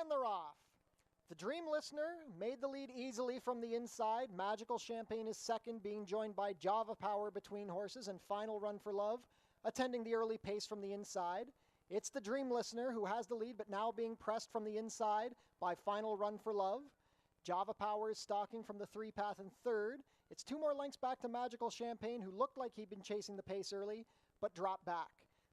And they're off. The Dream Listener made the lead easily from the inside. Magical Champagne is second, being joined by Java Power between horses, and Final Run for Love attending the early pace from the inside. It's the Dream Listener who has the lead, but now being pressed from the inside by Final Run for Love. Java Power is stalking from the 3-path in third. It's 2 more lengths back to Magical Champagne, who looked like he'd been chasing the pace early, but dropped back.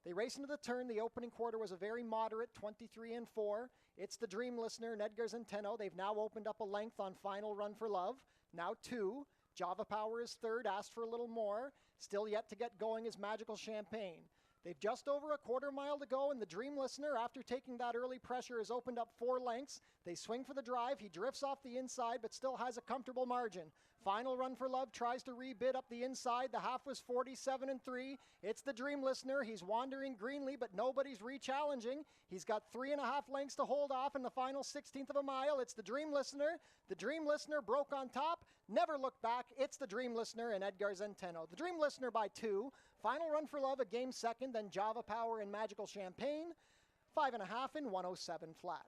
They race into the turn. The opening quarter was a very moderate 23-4. It's the Dream Listener and Edgar Zenteno. They've now opened up a length on Final Run for Love. Now 2. Java Power is third, asked for a little more. Still yet to get going is Magical Champagne. They've just over a quarter mile to go, and the Dream Listener, after taking that early pressure, has opened up 4 lengths. They swing for the drive. He drifts off the inside, but still has a comfortable margin. Final Run for Love tries to rebid up the inside. The half was 47-3. It's the Dream Listener. He's wandering greenly, but nobody's re-challenging. He's got 3.5 lengths to hold off in the final 16th of a mile. It's the Dream Listener. The Dream Listener broke on top, never looked back. It's the Dream Listener and Edgar Zenteno. The Dream Listener by 2. Final Run for Love a game second, then Java Power and Magical Champagne, 5.5 in 107 flat.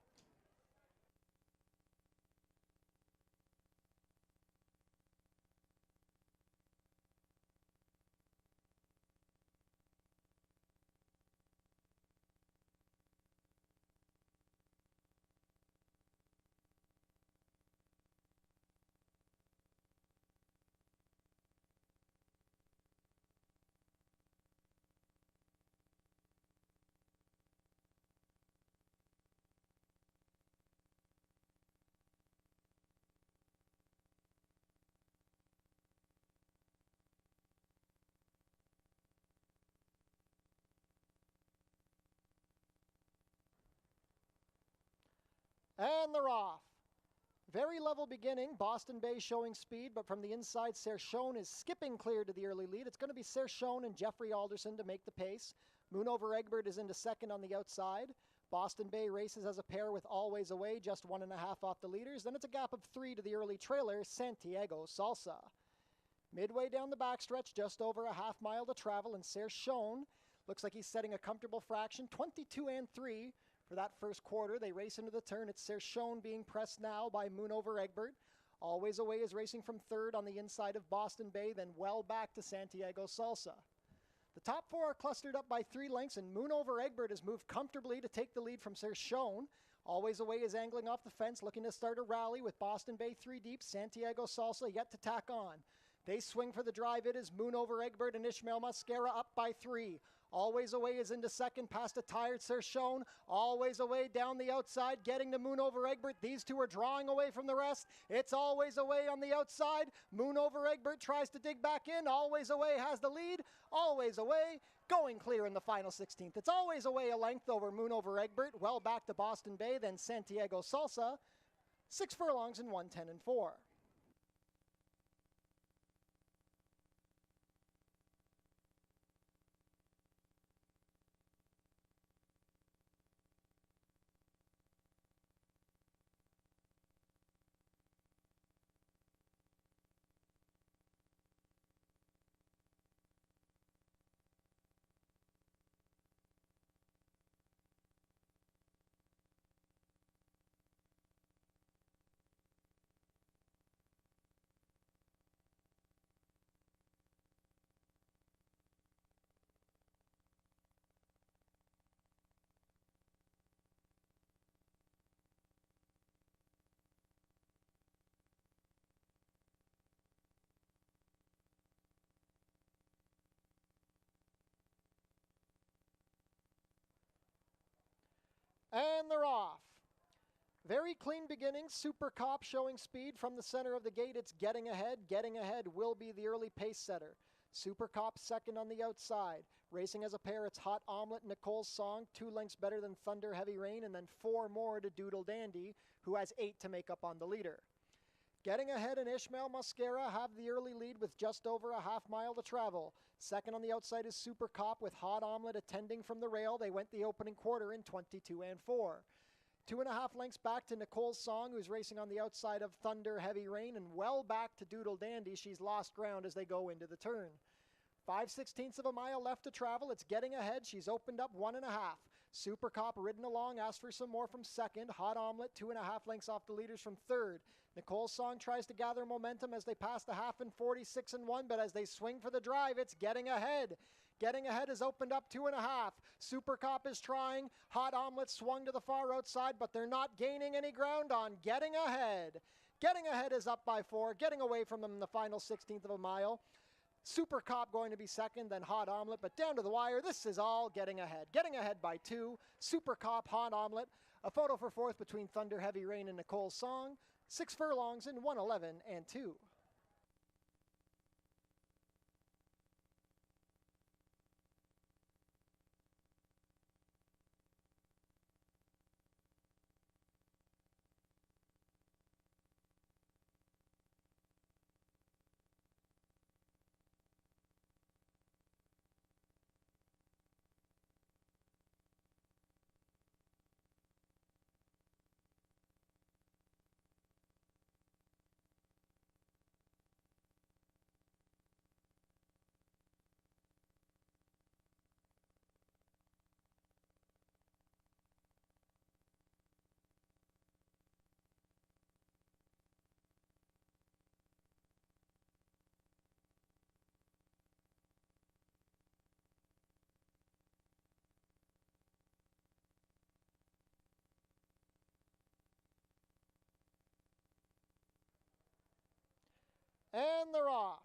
And they're off. Very level beginning. Boston Bay showing speed, but from the inside, Serchon is skipping clear to the early lead. It's going to be Serchon and Jeffrey Alderson to make the pace. Moon Over Egbert is into second on the outside. Boston Bay races as a pair with Always Away, just 1.5 off the leaders. Then it's a gap of 3 to the early trailer, Santiago Salsa. Midway down the backstretch, just over a half mile to travel, and Serchon looks like he's setting a comfortable fraction, 22-3. For that first quarter, they race into the turn. It's Serchon being pressed now by Moon Over Egbert. Always Away is racing from third on the inside of Boston Bay, then well back to Santiago Salsa. The top 4 are clustered up by 3 lengths, and Moon Over Egbert has moved comfortably to take the lead from Serchon. Always Away is angling off the fence, looking to start a rally with Boston Bay 3 deep. Santiago Salsa yet to tack on. They swing for the drive. It is Moon Over Egbert and Ishmael Mascara up by 3. Always Away is into second, past a tired Serchon. Always Away down the outside, getting to Moon Over Egbert. These two are drawing away from the rest. It's Always Away on the outside. Moon Over Egbert tries to dig back in. Always Away has the lead. Always Away going clear in the final 16th. It's Always Away a length over Moon Over Egbert. Well back to Boston Bay, then Santiago Salsa. 6 furlongs in 110-4. And they're off. Very clean beginning. Super Cop showing speed from the center of the gate. It's getting ahead. Getting ahead will be the early pace setter. Super Cop second on the outside. Racing as a pair, it's Hot Omelet, Nicole's Song, 2 lengths better than Thunder Heavy Rain, and then 4 more to Doodle Dandy, who has 8 to make up on the leader. Getting ahead and Ishmael Mascara have the early lead with just over a half mile to travel. Second on the outside is Super Cop with Hot Omelet attending from the rail. They went the opening quarter in 22-4. 2.5 lengths back to Nicole's Song, who's racing on the outside of Thunder Heavy Rain, and well back to Doodle Dandy. She's lost ground as they go into the turn. 5/16 of a mile left to travel. It's getting ahead. She's opened up 1.5. Super Cop ridden along, asked for some more from second. Hot Omelet 2.5 lengths off the leaders from third. Nicole Song tries to gather momentum as they pass the half in 46-1, but as they swing for the drive, it's Getting Ahead. Getting Ahead has opened up 2.5. Super Cop is trying. Hot Omelet swung to the far outside, but they're not gaining any ground on Getting Ahead. Getting Ahead is up by 4, getting away from them in the final 16th of a mile. Super Cop going to be second, then Hot Omelet, but down to the wire, this is all Getting Ahead. Getting Ahead by 2, Super Cop, Hot Omelet. A photo for fourth between Thunder Heavy Rain and Nicole Song. 6 furlongs in 1:11.2. And they're off.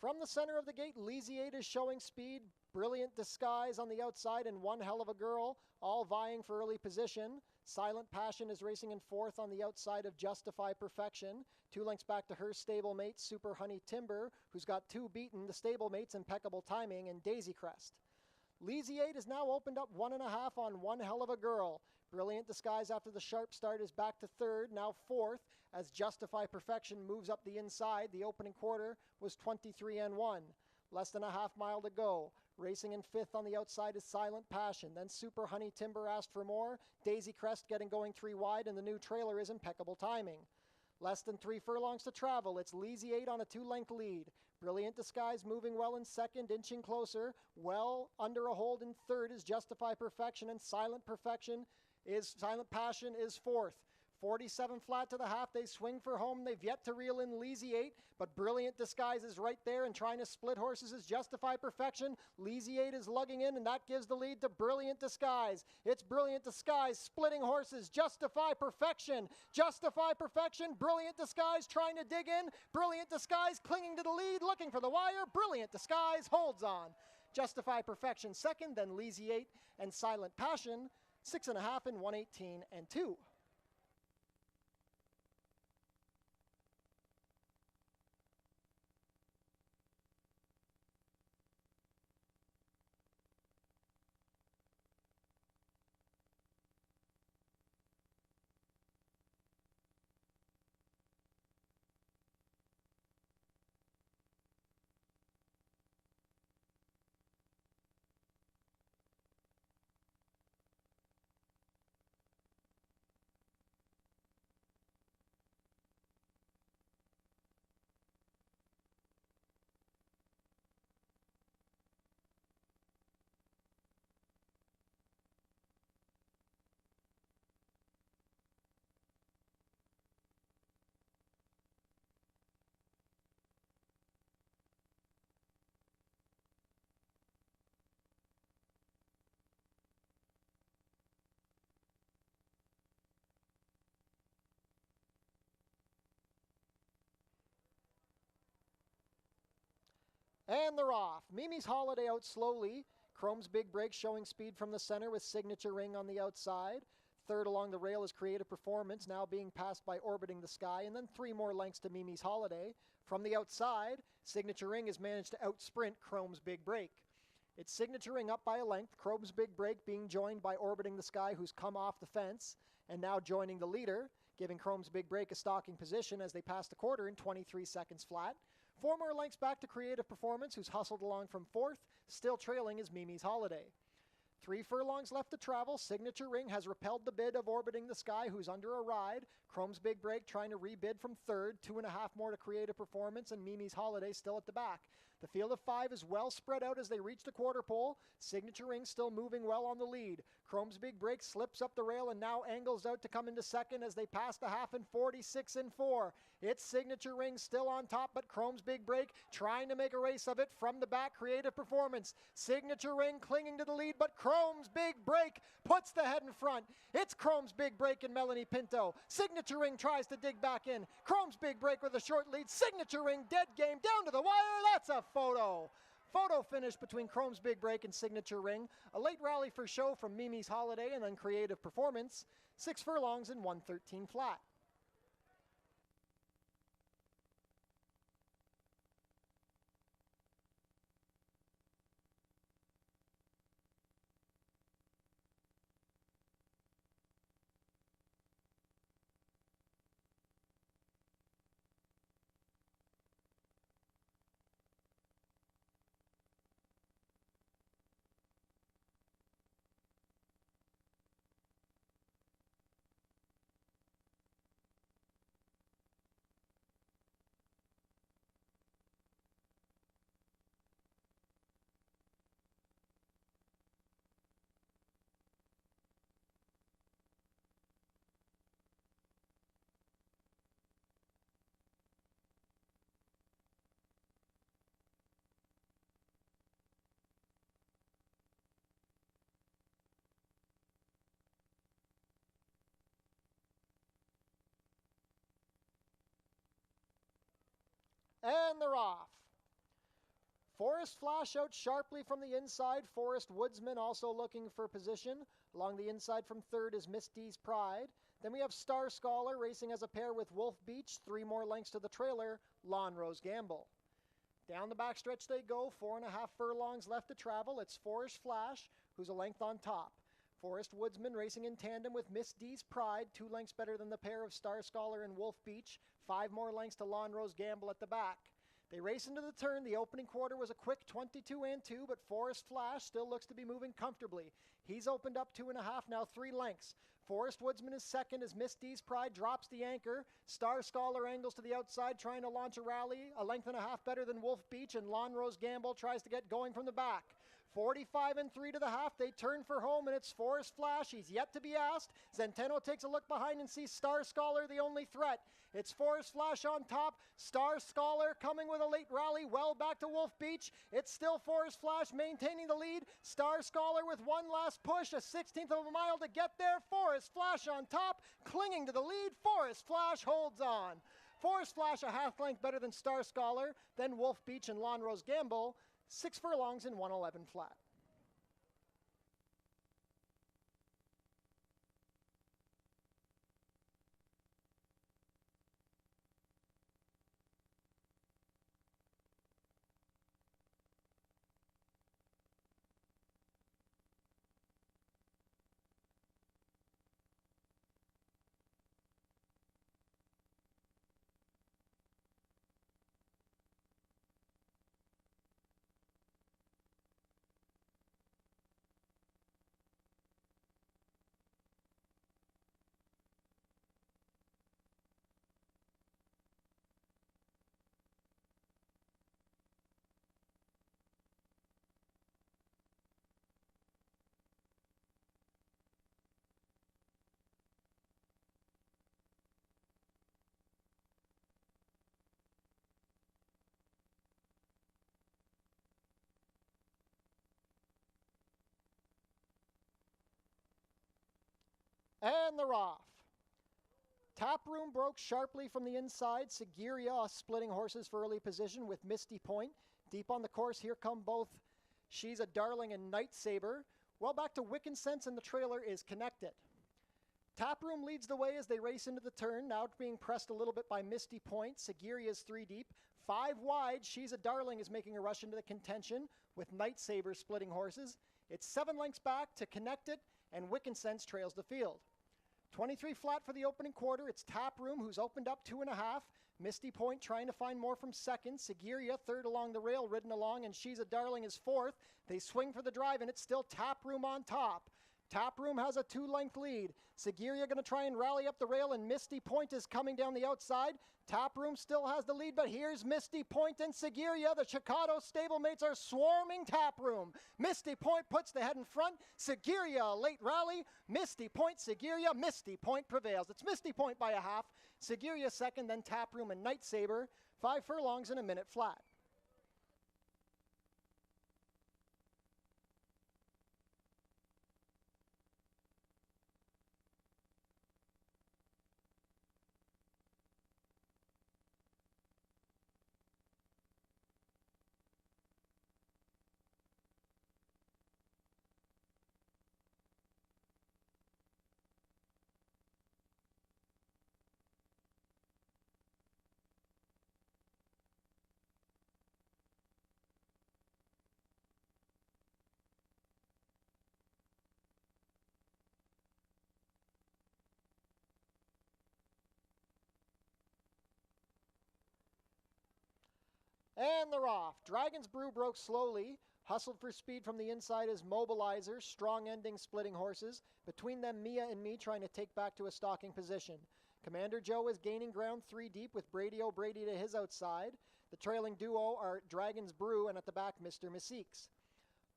From the center of the gate, Lisiade is showing speed. Brilliant Disguise on the outside and One Hell of a Girl, all vying for early position. Silent Passion is racing in fourth on the outside of Justify Perfection. 2 lengths back to her stablemate, Super Honey Timber, who's got 2 beaten, the stablemate's Impeccable Timing, and Daisy Crest. Lisiade has now opened up 1.5 on One Hell of a Girl. Brilliant Disguise after the sharp start is back to third, now fourth, as Justify Perfection moves up the inside. The opening quarter was 23-1. Less than a half mile to go. Racing in fifth on the outside is Silent Passion. Then Super Honey Timber asked for more. Daisy Crest getting going 3 wide, and the new trailer is Impeccable Timing. Less than 3 furlongs to travel. It's Lisiade on a 2-length lead. Brilliant Disguise moving well in second, inching closer. Well under a hold in third is Justify Perfection, and Silent Passion is fourth. 47 flat to the half, they swing for home. They've yet to reel in Lisiade, but Brilliant Disguise is right there, and trying to split horses is Justify Perfection. Lisiade is lugging in, and that gives the lead to Brilliant Disguise. It's Brilliant Disguise splitting horses. Justify Perfection. Justify Perfection. Brilliant Disguise trying to dig in. Brilliant Disguise clinging to the lead, looking for the wire. Brilliant Disguise holds on. Justify Perfection second, then Lisiade and Silent Passion. 6.5 in 1:18.2. And they're off. Mimi's Holiday out slowly. Chrome's Big Break showing speed from the center with Signature Ring on the outside. Third along the rail is Creative Performance, now being passed by Orbiting the Sky, and then 3 more lengths to Mimi's Holiday. From the outside, Signature Ring has managed to outsprint Chrome's Big Break. It's Signature Ring up by a length, Chrome's Big Break being joined by Orbiting the Sky, who's come off the fence, and now joining the leader, giving Chrome's Big Break a stalking position as they pass the quarter in 23 seconds flat. 4 more lengths back to Creative Performance, who's hustled along from fourth. Still trailing is Mimi's Holiday. 3 furlongs left to travel. Signature Ring has repelled the bid of Orbiting the Sky, who's under a ride. Chrome's Big Break trying to rebid from third. 2.5 more to Creative Performance, and Mimi's Holiday still at the back. The field of 5 is well spread out as they reach the quarter pole. Signature Ring still moving well on the lead. Chrome's Big Break slips up the rail and now angles out to come into second as they pass the half in 46 and 4. It's Signature Ring still on top, but Chrome's Big Break trying to make a race of it from the back. Creative Performance. Signature Ring clinging to the lead, but Chrome's Big Break puts the head in front. It's Chrome's Big Break and Melanie Pinto. Signature Ring tries to dig back in. Chrome's Big Break with a short lead. Signature Ring dead game down to the wire. That's a photo. Photo finish between Chrome's Big Break and Signature Ring. A late rally for show from Mimi's Holiday and then Creative Performance. 6 furlongs and 113 flat. And they're off. Forest Flash out sharply from the inside. Forest Woodsman also looking for position. Along the inside from third is Misty's Pride. Then we have Star Scholar racing as a pair with Wolf Beach. 3 more lengths to the trailer, Lawn Rose Gamble. Down the backstretch they go, 4.5 furlongs left to travel. It's Forest Flash, who's a length on top. Forest Woodsman racing in tandem with Miss D's Pride, 2 lengths better than the pair of Star Scholar and Wolf Beach. 5 more lengths to Lawn Rose Gamble at the back. They race into the turn. The opening quarter was a quick 22 and 2, but Forest Flash still looks to be moving comfortably. He's opened up 2.5, now 3 lengths. Forest Woodsman is second as Miss D's Pride drops the anchor. Star Scholar angles to the outside, trying to launch a rally. A length and a half better than Wolf Beach, and Lawn Rose Gamble tries to get going from the back. 45 and 3 to the half. They turn for home, and it's Forest Flash. He's yet to be asked. Zenteno takes a look behind and sees Star Scholar the only threat. It's Forest Flash on top. Star Scholar coming with a late rally, well back to Wolf Beach. It's still Forest Flash maintaining the lead. Star Scholar with one last push, a 16th of a mile to get there. Forest Flash on top, clinging to the lead. Forest Flash holds on. Forest Flash a half length better than Star Scholar, then Wolf Beach and Lawn Rose Gamble. 6 furlongs and 111 flat. And they're off. Taproom broke sharply from the inside. Sigiriya splitting horses for early position with Misty Point. Deep on the course, here come both She's a Darling and Night Saber. Well back to Wiccan Sense, and the trailer is connected. Taproom leads the way as they race into the turn, now being pressed a little bit by Misty Point. Sigiriya is 3 deep. 5 wide, She's a Darling is making a rush into the contention with Night Saber splitting horses. It's 7 lengths back to Connect It, and Wiccan Sense trails the field. 23 flat for the opening quarter. It's Taproom, who's opened up 2.5. Misty Point trying to find more from second. Sigiriya third along the rail, ridden along, and She's a Darling is fourth. They swing for the drive, and it's still Taproom on top. Taproom has a 2-length lead. Sigiriya going to try and rally up the rail, and Misty Point is coming down the outside. Taproom still has the lead, but here's Misty Point and Sigiriya. The Chicago stablemates are swarming Taproom. Misty Point puts the head in front. Sigiriya, a late rally. Misty Point, Sigiriya, Misty Point prevails. It's Misty Point by a half. Sigiriya second, then Taproom and Night Saber. 5 furlongs in a minute flat. And they're off. Dragon's Brew broke slowly. Hustled for speed from the inside is Mobilizer. Strong ending splitting horses. Between them, Mia and Me trying to take back to a stalking position. Commander Joe is gaining ground 3 deep with Brady O'Brady to his outside. The trailing duo are Dragon's Brew and at the back, Mr. Misiques.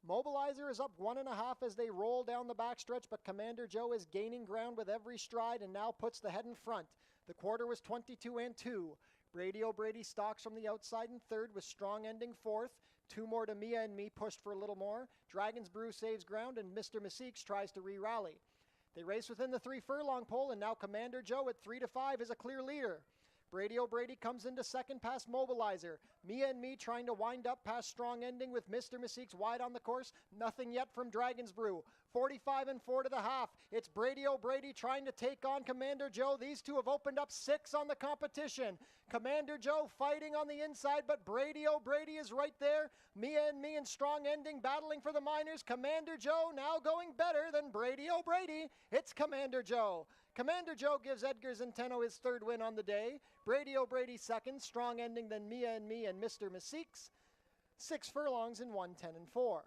Mobilizer is up 1.5 as they roll down the backstretch, but Commander Joe is gaining ground with every stride and now puts the head in front. The quarter was 22-2. Brady O'Brady stalks from the outside in third with Strong ending fourth. 2 more to Mia and Me pushed for a little more. Dragon's Brew saves ground and Mr. Misiques tries to re-rally. They race within the 3 furlong pole and now Commander Joe at 3-5 is a clear leader. Brady O'Brady comes into second past Mobilizer. Mia and Me trying to wind up past Strong ending with Mr. Misiques wide on the course. Nothing yet from Dragon's Brew. 45-4 to the half. It's Brady O'Brady trying to take on Commander Joe. These two have opened up 6 on the competition. Commander Joe fighting on the inside, but Brady O'Brady is right there. Mia and Me and Strong ending battling for the minors. Commander Joe now going better than Brady O'Brady. It's Commander Joe. Commander Joe gives Edgar Zenteno his 3rd win on the day. Brady O'Brady second, Strong ending then Mia and Me and Mr. Misiques. 6 furlongs in 1:10-4.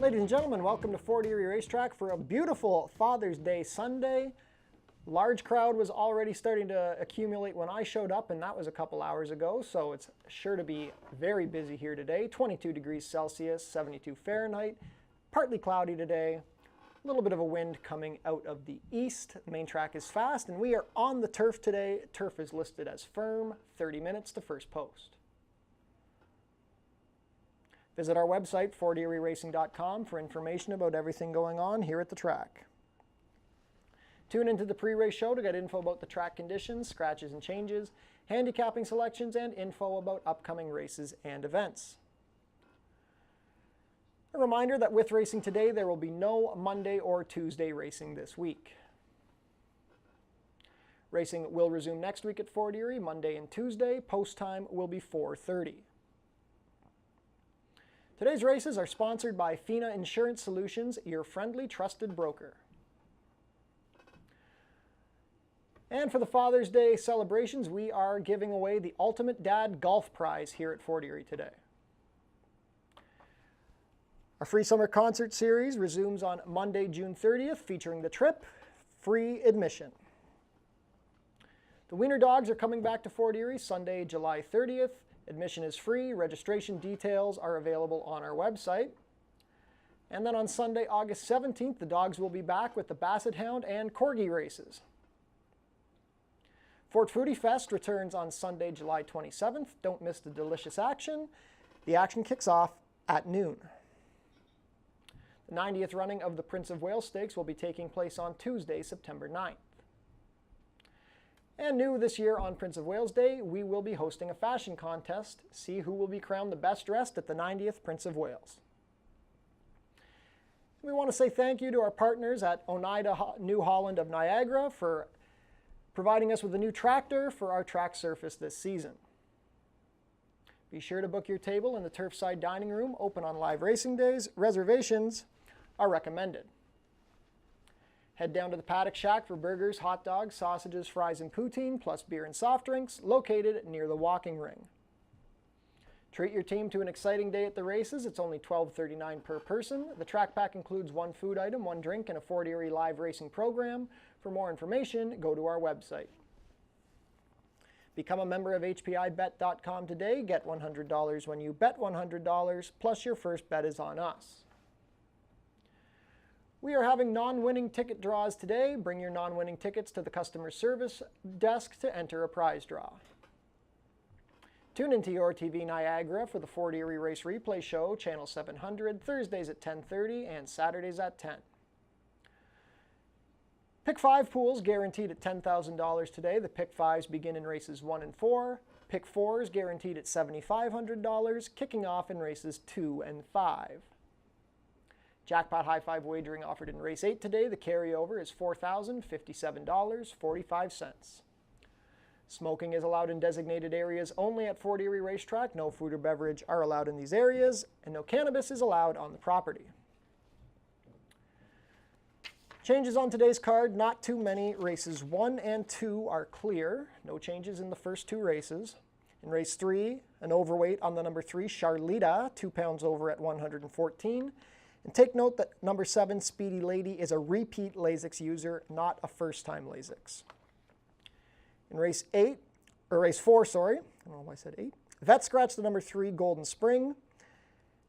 Ladies and gentlemen, welcome to Fort Erie Racetrack for a beautiful Father's Day Sunday. Large crowd was already starting to accumulate when I showed up, and that was a couple hours ago, so it's sure to be very busy here today. 22 degrees Celsius, 72 Fahrenheit, partly cloudy today, a little bit of a wind coming out of the east. The main track is fast, and we are on the turf today. Turf is listed as firm, 30 minutes to first post. Visit our website, fortierieracing.com, for information about everything going on here at the track. Tune into the pre-race show to get info about the track conditions, scratches and changes, handicapping selections, and info about upcoming races and events. A reminder that with racing today, there will be no Monday or Tuesday racing this week. Racing will resume next week at Fort Erie, Monday and Tuesday. Post time will be 4:30. Today's races are sponsored by FINA Insurance Solutions, your friendly, trusted broker. And for the Father's Day celebrations, we are giving away the Ultimate Dad Golf Prize here at Fort Erie today. Our free summer concert series resumes on Monday, June 30th, featuring The Trip, free admission. The Wiener Dogs are coming back to Fort Erie Sunday, July 30th. Admission is free. Registration details are available on our website. And then on Sunday, August 17th, the Dogs will be back with the Basset Hound and Corgi races. Fort Foodie Fest returns on Sunday, July 27th. Don't miss the delicious action. The action kicks off at noon. The 90th running of the Prince of Wales Stakes will be taking place on Tuesday, September 9th. And new this year on Prince of Wales Day, we will be hosting a fashion contest. See who will be crowned the best dressed at the 90th Prince of Wales. We want to say thank you to our partners at Oneida New Holland of Niagara for providing us with a new tractor for our track surface this season. Be sure to book your table in the Turfside Dining Room, open on live racing days. Reservations are recommended. Head down to the Paddock Shack for burgers, hot dogs, sausages, fries, and poutine, plus beer and soft drinks, located near the walking ring. Treat your team to an exciting day at the races. It's only $12.39 per person. The track pack includes one food item, one drink, and a Fort Erie live racing program. For more information, go to our website. Become a member of HPIBet.com today. Get $100 when you bet $100, plus your first bet is on us. We are having non-winning ticket draws today. Bring your non-winning tickets to the customer service desk to enter a prize draw. Tune into your TV Niagara for the Fort Erie Race Replay Show, Channel 700, Thursdays at 10:30 and Saturdays at 10. Pick 5 pools guaranteed at $10,000 today. The Pick 5s begin in races 1 and 4. Pick 4s guaranteed at $7,500, kicking off in races 2 and 5. Jackpot High Five wagering offered in race 8 today. The carryover is $4,057.45. Smoking is allowed in designated areas only at Fort Erie Racetrack. No food or beverage are allowed in these areas, and no cannabis is allowed on the property. Changes on today's card, not too many. Races 1 and 2 are clear. No changes in the first 2 races. In race 3, an overweight on the number 3, Charlita, 2 pounds over at 114. And take note that number 7, Speedy Lady, is a repeat Lasix user, not a first-time Lasix. In race 4, I don't know why I said 8. Vet scratch the number 3, Golden Spring.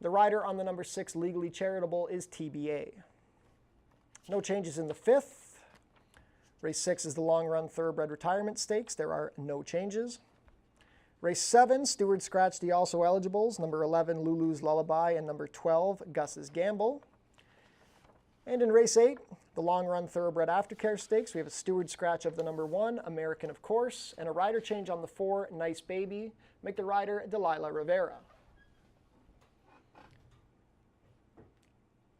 The rider on the number 6, Legally Charitable, is TBA. No changes in the 5th. Race 6 is the long-run Thoroughbred Retirement Stakes. There are no changes. Race 7, Steward scratched the also eligibles, number 11, Lulu's Lullaby, and number 12, Gus's Gamble. And in race 8, the long-run Thoroughbred Aftercare Stakes, we have a Steward scratch of the number 1, American of Course, and a rider change on the 4, Nice Baby. Make the rider Delilah Rivera.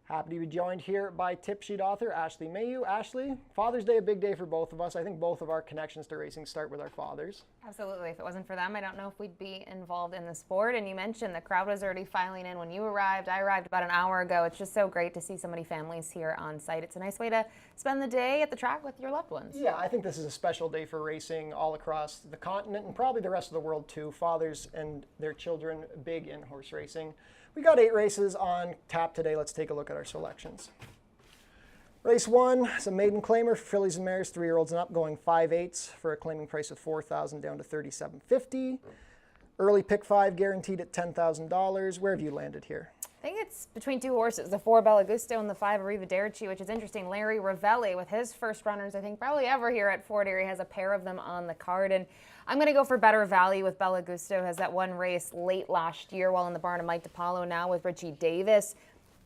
Happy to be joined here by tip sheet author Ashley Mayu. Ashley, Father's Day, a big day for both of us. I think both of our connections to racing start with our fathers. Absolutely. If it wasn't for them, I don't know if we'd be involved in the sport. And you mentioned the crowd was already filing in when you arrived. I arrived about an hour ago. It's just so great to see so many families here on site. It's a nice way to spend the day at the track with your loved ones. Yeah, I think this is a special day for racing all across the continent and probably the rest of the world too. Fathers and their children big in horse racing. We got 8 races on tap today. Let's take a look at our selections. Race 1 is a maiden claimer for fillies and mares, 3-year-olds and up, going 5/8 for a claiming price of $4,000 down to $3,750. Early pick 5 guaranteed at $10,000. Where have you landed here? I think it's between 2 horses, the 4 Bella Gusto and the 5 Arrivedercci, which is interesting. Larry Ravelli, with his first runners, I think probably ever here at Fort Erie, has a pair of them on the card. And I'm going to go for better value with Bella Gusto. Has that one race late last year while in the barn of Mike DiPaolo, now with Richie Davis.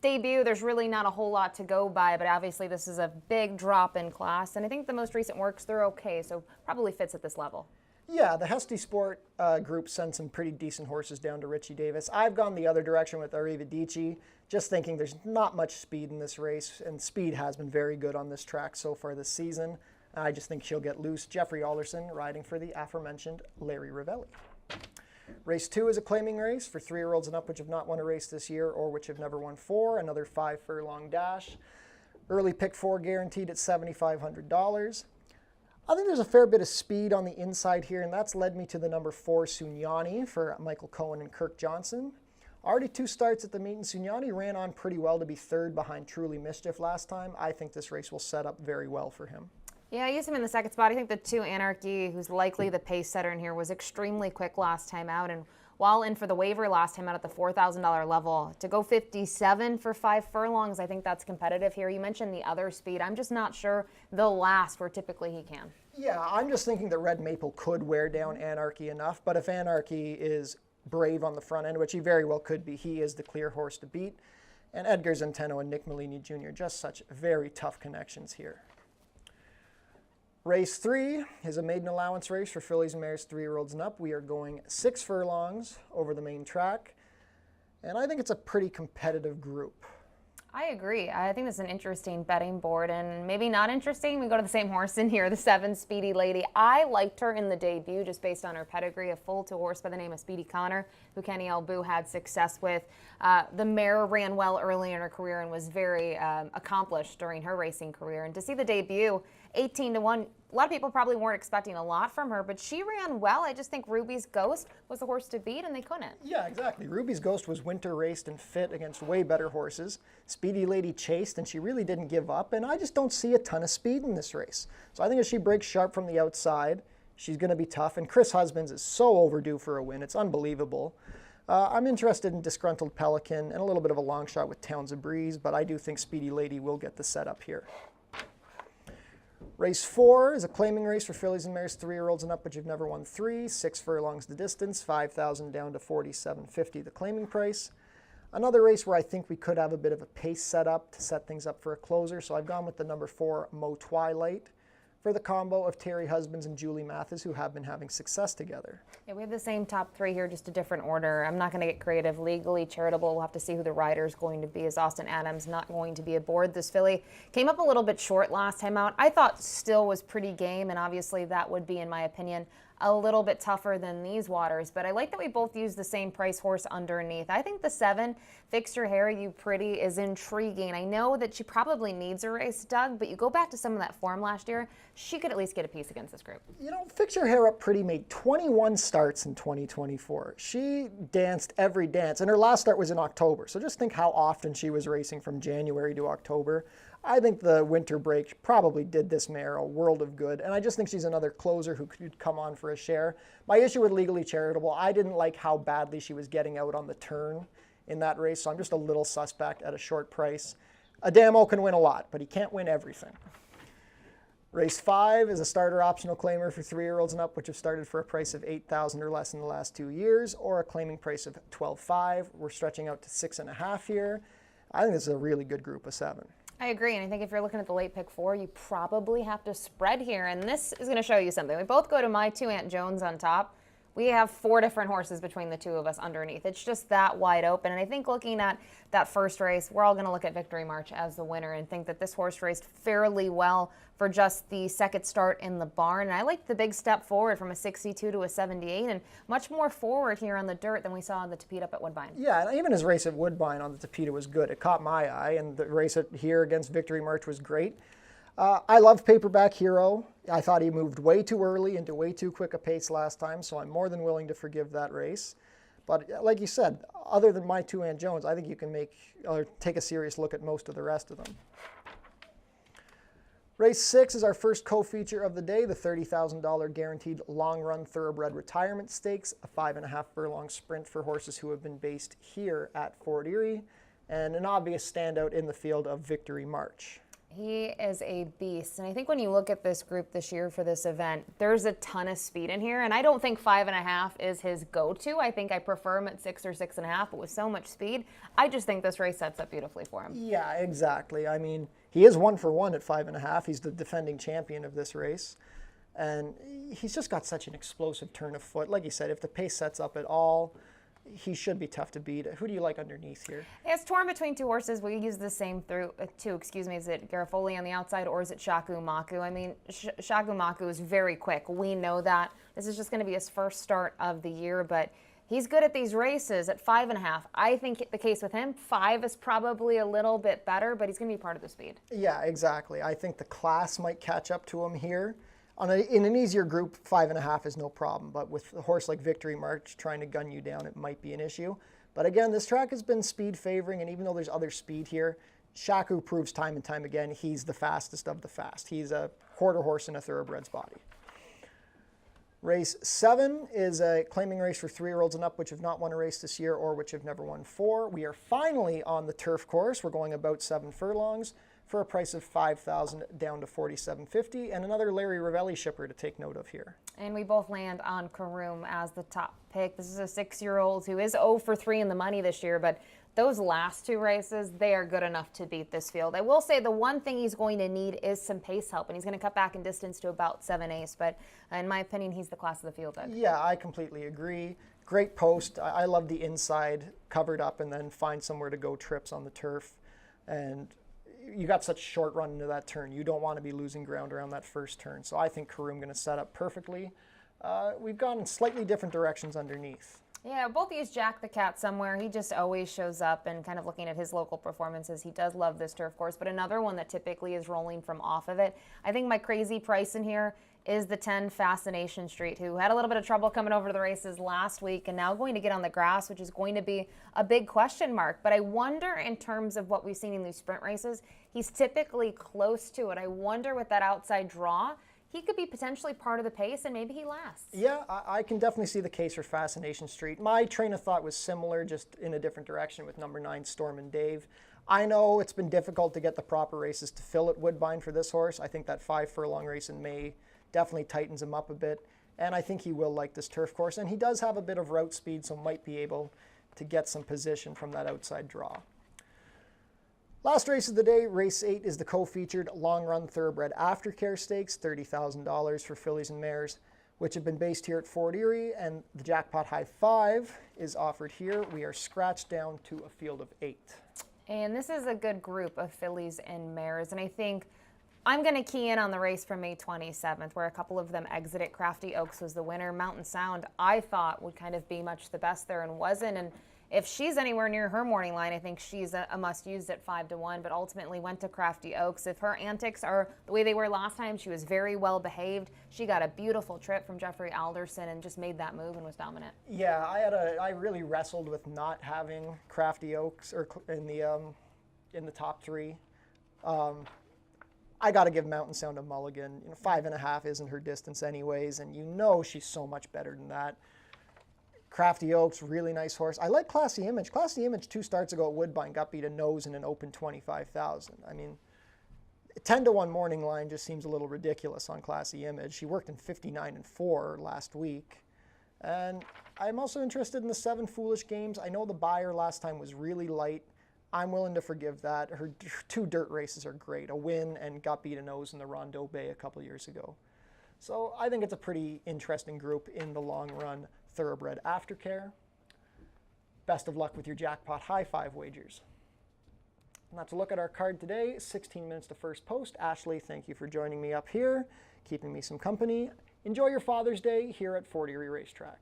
Debut, there's really not a whole lot to go by, but obviously this is a big drop in class, and I think the most recent works, they're okay, so probably fits at this level. Yeah, the Husty Sport group sent some pretty decent horses down to Richie Davis. I've gone the other direction with Arrivedercci, just thinking there's not much speed in this race, and speed has been very good on this track so far this season. I just think she'll get loose. Jeffrey Alderson riding for the aforementioned Larry Ravelli. Race 2 is a claiming race for 3-year-olds and up which have not won a race this year or which have never won 4, another 5-furlong dash. Early pick 4 guaranteed at $7,500. I think there's a fair bit of speed on the inside here, and that's led me to the number 4 Sunyani for Michael Cohen and Kirk Johnson. Already 2 starts at the meet, and Sunyani ran on pretty well to be 3rd behind Truly Mischief last time. I think this race will set up very well for him. Yeah, I used him in the second spot. I think the 2 Anarchy, who's likely the pace setter in here, was extremely quick last time out. And while in for the waiver last time out at the $4,000 level, to go 57 for 5 furlongs, I think that's competitive here. You mentioned the other speed. I'm just not sure they'll last where typically he can. Yeah, I'm just thinking that Red Maple could wear down Anarchy enough. But if Anarchy is brave on the front end, which he very well could be, he is the clear horse to beat. And Edgar Zenteno and Nick Malini Jr., just such very tough connections here. Race 3 is a maiden allowance race for fillies and mares, 3-year-olds and up. We are going 6 furlongs over the main track, and I think it's a pretty competitive group. I agree. I think this is an interesting betting board, and maybe not interesting. We go to the same horse in here, the 7 Speedy Lady. I liked her in the debut just based on her pedigree, a foal to horse by the name of Speedy Connor, who Kenny Albu had success with. The mare ran well early in her career and was very accomplished during her racing career. And to see the debut, 18-1, a lot of people probably weren't expecting a lot from her, but she ran well. I just think Ruby's Ghost was the horse to beat, and they couldn't. Yeah, exactly. Ruby's Ghost was winter raced and fit against way better horses. Speedy Lady chased, and she really didn't give up, and I just don't see a ton of speed in this race. So I think if she breaks sharp from the outside, she's going to be tough, and Chris Husbands is so overdue for a win. It's unbelievable. I'm interested in Disgruntled Pelican and a little bit of a long shot with Towns of Breeze, but I do think Speedy Lady will get the setup here. Race 4 is a claiming race for fillies and mares, 3-year-olds and up, which have never won 3, 6 furlongs the distance, $5,000 down to $4,750 the claiming price. Another race where I think we could have a bit of a pace set up to set things up for a closer, so I've gone with the number 4 Mo Twilight for the combo of Terry Husbands and Julie Mathis, who have been having success together. Yeah, we have the same top 3 here, just a different order. I'm not going to get creative. Legally Charitable, we'll have to see who the rider is going to be, as Austin Adams not going to be aboard this filly. Came up a little bit short last time out. I thought still was pretty game, and obviously that would be, in my opinion, a little bit tougher than these waters, but I like that we both use the same price horse underneath. I think the 7, Fix Your Hair, You Pretty, is intriguing. I know that she probably needs a race, Doug, but you go back to some of that form last year, she could at least get a piece against this group. You know, Fix Your Hair Up Pretty made 21 starts in 2024. She danced every dance, and her last start was in October, so just think how often she was racing from January to October. I think the winter break probably did this mare a world of good, and I just think she's another closer who could come on for a share. My issue with Legally Charitable, I didn't like how badly she was getting out on the turn in that race, so I'm just a little suspect at a short price. Adamo can win a lot, but he can't win everything. Race 5 is a starter optional claimer for 3-year-olds and up, which have started for a price of $8,000 or less in the last 2 years, or a claiming price of $12,500. We're stretching out to 6.5 here. I think this is a really good group of 7. I agree, and I think if you're looking at the late pick 4, you probably have to spread here, and this is going to show you something. We both go to my 2 Aunt Jones on top. we have 4 different horses between the two of us underneath. It's just that wide open. And I think looking at that first race, we're all going to look at Victory March as the winner and think that this horse raced fairly well for just the second start in the barn. And I like the big step forward from a 62 to a 78 and much more forward here on the dirt than we saw on the Tapete up at Woodbine. Yeah, and even his race at Woodbine on the Tapete was good. It caught my eye, and the race here against Victory March was great. I love Paperback Hero. I thought he moved way too early into way too quick a pace last time, so I'm more than willing to forgive that race. But like you said, other than my 2 Aunt Jones, I think you can take a serious look at most of the rest of them. Race 6 is our first co-feature of the day, the $30,000 guaranteed long-run thoroughbred retirement stakes, a 5.5 furlong sprint for horses who have been based here at Fort Erie, and an obvious standout in the field of Victory March. He is a beast. And I think when you look at this group this year for this event, there's a ton of speed in here. And I don't think 5.5 is his go-to. I think I prefer him at 6 or 6.5, but with so much speed, I just think this race sets up beautifully for him. Yeah, exactly. I mean, he is 1 for 1 at 5.5. He's the defending champion of this race. And he's just got such an explosive turn of foot. Like you said, if the pace sets up at all, he should be tough to beat. Who do you like underneath here? Yeah, it's torn between 2 horses. We use the same two. Is it Gafoy on the outside or is it Shaku Maku? I mean, Shaku Maku is very quick. We know that. This is just going to be his first start of the year, but he's good at these races at 5.5. I think the case with him, 5 is probably a little bit better, but he's going to be part of the speed. Yeah, exactly. I think the class might catch up to him here. In an easier group, 5.5 is no problem, but with a horse like Victory March trying to gun you down, it might be an issue. But again, this track has been speed favoring, and even though there's other speed here, Shaku proves time and time again he's the fastest of the fast. He's a quarter horse in a thoroughbred's body. Race 7 is a claiming race for 3-year-olds and up, which have not won a race this year or which have never won 4. We are finally on the turf course. We're going about 7 furlongs. For a price of $5,000 down to $4,750, and another Larry Ravelli shipper to take note of here. And we both land on Karoom as the top pick. This is a 6-year-old who is 0 for 3 in the money this year, but those last 2 races, they are good enough to beat this field. I will say the one thing he's going to need is some pace help, and he's going to cut back in distance to about 7/8, but in my opinion, he's the class of the field. Yeah, I completely agree. Great post. I love the inside, covered up, and then find somewhere to go trips on the turf. And you got such short run into that turn. You don't want to be losing ground around that first turn. So I think Karoom going to set up perfectly. We've gone in slightly different directions underneath. Yeah, both use Jack the Cat somewhere. He just always shows up, and kind of looking at his local performances, he does love this turf course. But another one that typically is rolling from off of it, I think my crazy price in here is the 10 Fascination Street, who had a little bit of trouble coming over to the races last week and now going to get on the grass, which is going to be a big question mark. But I wonder, in terms of what we've seen in these sprint races, he's typically close to it. I wonder with that outside draw, he could be potentially part of the pace and maybe he lasts. Yeah, I can definitely see the case for Fascination Street. My train of thought was similar, just in a different direction with number 9, Storm and Dave. I know it's been difficult to get the proper races to fill at Woodbine for this horse. I think that 5 furlong race in May definitely tightens him up a bit, and I think he will like this turf course, and he does have a bit of route speed, so might be able to get some position from that outside draw. Last race of the day, race 8, is the co-featured long-run thoroughbred aftercare stakes, $30,000 for fillies and mares, which have been based here at Fort Erie, and the jackpot high 5 is offered here. We are scratched down to a field of 8. And this is a good group of fillies and mares, and I think I'm going to key in on the race from May 27th, where a couple of them exited. Crafty Oaks was the winner. Mountain Sound, I thought, would kind of be much the best there and wasn't. And if she's anywhere near her morning line, I think she's a must-use at 5-1, but ultimately went to Crafty Oaks. If her antics are the way they were last time, she was very well behaved. She got a beautiful trip from Jeffrey Alderson and just made that move and was dominant. Yeah, I really wrestled with not having Crafty Oaks in the top 3. I got to give Mountain Sound a mulligan. 5.5 isn't her distance anyways, and she's so much better than that. Crafty Oaks, really nice horse. I like Classy Image. Classy Image 2 starts ago at Woodbine got beat a nose in an open 25,000. I mean, 10-1 morning line just seems a little ridiculous on Classy Image. She worked in 59-4 last week. And I'm also interested in the 7 Foolish Games. I know the buyer last time was really light. I'm willing to forgive that. Her 2 dirt races are great. A win and got beat a nose in the Rondeau Bay a couple years ago. So I think it's a pretty interesting group in the long run. Thoroughbred Aftercare. Best of luck with your jackpot high five wagers. And that's a look at our card today. 16 minutes to first post. Ashley, thank you for joining me up here, keeping me some company. Enjoy your Father's Day here at Fort Erie Racetrack.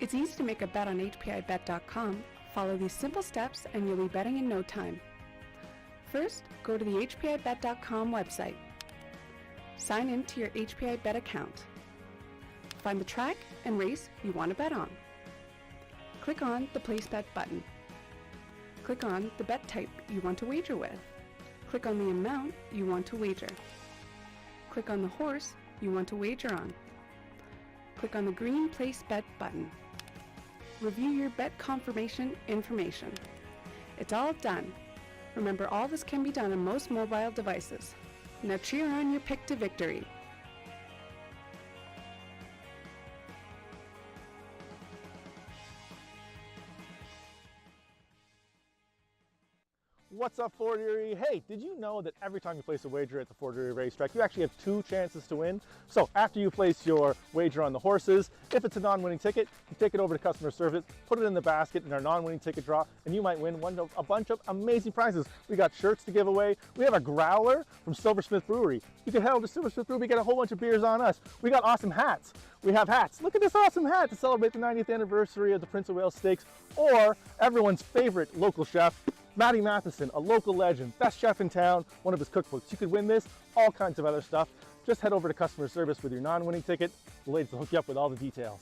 It's easy to make a bet on HPIBet.com. Follow these simple steps and you'll be betting in no time. First, go to the HPIBet.com website. Sign in to your HPIBet account. Find the track and race you want to bet on. Click on the Place Bet button. Click on the bet type you want to wager with. Click on the amount you want to wager. Click on the horse you want to wager on. Click on the green Place Bet button. Review your bet confirmation information. It's all done. Remember, all this can be done on most mobile devices. Now cheer on your pick to victory. What's up, Fort Erie? Hey, did you know that every time you place a wager at the Fort Erie Racetrack, you actually have 2 chances to win? So after you place your wager on the horses, if it's a non-winning ticket, you take it over to customer service, put it in the basket in our non-winning ticket draw, and you might win a bunch of amazing prizes. We got shirts to give away. We have a growler from Silversmith Brewery. You can head over to Silversmith Brewery, get a whole bunch of beers on us. We got awesome hats. We have hats. Look at this awesome hat to celebrate the 90th anniversary of the Prince of Wales Stakes, or everyone's favorite local chef, Matty Matheson, a local legend, best chef in town, one of his cookbooks. You could win this, all kinds of other stuff. Just head over to customer service with your non-winning ticket. The ladies will hook you up with all the details.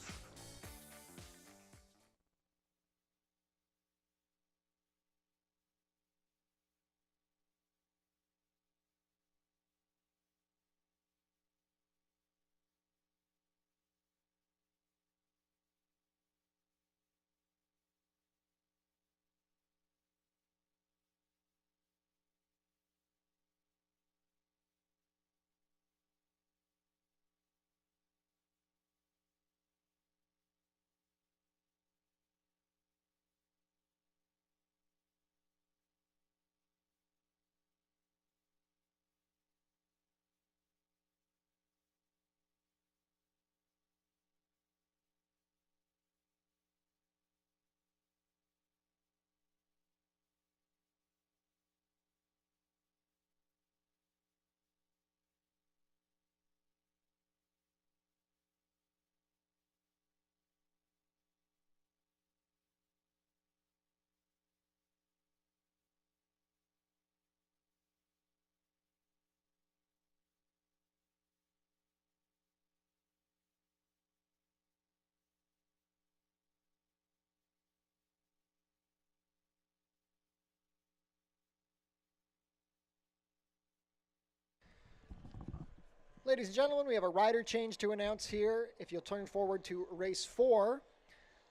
Ladies and gentlemen, we have a rider change to announce here. If you'll turn forward to race 4,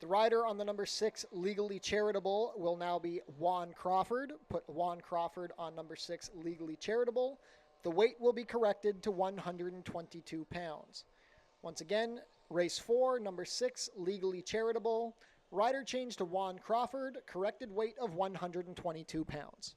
the rider on the number 6, Legally Charitable, will now be Juan Crawford. Put Juan Crawford on number 6, Legally Charitable. The weight will be corrected to 122 pounds. Once again, race 4, number 6, Legally Charitable. Rider change to Juan Crawford, corrected weight of 122 pounds.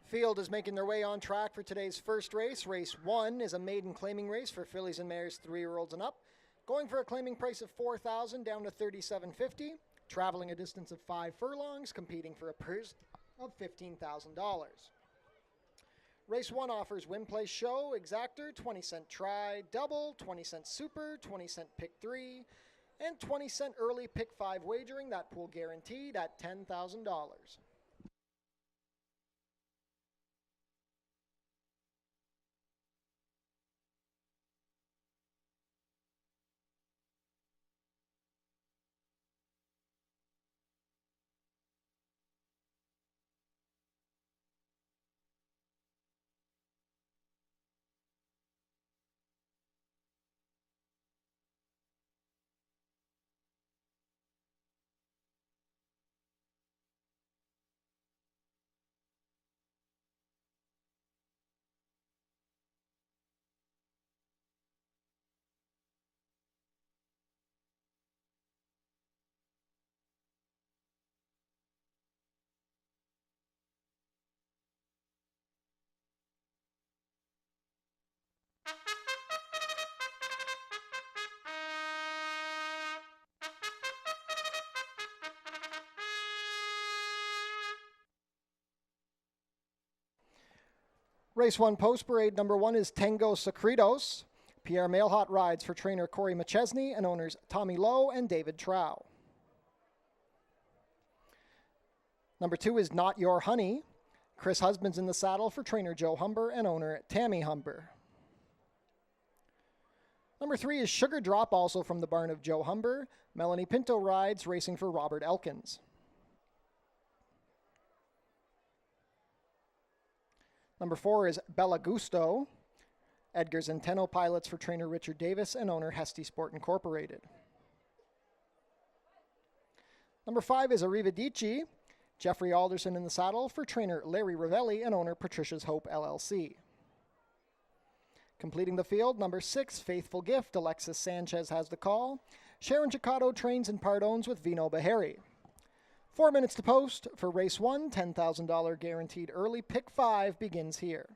Field is making their way on track for today's first race. Race 1 is a maiden claiming race for fillies and mares 3-year-olds and up. Going for a claiming price of $4,000 down to $3,750. Traveling a distance of 5 furlongs, competing for a purse of $15,000. Race 1 offers win, place, show, exactor, 20-cent try, double, 20-cent super, 20-cent pick 3, and 20-cent early pick 5 wagering. That pool guaranteed at $10,000. Race 1 post parade number 1 is Tango Secretos. Pierre Mailhot rides for trainer Corey McChesney and owners Tommy Lowe and David Trow. Number 2 is Not Your Honey. Chris Husband's in the saddle for trainer Joe Humber and owner Tammy Humber. Number 3 is Sugar Drop, also from the barn of Joe Humber. Melanie Pinto rides, racing for Robert Elkins. Number 4 is Bella Gusto. Edgar Zenteno pilots for trainer Richard Davis and owner Hesty Sport Incorporated. Number 5 is Arrivedercci. Jeffrey Alderson in the saddle for trainer Larry Ravelli and owner Patricia's Hope LLC. Completing the field, number 6, Faithful Gift. Alexis Sanchez has the call. Sharon Chicotto trains and part-owns with Vino Bahari. 4 minutes to post for race 1. $10,000 guaranteed early. Pick 5 begins here.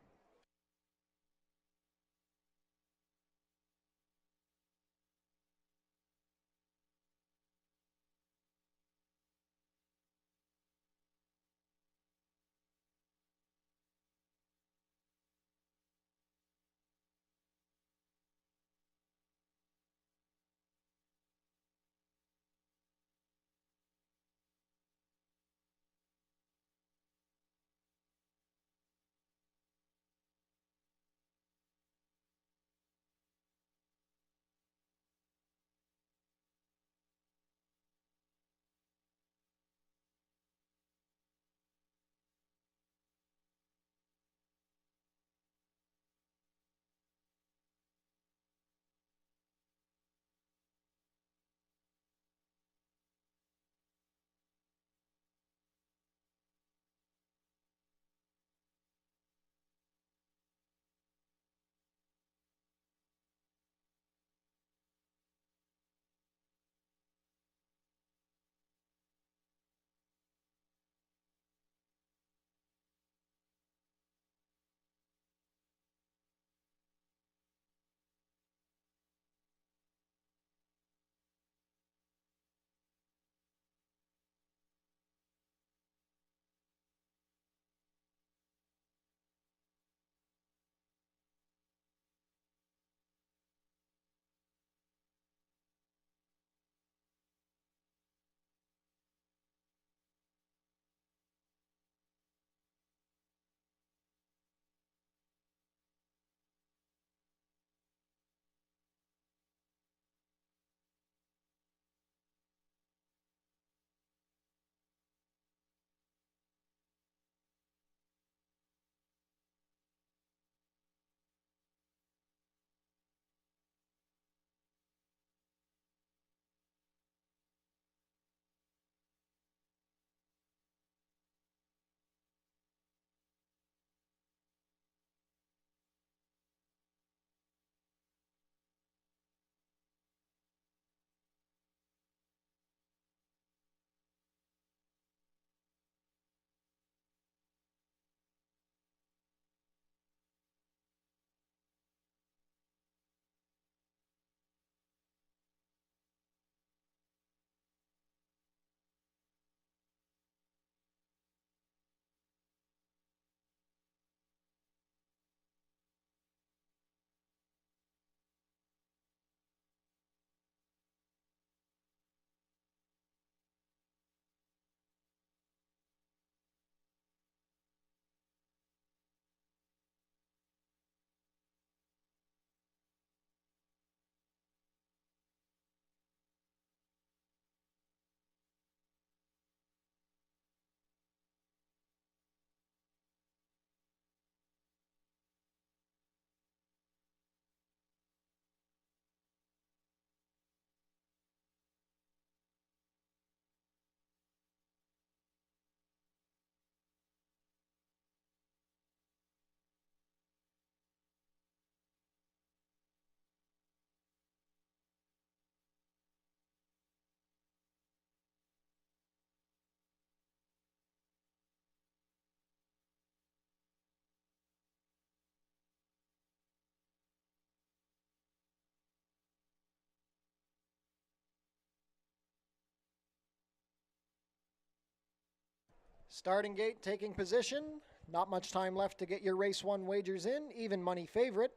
Starting gate taking position. Not much time left to get your race 1 wagers in. Even money favorite,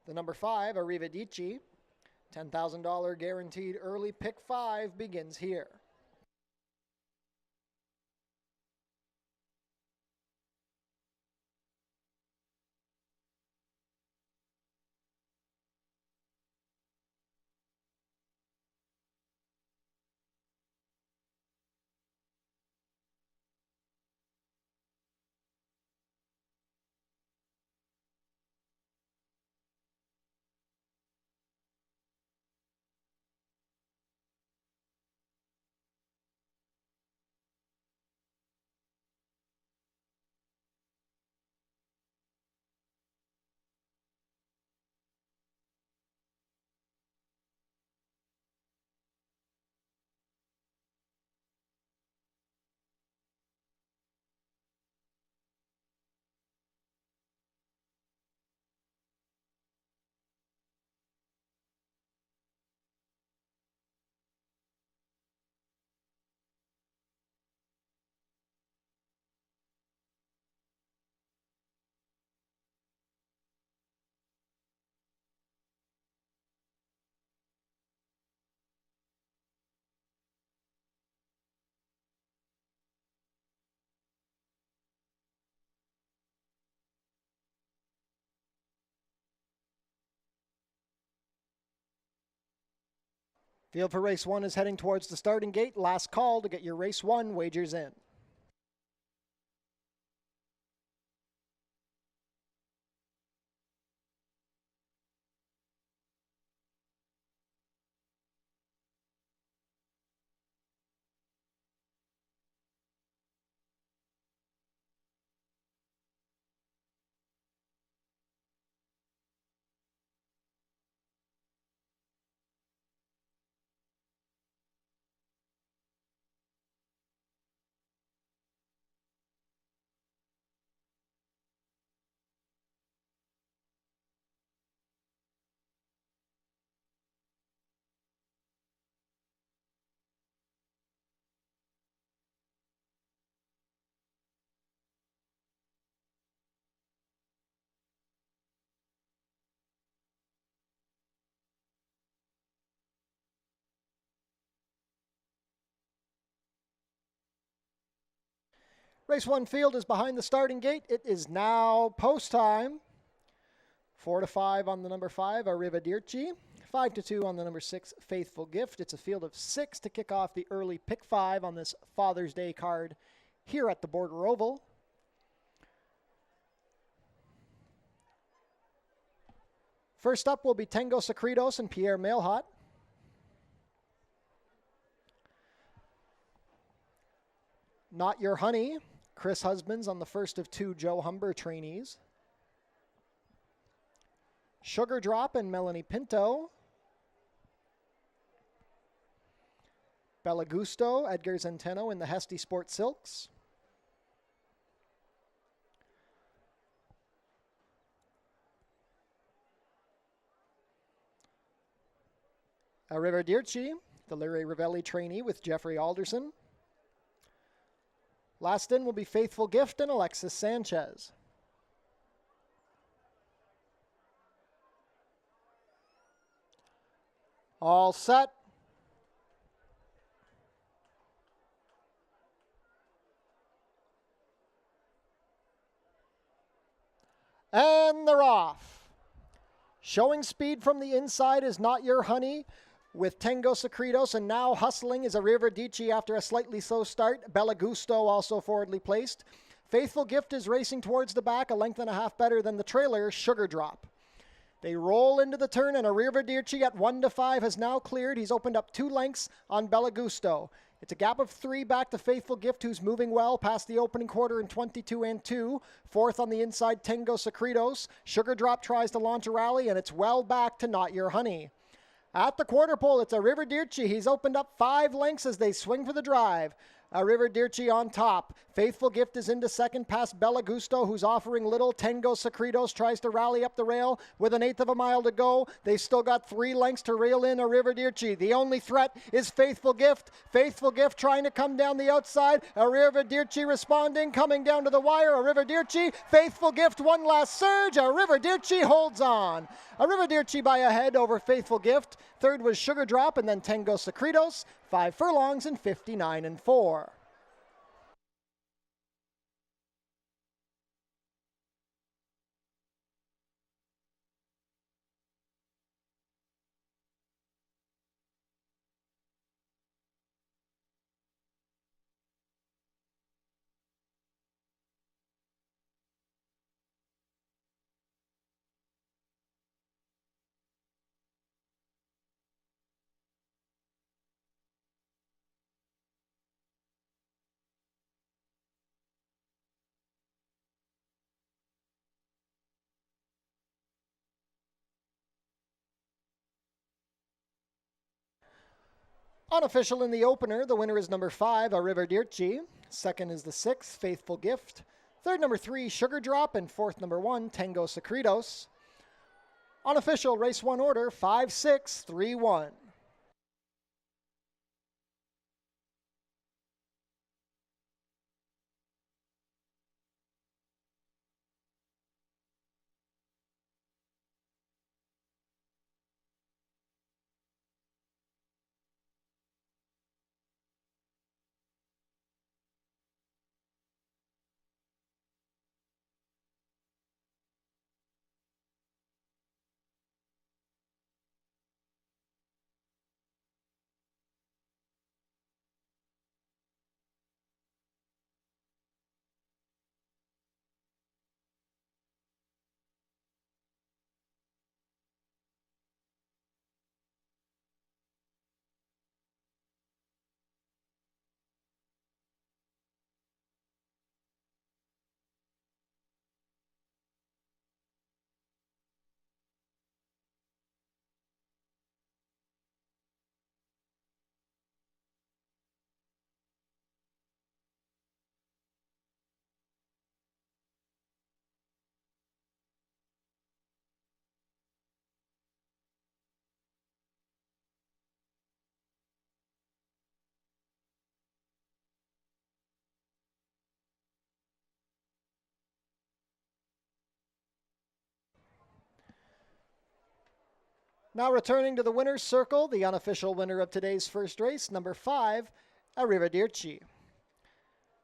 the number 5, Arrivedercci. $10,000 guaranteed early pick 5 begins here. Field for race 1 is heading towards the starting gate. Last call to get your race 1 wagers in. Race 1 field is behind the starting gate. It is now post time. 4 to 5 on the number 5, Arrivedercci. 5 to 2 on the number 6, Faithful Gift. It's a field of 6 to kick off the early pick 5 on this Father's Day card here at the Border Oval. First up will be Tango Secretos and Pierre Mailhot. Not Your Honey, Chris Husbands on the first of 2 Joe Humber trainees. Sugar Drop and Melanie Pinto. Bella Gusto, Edgar Zenteno in the Hesty Sport Silks. Arrivederci, the Larry Ravelli trainee with Jeffrey Alderson. Last in will be Faithful Gift and Alexis Sanchez. All set. And they're off. Showing speed from the inside is Not Your Honey with Tango Secretos, and now hustling is Arrivedercci after a slightly slow start. Bella Gusto also forwardly placed. Faithful Gift is racing towards the back, a length and a half better than the trailer, Sugar Drop. They roll into the turn, and Arrivedercci at 1 to 5 has now cleared. He's opened up 2 lengths on Bella Gusto. It's a gap of 3 back to Faithful Gift, who's moving well past the opening quarter in 22 and 2. Fourth on the inside, Tango Secretos. Sugar Drop tries to launch a rally, and it's well back to Not Your Honey. At the quarter pole, it's Arrivedercci. He's opened up 5 lengths as they swing for the drive. Arrivedercci on top. Faithful Gift is into second past Bella Gusto, who's offering little. Tango Secretos tries to rally up the rail with an eighth of a mile to go. They've still got 3 lengths to reel in Arrivedercci. The only threat is Faithful Gift. Faithful Gift trying to come down the outside. Arrivedercci responding, coming down to the wire. Arrivedercci, Faithful Gift, one last surge. Arrivedercci holds on. Arrivedercci by a head over Faithful Gift. Third was Sugar Drop and then Tango Secretos. 5 furlongs and 59 4. Unofficial in the opener, the winner is number 5, Arrivedercci. Second is the 6th, Faithful Gift. Third, number 3, Sugar Drop. And fourth, number 1, Tango Secretos. Unofficial, race 1 order, 5, 6, 3, 1. Now returning to the winner's circle, the unofficial winner of today's first race, number 5, Arrivedercci.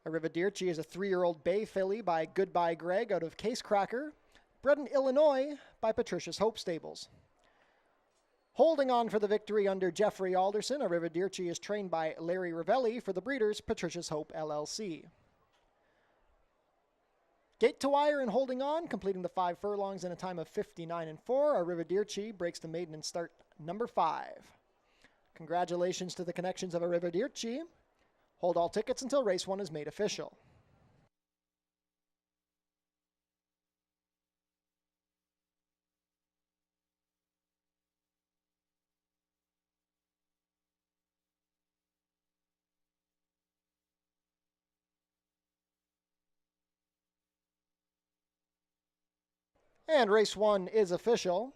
Arrivedercci is a 3-year-old bay filly by Goodbye Greg out of Case Cracker, bred in Illinois by Patricia's Hope Stables. Holding on for the victory under Jeffrey Alderson, Arrivedercci is trained by Larry Ravelli for the breeders Patricia's Hope LLC. Gate to wire and holding on, completing the 5 furlongs in a time of 59 4. Arrivedercci breaks the maiden in start number 5. Congratulations to the connections of Arrivedercci. Hold all tickets until race 1 is made official. And race 1 is official.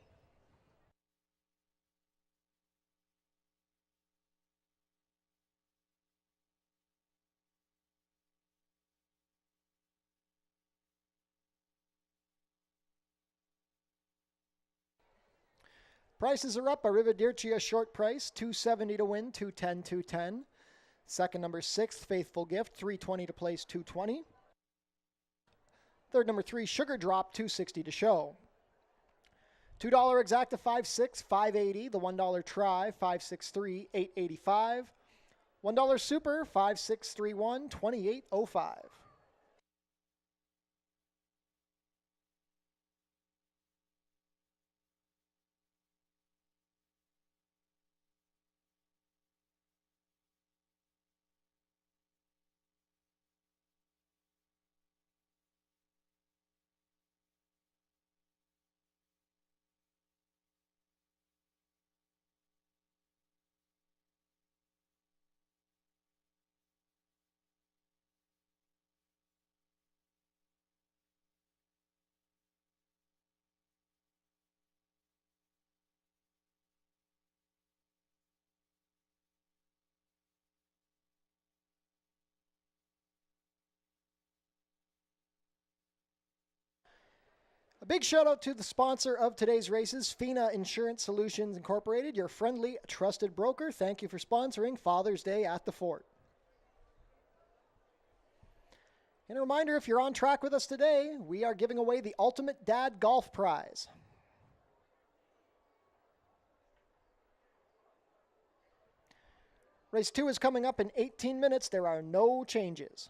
Prices are up. Arrivedercci a short price, $270 to win, $210, $210. Second, number 6, Faithful Gift, $320 to place, $220. Third, number 3, Sugar Drop, $260 to show. $2 exacta, 5.6, 5.80. The $1 try, 5.63, 8.85. $1 super, 5.631, 28.05. A big shout out to the sponsor of today's races, FINA Insurance Solutions Incorporated, your friendly, trusted broker. Thank you for sponsoring Father's Day at the Fort. And a reminder, if you're on track with us today, we are giving away the Ultimate Dad Golf Prize. Race 2 is coming up in 18 minutes. There are no changes.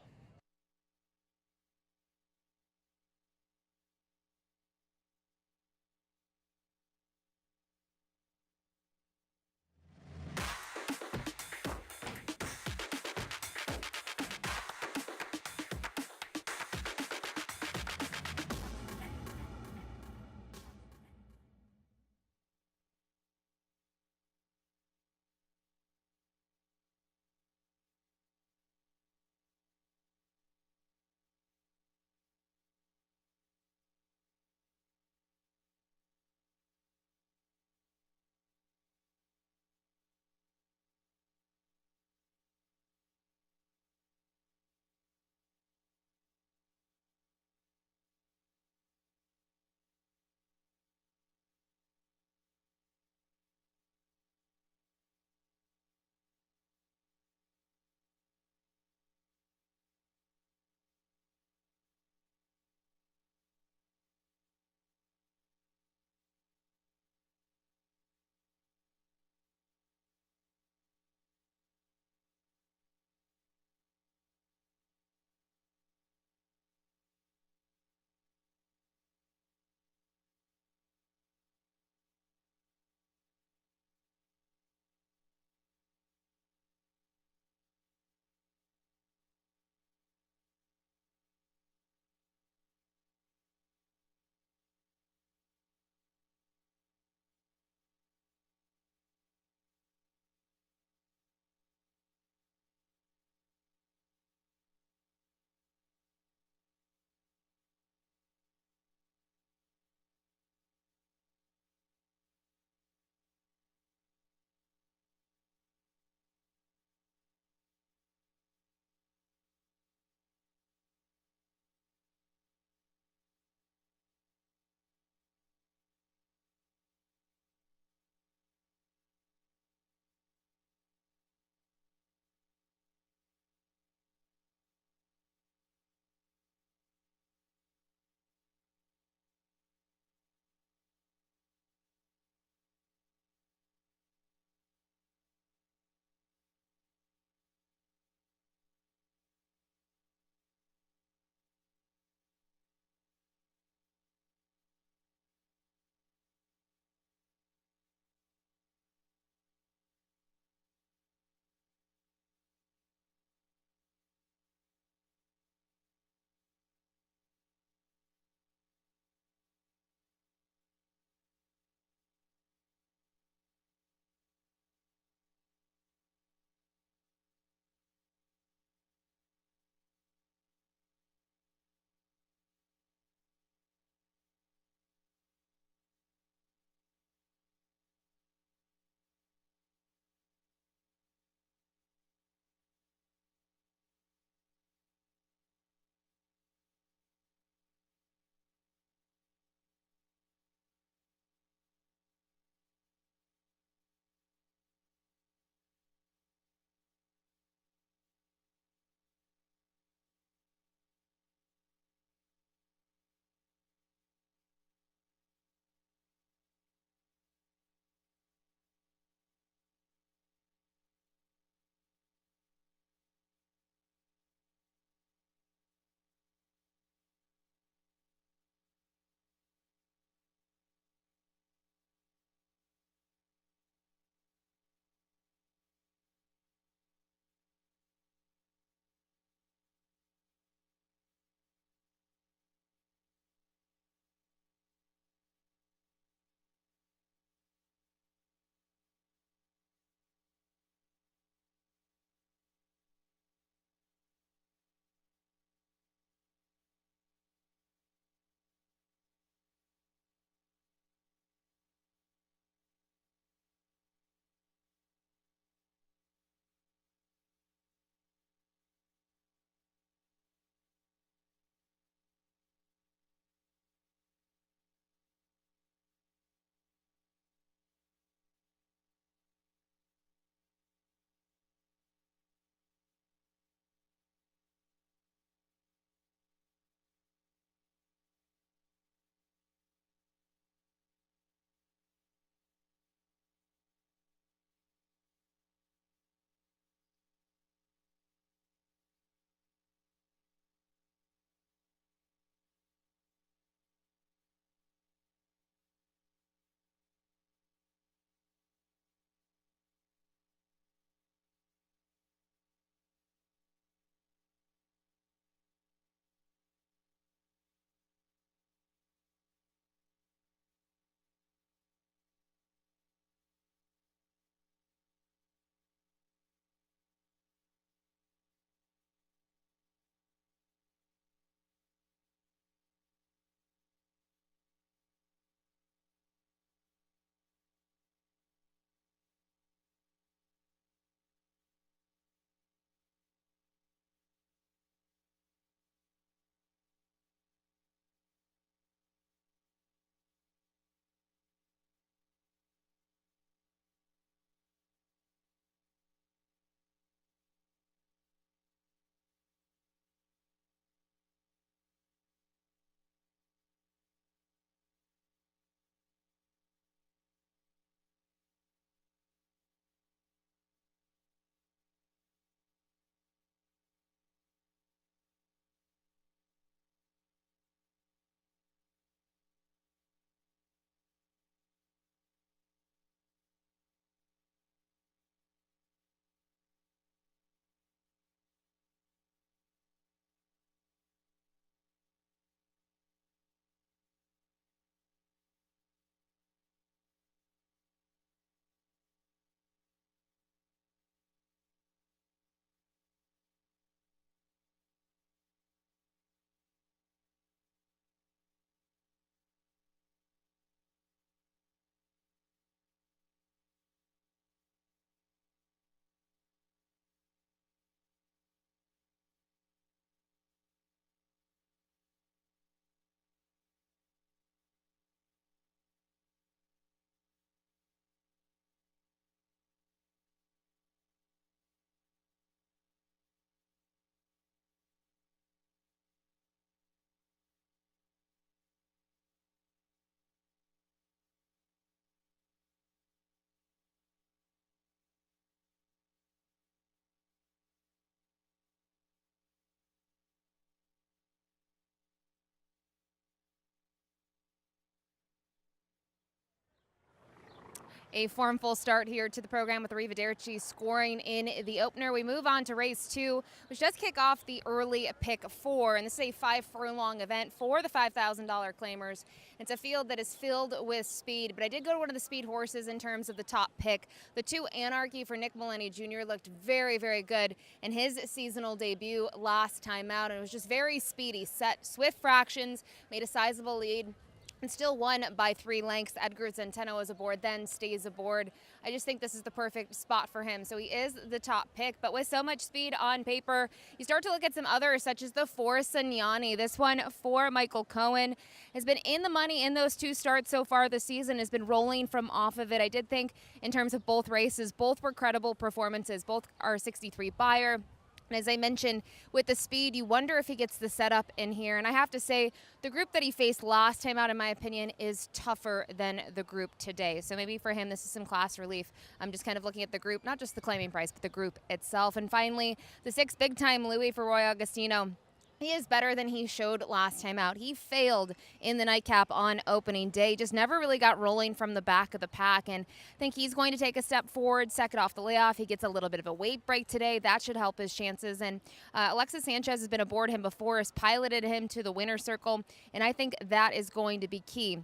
a formful start here to the program with Arrivedercci scoring in the opener. We move on to race 2, which does kick off the early pick 4, and this is a 5-furlong event for the $5,000 claimers. It's a field that is filled with speed, but I did go to one of the speed horses in terms of the top pick. The 2 Anarchy for Nick Maloney Jr. looked very, very good in his seasonal debut last time out, and it was just very speedy, set swift fractions, made a sizable lead, and still won by 3 lengths. Edgar Zenteno is aboard, then stays aboard. I just think this is the perfect spot for him. So he is the top pick, but with so much speed on paper, you start to look at some others, such as the 4 Signani. This one for Michael Cohen has been in the money in those 2 starts so far this season, has been rolling from off of it. I did think in terms of both races, both were credible performances. Both are 63 buyer. And as I mentioned, with the speed, you wonder if he gets the setup in here. And I have to say, the group that he faced last time out, in my opinion, is tougher than the group today. So maybe for him, this is some class relief. I'm just kind of looking at the group, not just the claiming price, but the group itself. And finally, the 6 Big Time Louis for Roy Agostino. He is better than he showed last time out. He failed in the nightcap on opening day, just never really got rolling from the back of the pack, and I think he's going to take a step forward, second off the layoff. He gets a little bit of a weight break today. That should help his chances, and Alexis Sanchez has been aboard him before, has piloted him to the winner's circle, and I think that is going to be key.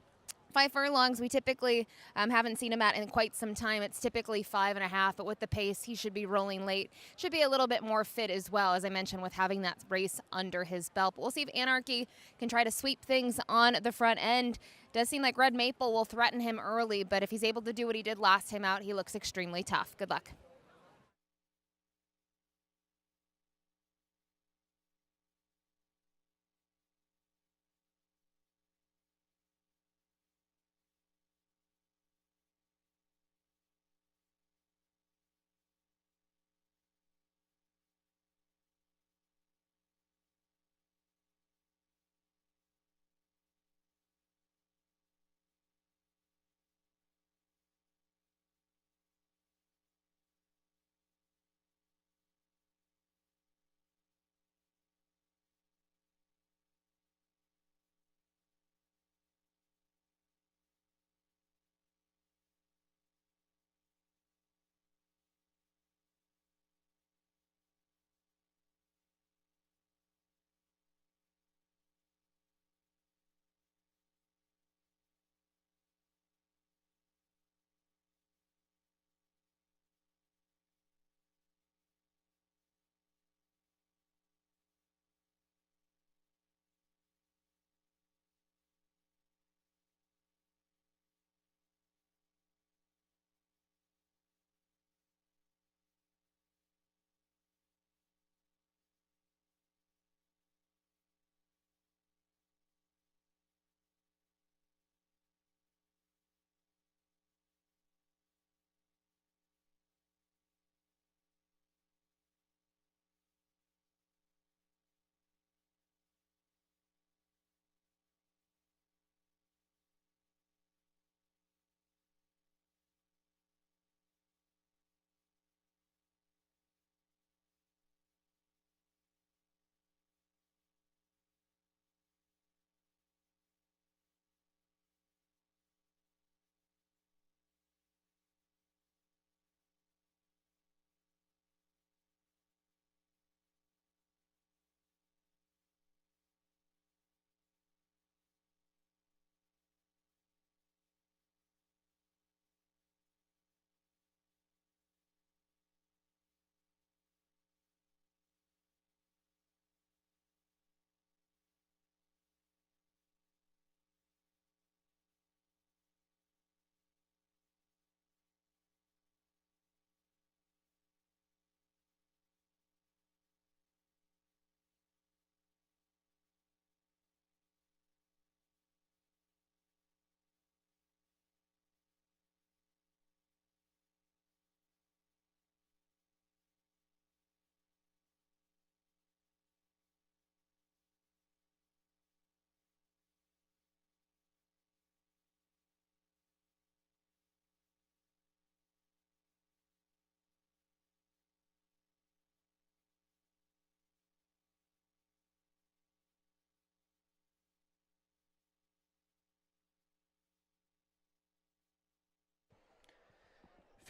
5 furlongs, we typically haven't seen him at in quite some time. It's typically 5.5, but with the pace, he should be rolling late. Should be a little bit more fit as well, as I mentioned, with having that race under his belt. But we'll see if Anarchy can try to sweep things on the front end. Does seem like Red Maple will threaten him early, but if he's able to do what he did last time out, he looks extremely tough. Good luck.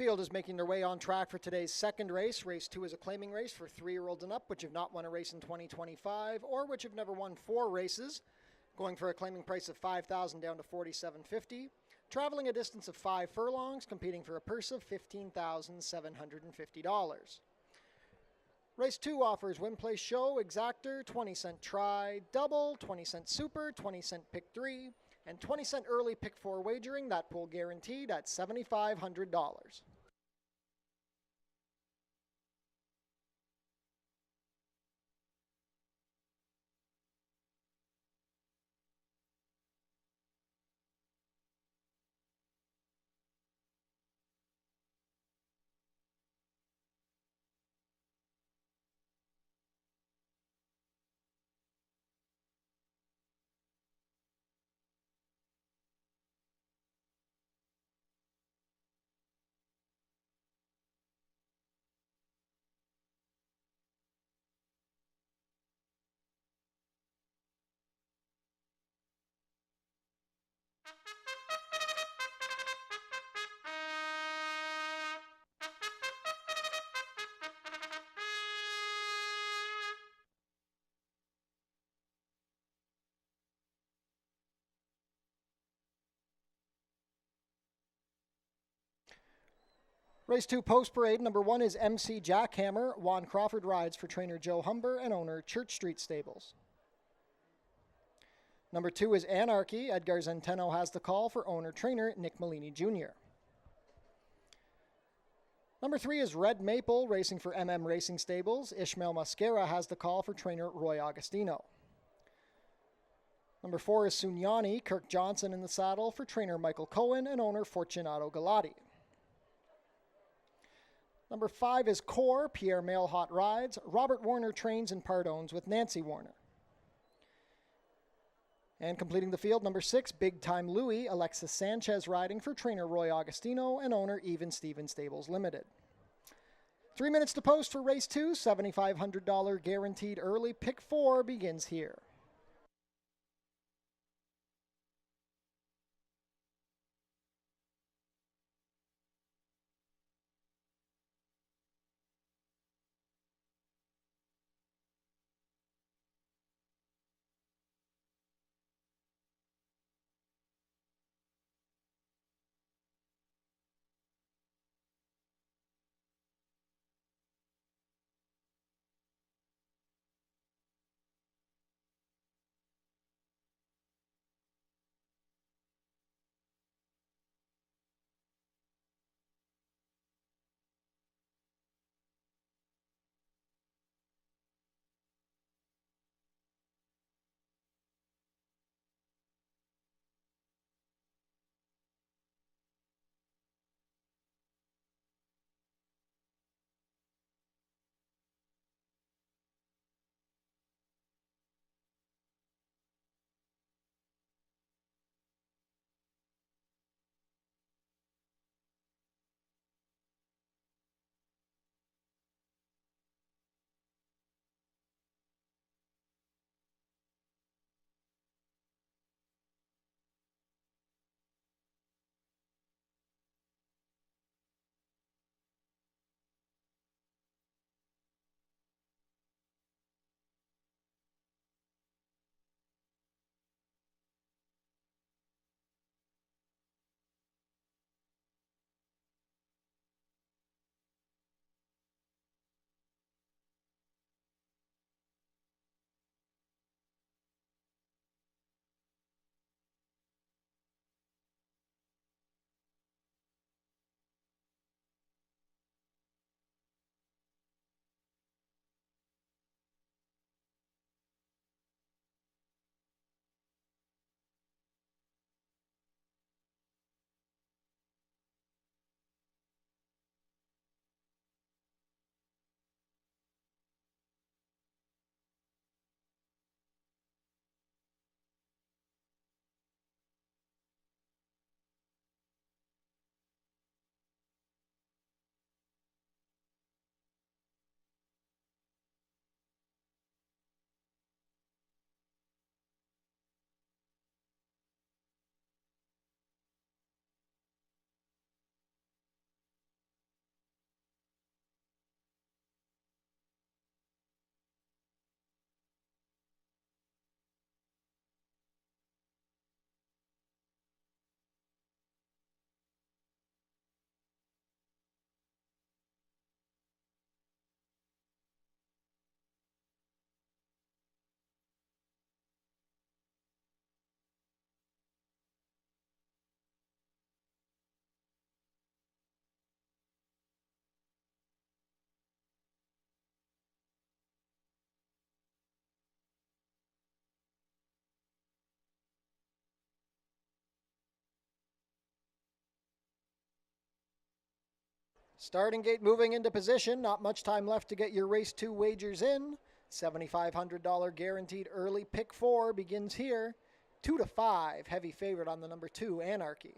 Field is making their way on track for today's second race. Race 2 is a claiming race for 3-year-olds and up, which have not won a race in 2025 or which have never won 4 races, going for a claiming price of $5,000 down to $4,750. Traveling a distance of 5 furlongs, competing for a purse of $15,750. Race 2 offers win, place, show, exactor, 20-cent try, double, 20-cent super, 20-cent pick 3, and 20-cent early pick 4 wagering. That pool guaranteed at $7,500. Race 2 post parade. Number 1 is MC Jackhammer. Juan Crawford rides for trainer Joe Humber and owner Church Street Stables. Number 2 is Anarchy. Edgar Zenteno has the call for owner trainer Nick Malini Jr. Number 3 is Red Maple, racing for MM Racing Stables. Ishmael Mascara has the call for trainer Roy Agostino. Number 4 is Sunyani. Kirk Johnson in the saddle for trainer Michael Cohen and owner Fortunato Galati. Number 5 is Core. Pierre Mailhot rides. Robert Warner trains and part owns with Nancy Warner. And completing the field, number 6, Big Time Louie. Alexis Sanchez riding for trainer Roy Agostino and owner Even Steven Stables Limited. 3 minutes to post for race 2. $7,500 guaranteed early. Pick 4 begins here. Starting gate moving into position. Not much time left to get your race 2 wagers in. $7,500 guaranteed early pick 4 begins here. 2-5, heavy favorite on the number 2, Anarchy.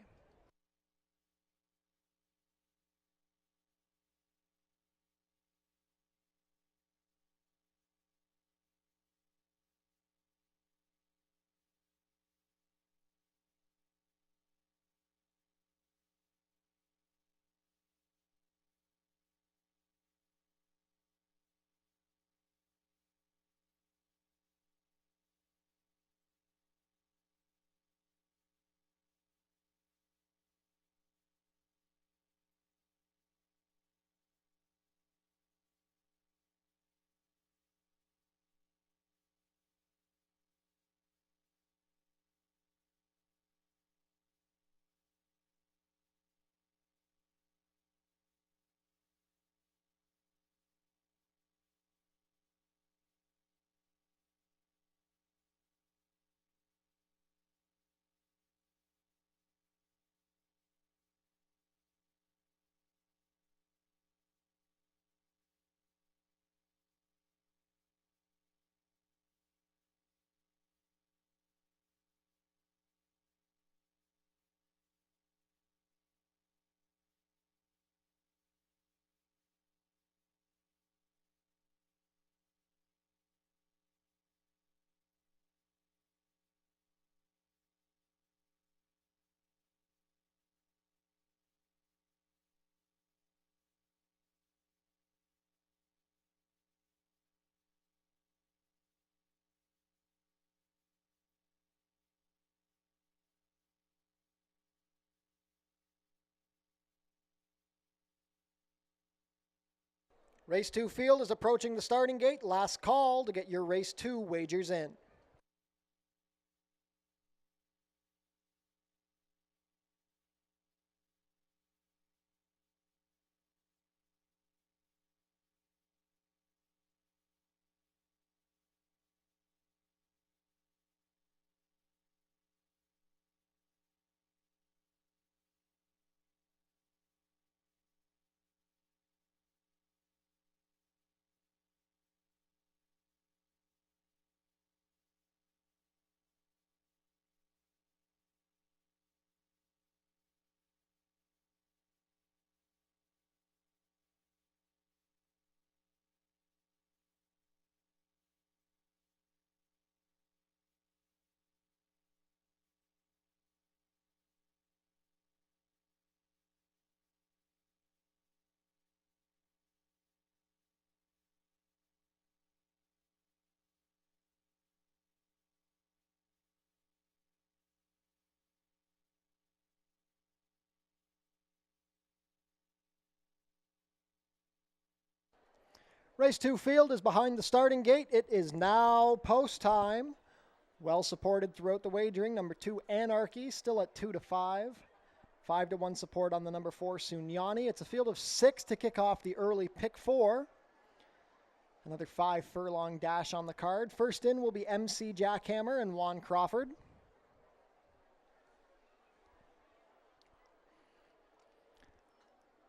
Race 2 field is approaching the starting gate. Last call to get your race 2 wagers in. Race 2 field is behind the starting gate. It is now post time. Well supported throughout the wagering. Number 2, Anarchy, still at 2-5. 5-1 support on the number 4, Sunyani. It's a field of 6 to kick off the early pick 4. Another 5 furlong dash on the card. First in will be MC Jackhammer and Juan Crawford.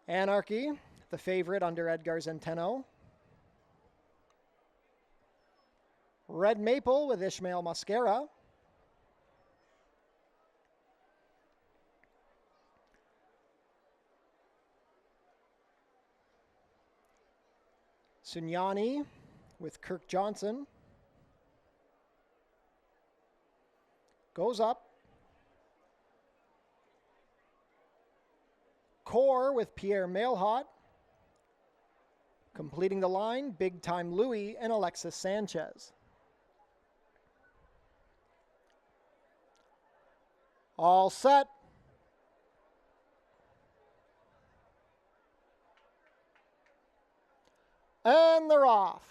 Anarchy, the favorite under Edgar Zenteno. Red Maple with Ishmael Mascara. Sunyani with Kirk Johnson. Goes up. Core with Pierre Mailhot. Completing the line, Big Time Louie and Alexis Sanchez. All set. And they're off.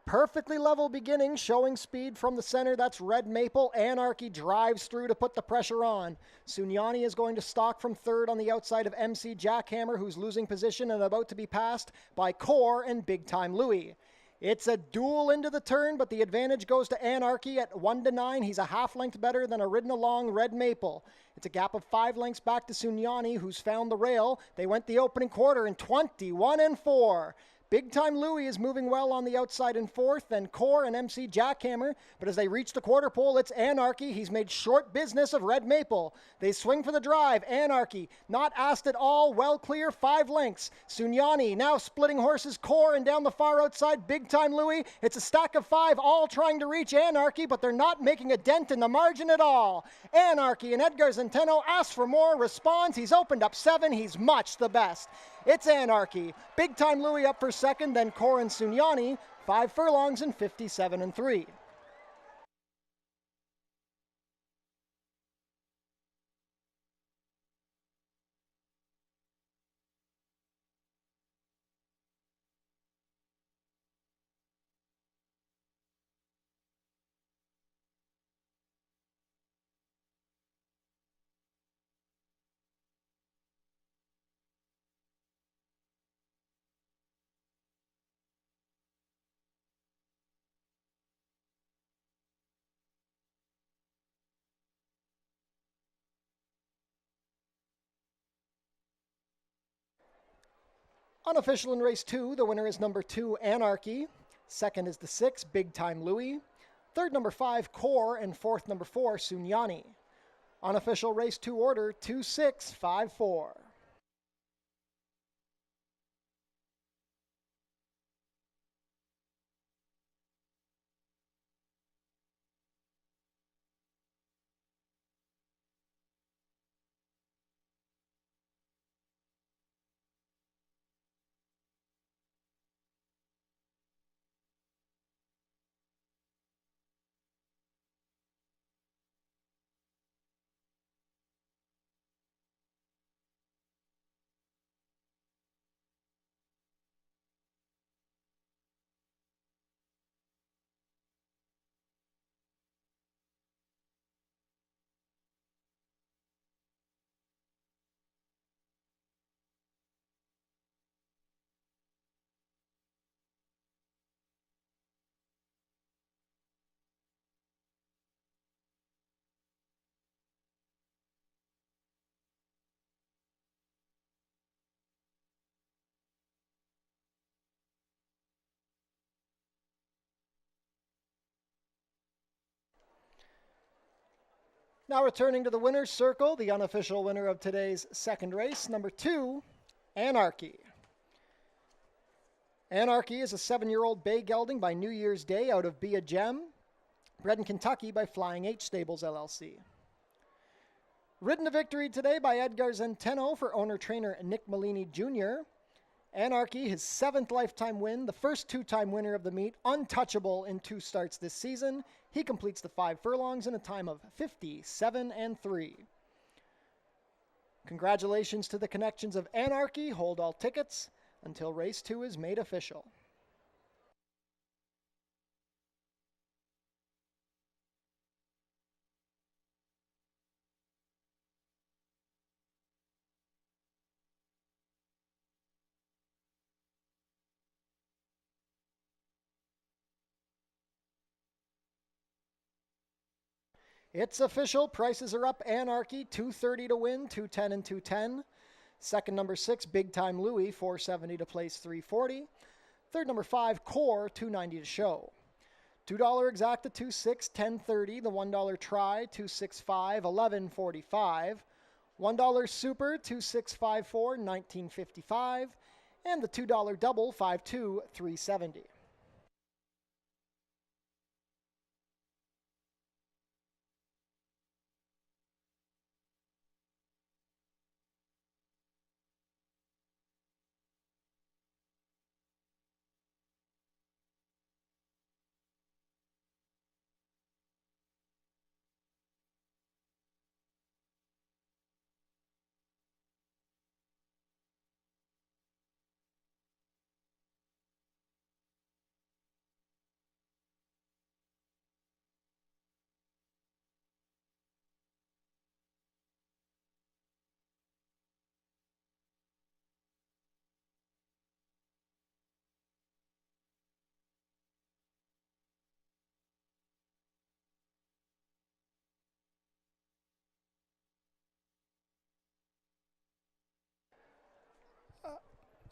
Perfectly level beginning, showing speed from the center. That's Red Maple. Anarchy drives through to put the pressure on. Sunyani is going to stalk from third on the outside of MC Jackhammer, who's losing position and about to be passed by Core and Big Time Louie. It's a duel into the turn, but the advantage goes to Anarchy at 1-9. He's a half length better than a ridden along Red Maple. It's a gap of 5 lengths back to Sunyani, who's found the rail. They went the opening quarter in 21-4. Big Time Louie is moving well on the outside in fourth, then Core and MC Jackhammer. But as they reach the quarter pole, it's Anarchy. He's made short business of Red Maple. They swing for the drive. Anarchy, not asked at all, well clear, 5 lengths. Sunyani now splitting horses, Core, and down the far outside, Big Time Louie. It's a stack of 5, all trying to reach Anarchy, but they're not making a dent in the margin at all. Anarchy and Edgar Zenteno asks for more, responds. He's opened up 7. He's much the best. It's Anarchy. Big Time Louie up for second, then Core and Sunyani, 5 furlongs and 57-3. Unofficial in race 2, the winner is number 2, Anarchy. Second is the 6, Big Time Louie. Third, number 5, Core, and fourth, number 4, Sunyani. Unofficial race 2 order, 2-6-5-4. Now returning to the winner's circle, the unofficial winner of today's second race, number 2, Anarchy. Anarchy is a 7-year-old bay gelding by New Year's Day out of Be a Gem, bred in Kentucky by Flying H Stables LLC. Ridden to victory today by Edgar Zenteno for owner-trainer Nick Malini Jr. Anarchy, his 7th lifetime win, the first 2-time winner of the meet, untouchable in 2 starts this season. He completes the 5 furlongs in a time of 57-3. Congratulations to the connections of Anarchy. Hold all tickets until race 2 is made official. It's official. Prices are up. Anarchy, $230 to win, $210 and $210. Second, number 6, Big Time Louie, $470 to place, $340. Third, number 5, Core, $290 to show. $2 exacta, $2.6, $10.30. The $1 try, $2.65, $11.45. $1 super, $2.654, $19.55. And the $2 double, $5.2, $3.70.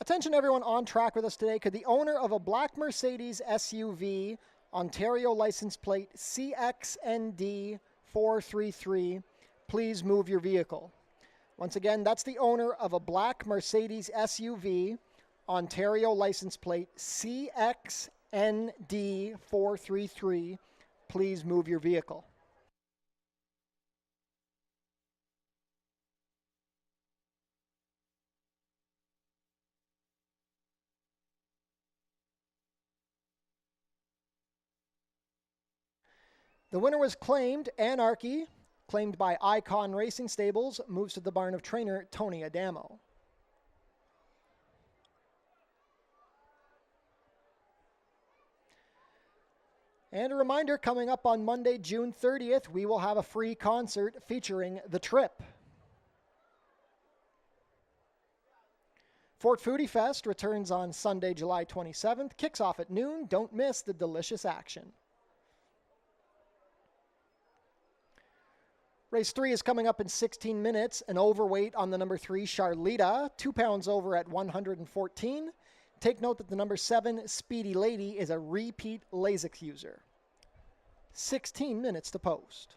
Attention everyone on track with us today. Could the owner of a black Mercedes SUV, Ontario license plate CXND 433, please move your vehicle? Once again, that's the owner of a black Mercedes SUV, Ontario license plate CXND 433, please move your vehicle. The winner was claimed. Anarchy, claimed by Icon Racing Stables, moves to the barn of trainer Tony Adamo. And a reminder, coming up on Monday, June 30th, we will have a free concert featuring The Trip. Fort Foodie Fest returns on Sunday, July 27th, kicks off at noon. Don't miss the delicious action. Race 3 is coming up in 16 minutes. An overweight on the number 3, Charlita, 2 pounds over at 114. Take note that the number 7, Speedy Lady, is a repeat Lasix user. 16 minutes to post.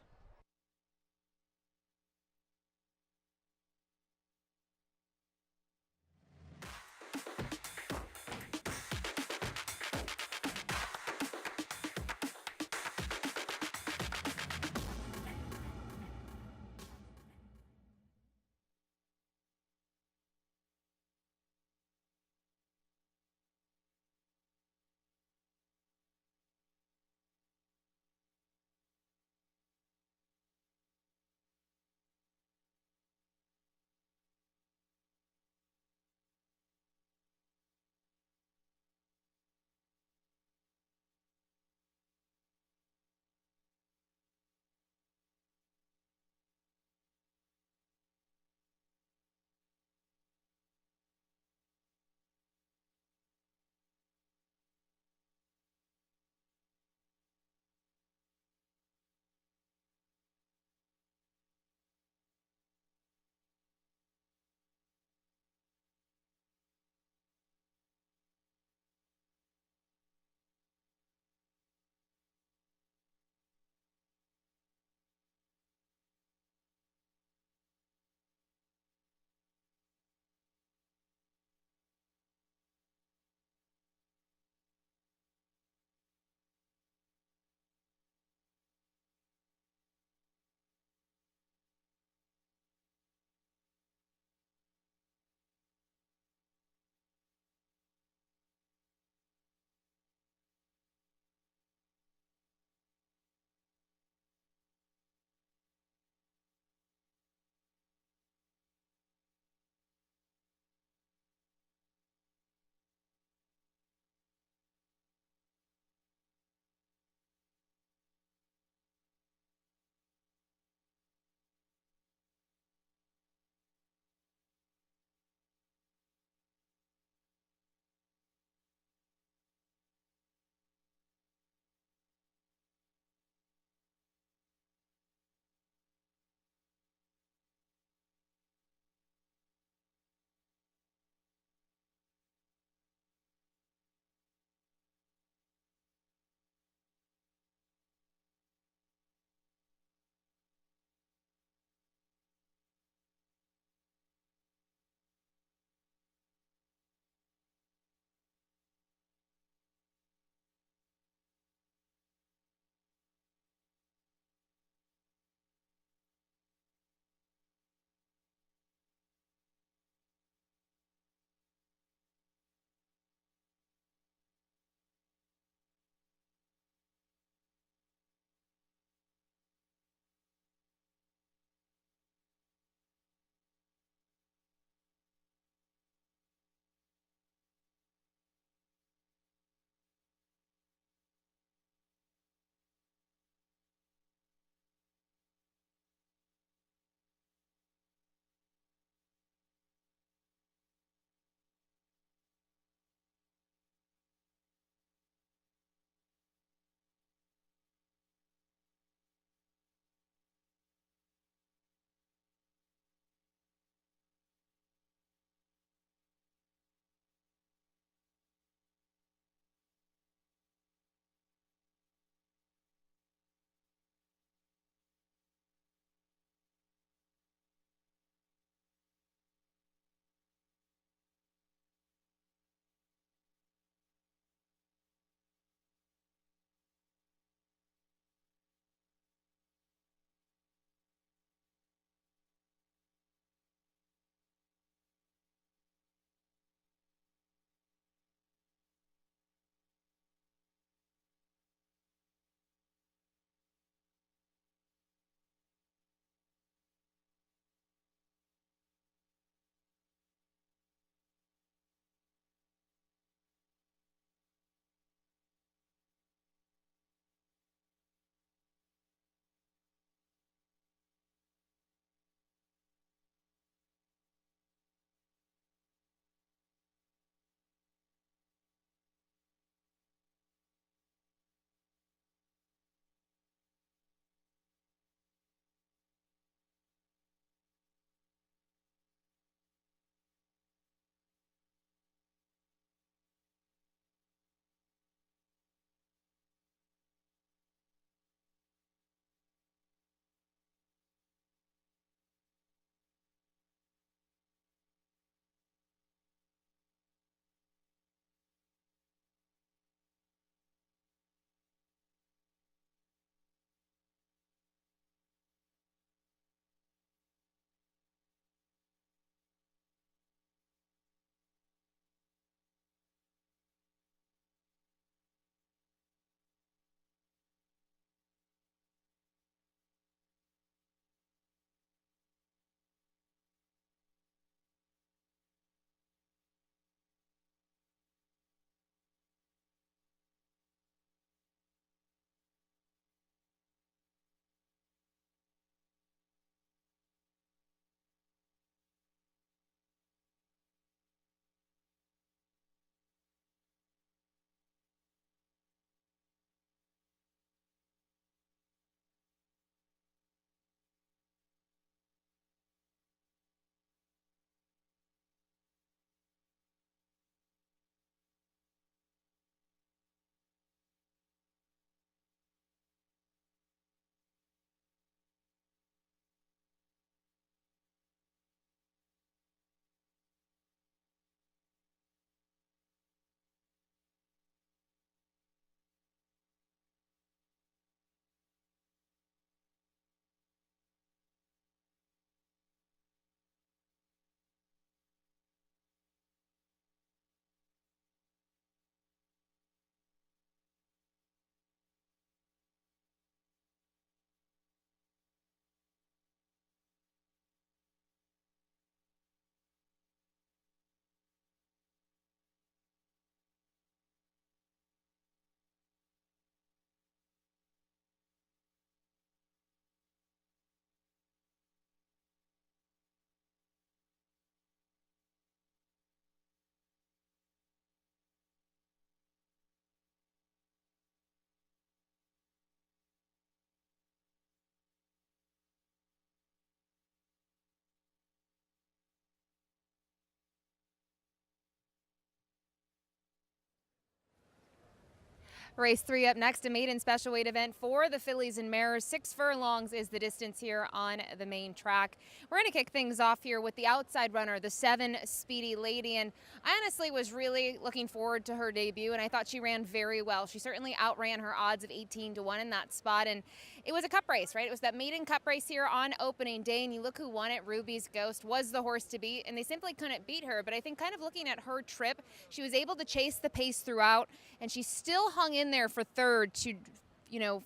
Race 3 up next, a maiden special weight event for the fillies and mares. 6 furlongs is the distance here on the main track. We're going to kick things off here with the outside runner, the 7 Speedy Lady, and I honestly was really looking forward to her debut, and I thought she ran very well. She certainly outran her odds of 18-1 in that spot, and it was a cup race, right? It was that maiden cup race here on opening day, and you look who won it. Ruby's Ghost was the horse to beat, and they simply couldn't beat her. But I think kind of looking at her trip, she was able to chase the pace throughout, and she still hung in there for third to,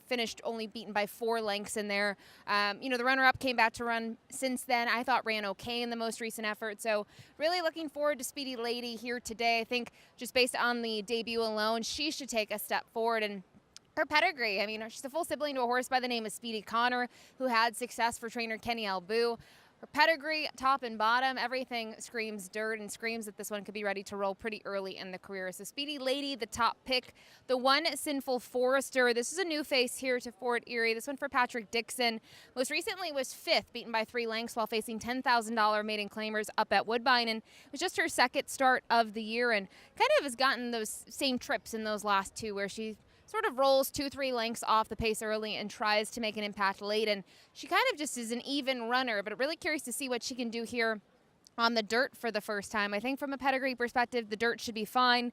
finished only beaten by 4 lengths in there. The runner-up came back to run since then. I thought ran okay in the most recent effort. So really looking forward to Speedy Lady here today. I think just based on the debut alone, she should take a step forward. And her pedigree, she's a full sibling to a horse by the name of Speedy Connor, who had success for trainer Kenny Albu. Her pedigree, top and bottom, everything screams dirt and screams that this one could be ready to roll pretty early in the career. So Speedy Lady, the top pick. The 1 Sinful Forester. This is a new face here to Fort Erie. This one for Patrick Dixon. Most recently was 5th, beaten by 3 lengths while facing $10,000 maiden claimers up at Woodbine. And it was just her second start of the year and kind of has gotten those same trips in those last 2 where she sort of rolls 2-3 lengths off the pace early and tries to make an impact late. And she kind of just is an even runner, but really curious to see what she can do here on the dirt for the first time. I think from a pedigree perspective, the dirt should be fine.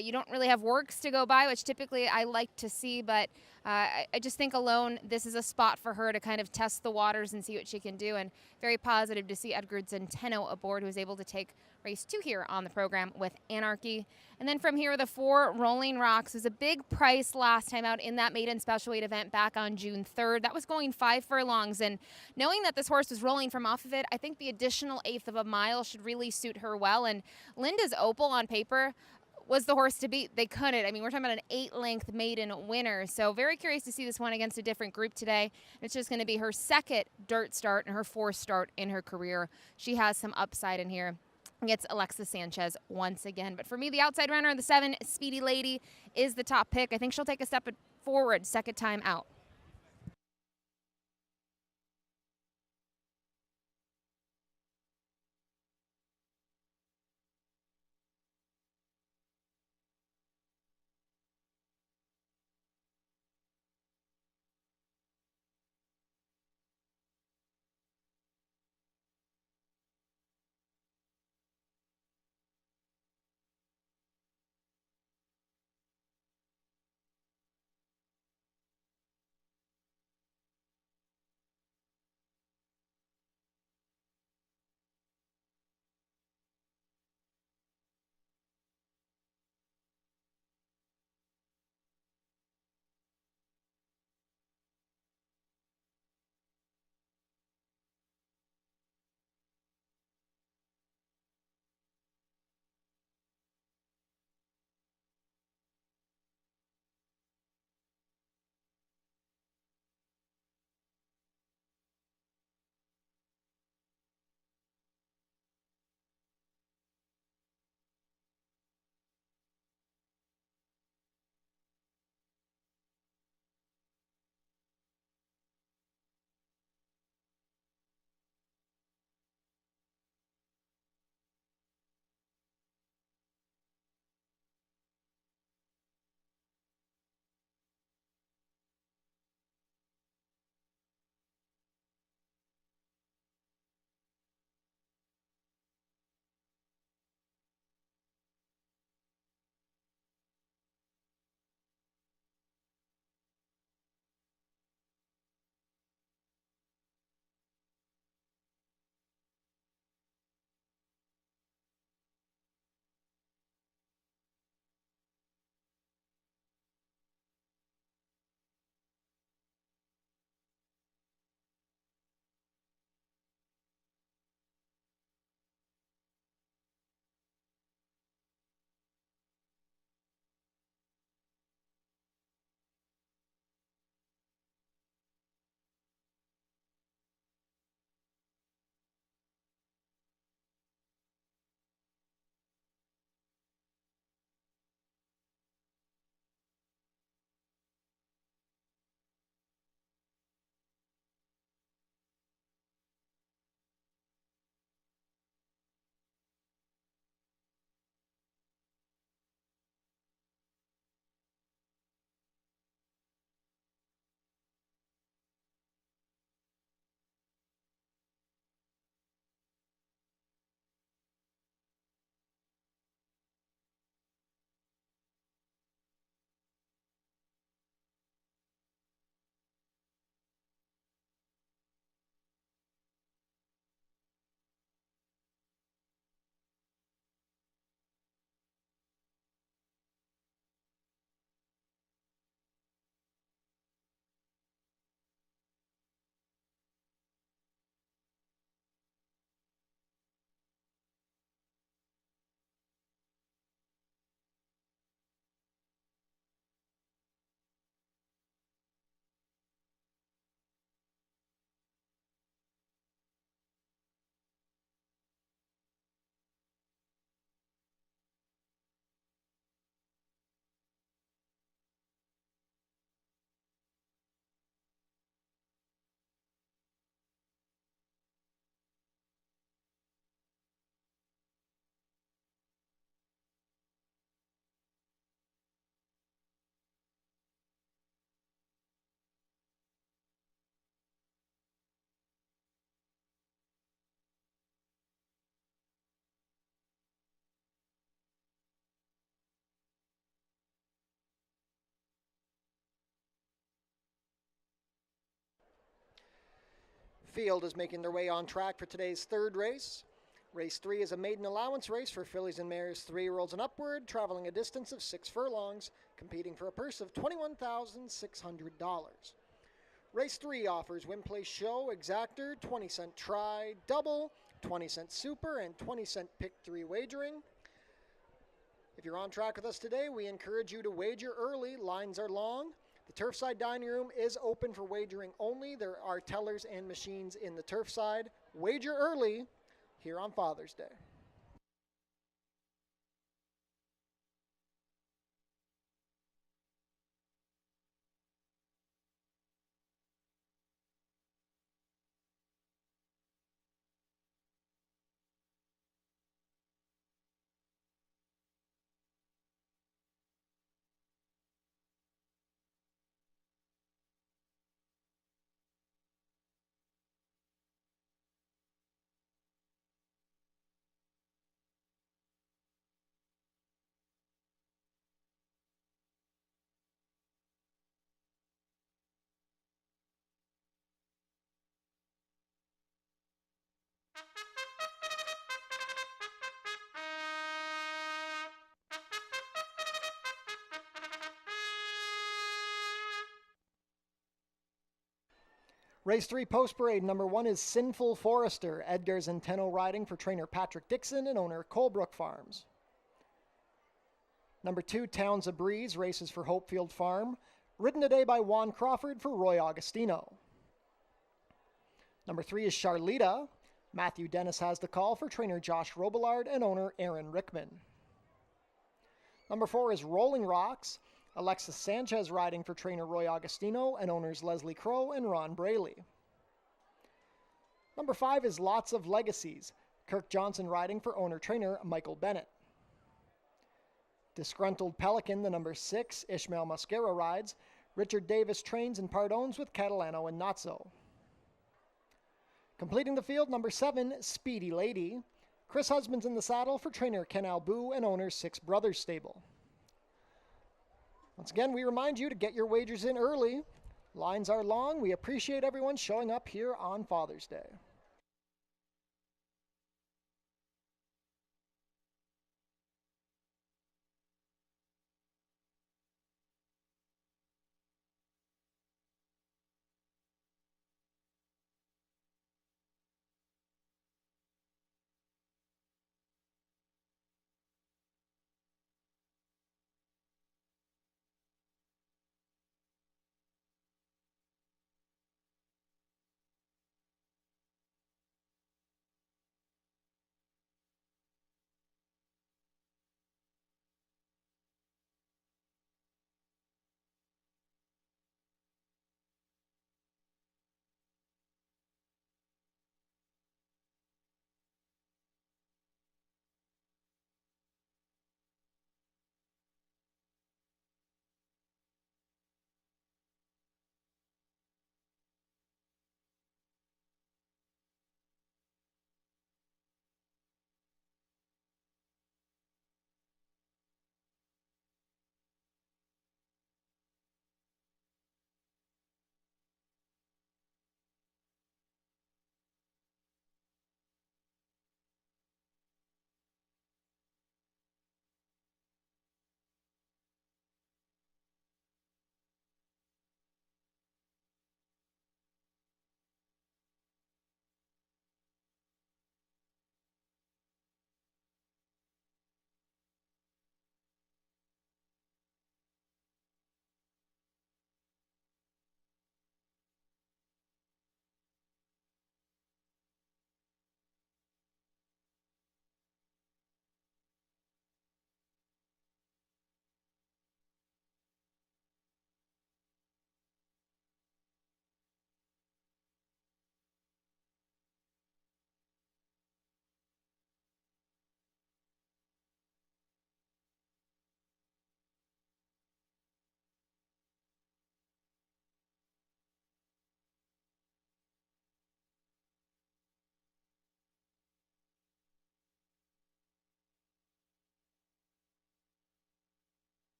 You don't really have works to go by, which typically I like to see, but I just think alone this is a spot for her to kind of test the waters and see what she can do. And very positive to see Edgar Zenteno aboard, who was able to take race 2 here on the program with Anarchy. And then from here, the 4 Rolling Rocks was a big price last time out in that maiden special weight event back on June 3rd. That was going 5 furlongs, and knowing that this horse was rolling from off of it, I think the additional 1/8 of a mile should really suit her well. And Linda's Opal on paper was the horse to beat. They couldn't. We're talking about an 8-length maiden winner. So very curious to see this one against a different group today. It's just going to be her second dirt start and her 4th start in her career. She has some upside in here. Gets Alexis Sanchez once again. But for me, the outside runner, the 7 Speedy Lady, is the top pick. I think she'll take a step forward second time out. field is making their way on track for today's third race. Race 3 is a maiden allowance race for fillies and mares 3-year-olds and upward, traveling a distance of 6 furlongs, competing for a purse of $21,600. Race 3 offers win, place, show, exactor, 20-cent try, double, 20-cent super, and 20-cent pick 3 wagering. If you're on track with us today, we encourage you to wager early. Lines are long. The Turfside Dining Room is open for wagering only. There are tellers and machines in the Turfside. Wager early here on Father's Day. Race 3 post parade. Number 1 is Sinful Forester. Edgar Zenteno riding for trainer Patrick Dixon and owner Colebrook Farms. Number 2, Towns of Breeze, races for Hopefield Farm. Ridden today by Juan Crawford for Roy Augustino. Number 3 is Charlita. Matthew Dennis has the call for trainer Josh Robillard and owner Aaron Rickman. Number 4 is Rolling Rocks. Alexis Sanchez riding for trainer Roy Augustino and owners Leslie Crow and Ron Braley. Number 5 is Lots of Legacies. Kirk Johnson riding for owner-trainer Michael Bennett. Disgruntled Pelican, the number 6, Ishmael Mascara rides. Richard Davis trains and part owns with Catalano and Notso. Completing the field, number 7, Speedy Lady. Chris Husbands in the saddle for trainer Ken Albu and owner Six Brothers Stable. Once again, we remind you to get your wagers in early. Lines are long. We appreciate everyone showing up here on Father's Day.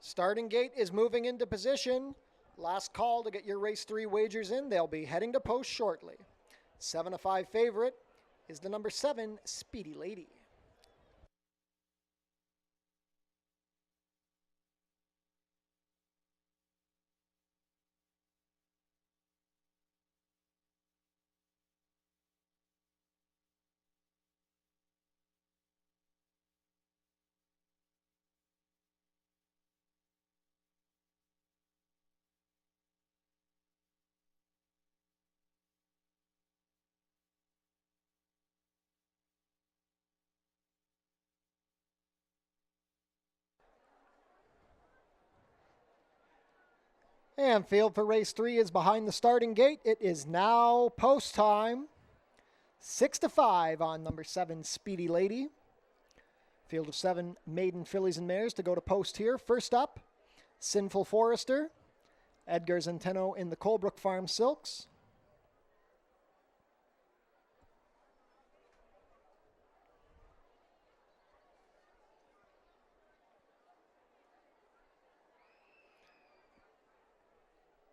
Starting gate is moving into position. Last call to get your race 3 wagers in. They'll be heading to post shortly. 7-5 favorite is the number 7, Speedy Lady. And field for race 3 is behind the starting gate. It is now post time. 6-5 on number 7, Speedy Lady. Field of 7 maiden fillies and mares to go to post here. First up, Sinful Forester. Edgar Zenteno in the Colebrook Farm Silks.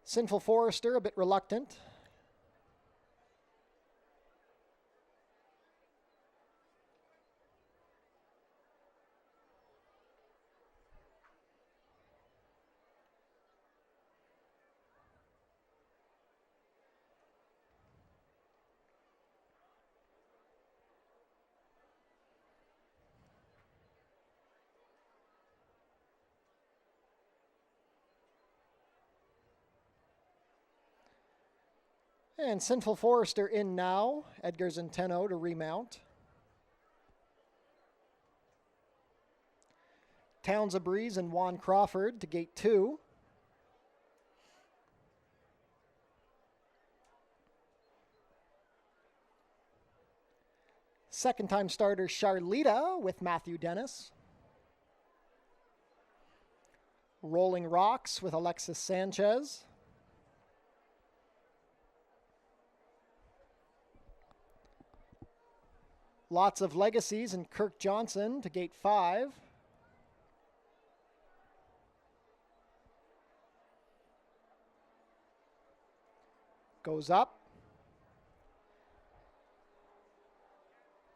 Sinful Forester a bit reluctant. And Sinful Forester in now. Edgar Zenteno to remount. Towns of Breeze and Juan Crawford to gate 2. Second time starter Charlita with Matthew Dennis. Rolling Rocks with Alexis Sanchez. Lots of Legacies and Kirk Johnson to gate 5. Goes up.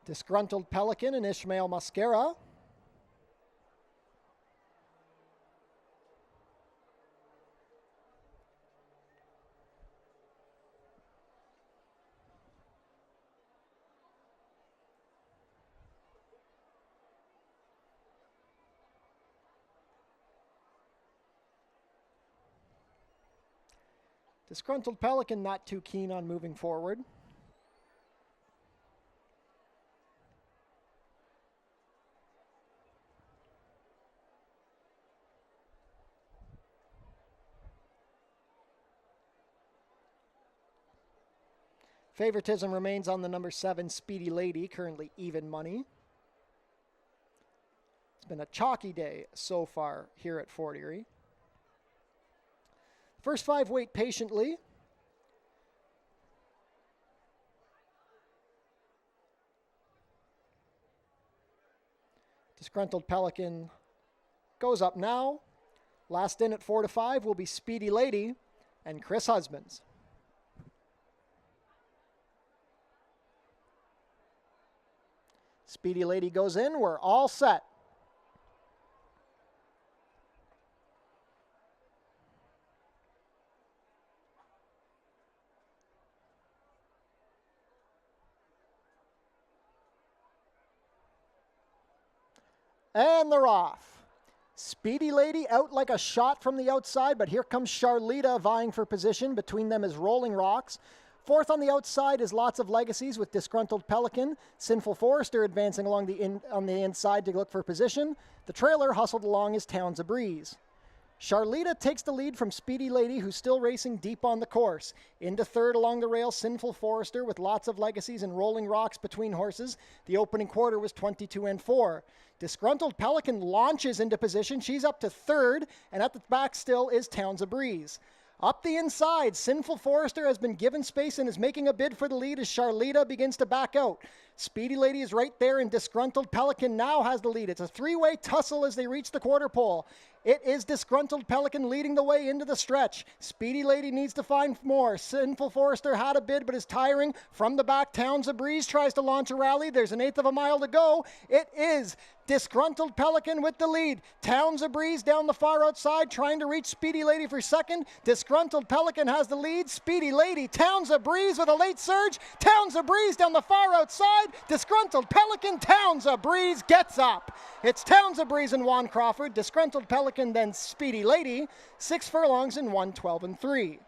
Disgruntled Pelican and Ishmael Mascara. Disgruntled Pelican not too keen on moving forward. Favoritism remains on the number 7, Speedy Lady, currently even money. It's been a chalky day so far here at Fort Erie. First 5 wait patiently. Disgruntled Pelican goes up now. Last in at 4-5 will be Speedy Lady and Chris Husbands. Speedy Lady goes in. We're all set. And they're off. Speedy Lady out like a shot from the outside, but here comes Charlita vying for position. Between them is Rolling Rocks. Fourth on the outside is Lots of Legacies with Disgruntled Pelican. Sinful Forester advancing along on the inside to look for position. The trailer hustled along is Towns of Breeze. Charlita takes the lead from Speedy Lady, who's still racing deep on the course. Into third along the rail, Sinful Forester with Lots of Legacies and Rolling Rocks between horses. The opening quarter was 22-4. Disgruntled Pelican launches into position. She's up to third, and at the back still is Towns of Breeze. Up the inside, Sinful Forester has been given space and is making a bid for the lead as Charlita begins to back out. Speedy Lady is right there, and Disgruntled Pelican now has the lead. It's a three-way tussle as they reach the quarter pole. It is Disgruntled Pelican leading the way into the stretch. Speedy Lady needs to find more. Sinful Forester had a bid but is tiring. From the back, Towns of Breeze tries to launch a rally. There's an eighth of a mile to go. It is Disgruntled Pelican with the lead. Towns of Breeze down the far outside trying to reach Speedy Lady for second. Disgruntled Pelican has the lead. Speedy Lady, Towns of Breeze with a late surge. Towns of Breeze down the far outside. Disgruntled Pelican, Towns of Breeze gets up. It's Towns of Breeze and Juan Crawford. Disgruntled Pelican, then Speedy Lady. 6 furlongs in 1:12 and 3.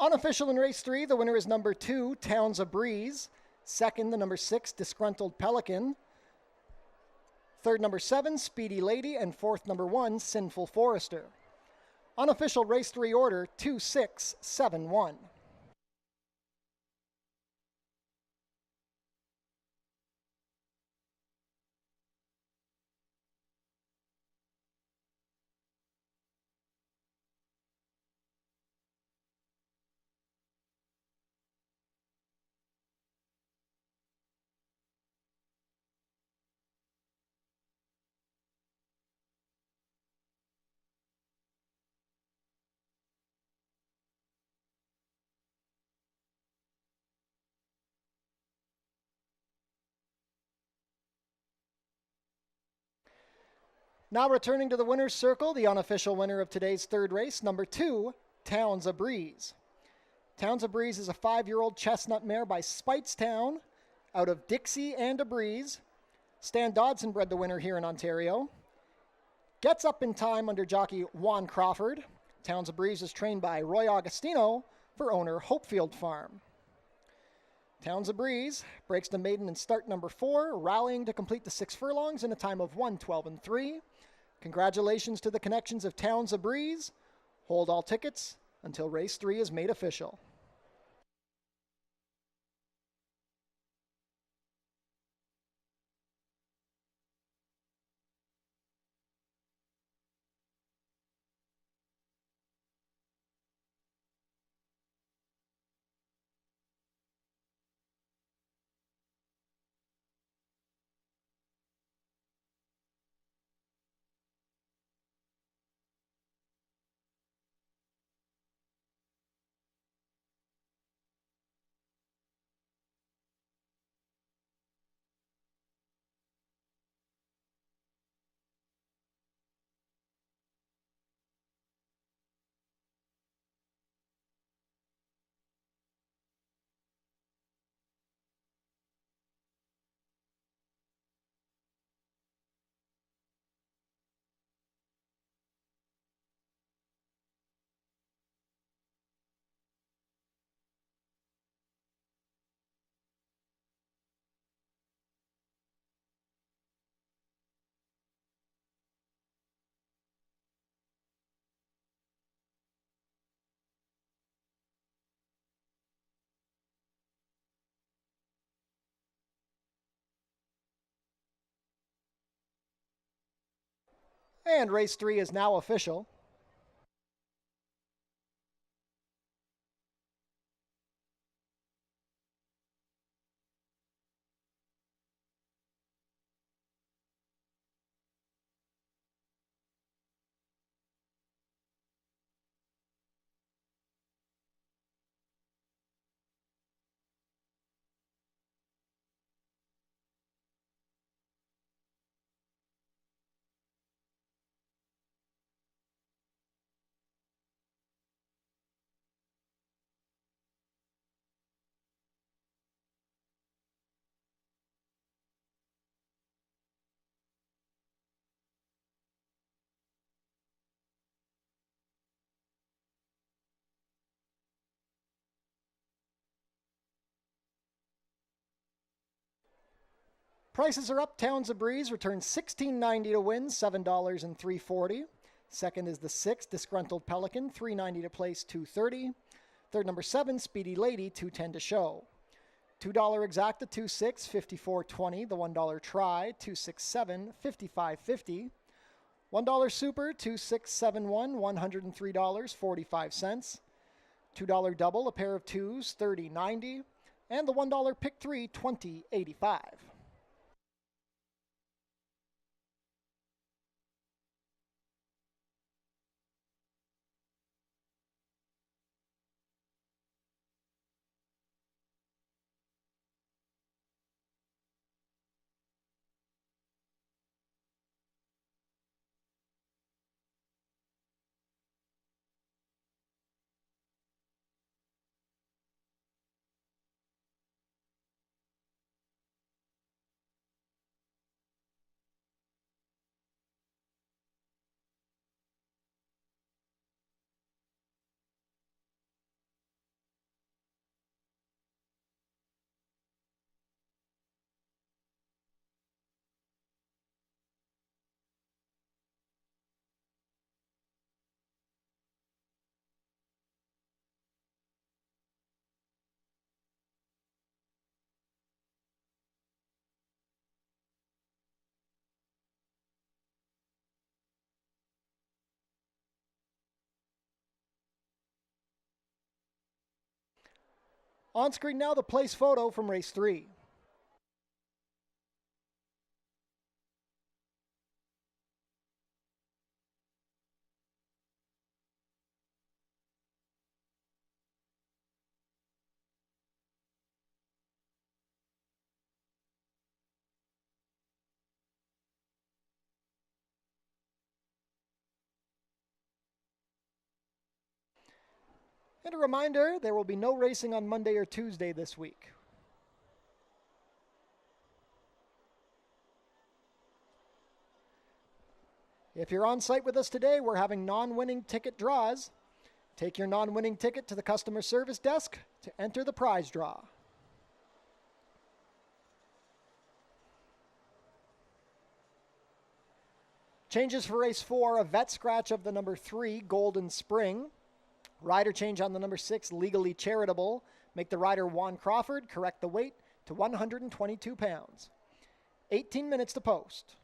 Unofficial in race 3, the winner is number 2, Towns of Breeze. Second, the number 6, Disgruntled Pelican. Third, number 7, Speedy Lady. And fourth, number 1, Sinful Forester. Unofficial race 3 order, 2-6-7-1. Now returning to the winner's circle, the unofficial winner of today's third race, number 2, Towns of Breeze. Towns of Breeze is a 5-year-old chestnut mare by Speightstown out of Dixie and a Breeze. Stan Dodson bred the winner here in Ontario. Gets up in time under jockey Juan Crawford. Towns of Breeze is trained by Roy Augustino for owner Hopefield Farm. Towns of Breeze breaks the maiden in start number 4, rallying to complete the 6 furlongs in a time of 1:12 and 3. Congratulations to the connections of Towns of Breeze. Hold all tickets until race 3 is made official. And race 3 is now official. Prices are up. Towns of Breeze returns $16.90 to win, $7 and $3.40. Second is the 6, Disgruntled Pelican, $3.90 to place, $2.30. Third, number 7, Speedy Lady, $2.10 to show. $2 Exacta, 2.6, $54.20. The $1 Try, 2.67, $55.50. $1 Super, 2.671, $103.45. $2 Double, a pair of twos, $30.90. And the $1 Pick 3, $20.85. On screen now, the place photo from race 3. And a reminder, there will be no racing on Monday or Tuesday this week. If you're on site with us today, we're having non-winning ticket draws. Take your non-winning ticket to the customer service desk to enter the prize draw. Changes for race 4, a vet scratch of the number 3, Golden Spring. Rider change on the number 6, Legally Charitable. Make the rider Juan Crawford, correct the weight to 122 pounds. 18 minutes to post.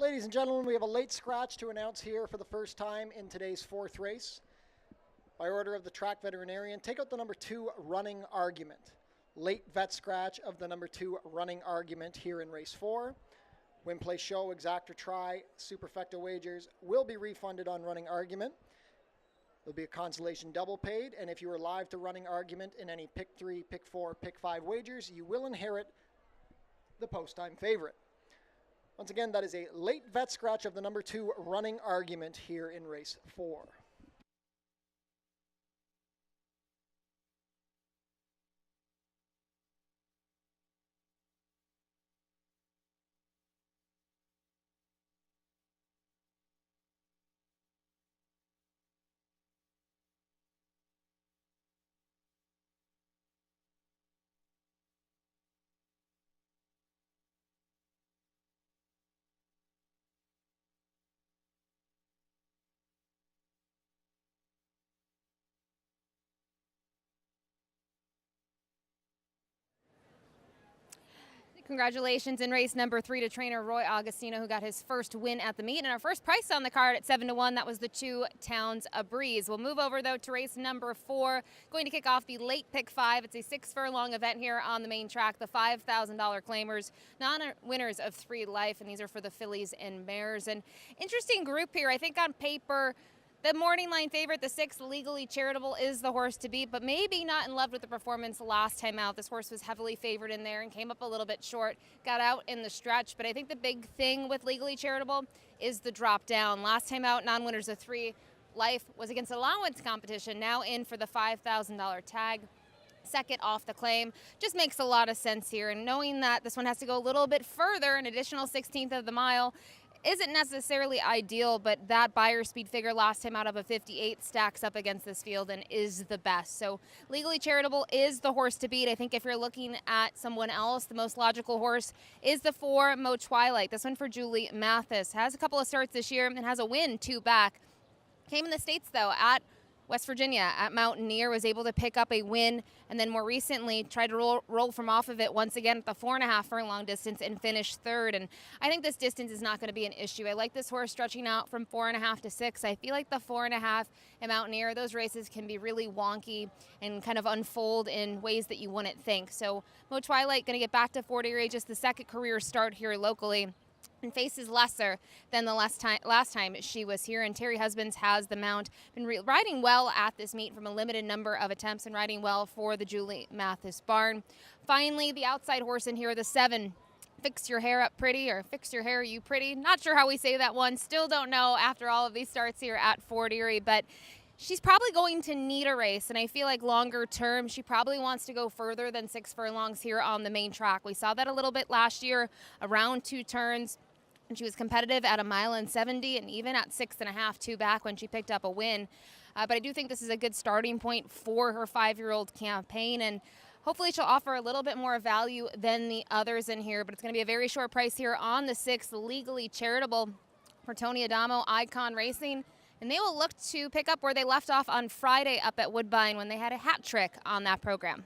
Ladies and gentlemen, we have a late scratch to announce here for the first time in today's fourth race. By order of the track veterinarian, take out the number 2 running argument. Late vet scratch of the number 2 running argument here in race 4. Win, play, show, exact or try, superfecta wagers will be refunded on running argument. There'll be a consolation double paid, and if you are live to running argument in any pick 3, pick 4, pick 5 wagers, you will inherit the post-time favorite. Once again, that is a late vet scratch of the number 2 running argument here in race 4. Congratulations in race number 3 to trainer Roy Augustino, who got his first win at the meet. And our first price on the card at 7-1, that was the 2 Towns A Breeze. We'll move over, though, to race number 4. Going to kick off the late pick 5. It's a 6-furlong event here on the main track. The $5,000 claimers, non-winners of 3 life, and these are for the fillies and mares. An interesting group here. I think on paper, the morning line favorite, the 6, Legally Charitable, is the horse to beat, but maybe not in love with the performance last time out. This horse was heavily favored in there and came up a little bit short, got out in the stretch. But I think the big thing with Legally Charitable is the drop down. Last time out, non-winners of 3 life was against allowance competition, now in for the $5,000 tag. Second off the claim. Just makes a lot of sense here. And knowing that this one has to go a little bit further, an additional 16th of the mile, isn't necessarily ideal, but that buyer speed figure last time out of a 58 stacks up against this field and is the best. So Legally Charitable is the horse to beat. I think if you're looking at someone else, the most logical horse is the 4 Mo Twilight. This one for Julie Mathis. Has a couple of starts this year and has a win 2 back. Came in the States, though, at West Virginia at Mountaineer, was able to pick up a win, and then more recently tried to roll from off of it once again at the 4.5 furlong distance and finished 3rd. And I think this distance is not going to be an issue. I like this horse stretching out from 4.5 to 6. I feel like the 4.5 at Mountaineer, those races can be really wonky and kind of unfold in ways that you wouldn't think. So Mo Twilight going to get back to Fort Erie, just the 2nd career start here locally, and faces lesser than the last time she was here. And Terry Husbands has the mount. Been riding well at this meet from a limited number of attempts and riding well for the Julie Mathis barn. Finally, the outside horse in here, the 7, Fix Your Hair Up Pretty, or Fix Your Hair You Pretty. Not sure how we say that one. Still don't know after all of these starts here at Fort Erie, but she's probably going to need a race, and I feel like longer term, she probably wants to go further than 6 furlongs here on the main track. We saw that a little bit last year, around 2 turns. And she was competitive at 1.70 and even at 6.5, 2 back when she picked up a win. But I do think this is a good starting point for her 5-year-old campaign, and hopefully she'll offer a little bit more value than the others in here. But it's going to be a very short price here on the 6, Legally Charitable, for Tony Adamo, Icon Racing. And they will look to pick up where they left off on Friday up at Woodbine when they had a hat trick on that program.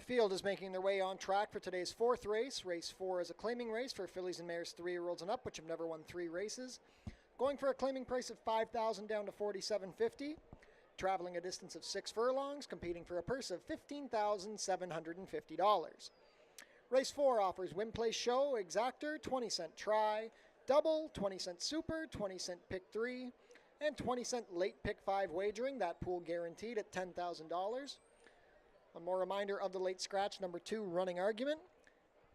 field is making their way on track for today's fourth race. Race 4 is a claiming race for fillies and mares 3-year-olds and up, which have never won 3 races. Going for a claiming price of $5,000 down to $4,750. Traveling a distance of 6 furlongs, competing for a purse of $15,750. Race 4 offers win, place, show, exactor, 20-cent try, double, 20-cent super, 20-cent pick 3, and 20-cent late pick 5 wagering. That pool guaranteed at $10,000. One more reminder of the late scratch number 2 running argument.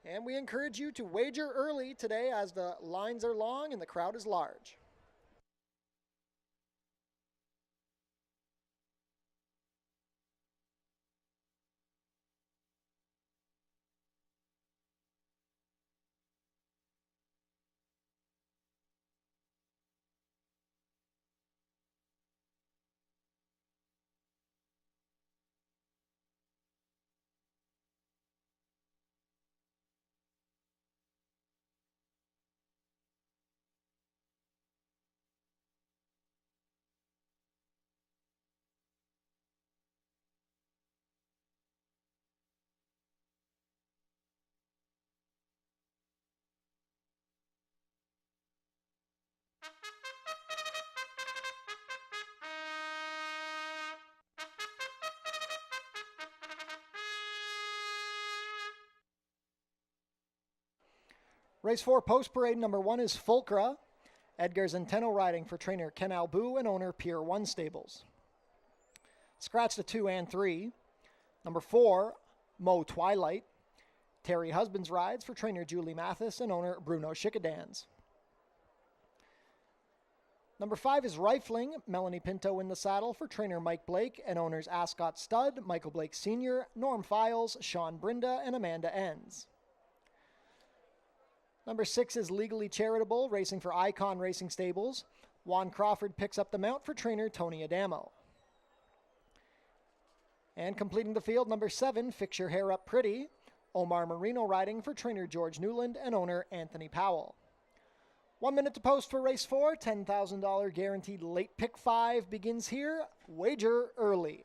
And we encourage you to wager early today as the lines are long and the crowd is large. Race 4 post parade number 1 is Fulcra. Edgar Zenteno riding for trainer Ken Albu and owner Pier 1 Stables. Scratch to 2 and 3. Number 4, Mo Twilight. Terry Husbands rides for trainer Julie Mathis and owner Bruno Schickadans. Number 5 is Rifling. Melanie Pinto in the saddle for trainer Mike Blake and owners Ascot Stud, Michael Blake Sr., Norm Files, Sean Brinda, and Amanda Enns. Number 6 is Legally Charitable, racing for Icon Racing Stables. Juan Crawford picks up the mount for trainer Tony Adamo. And completing the field, number 7, Fix Your Hair Up Pretty. Omar Marino riding for trainer George Newland and owner Anthony Powell. 1 minute to post for race 4. $10,000 guaranteed late pick 5 begins here. Wager early.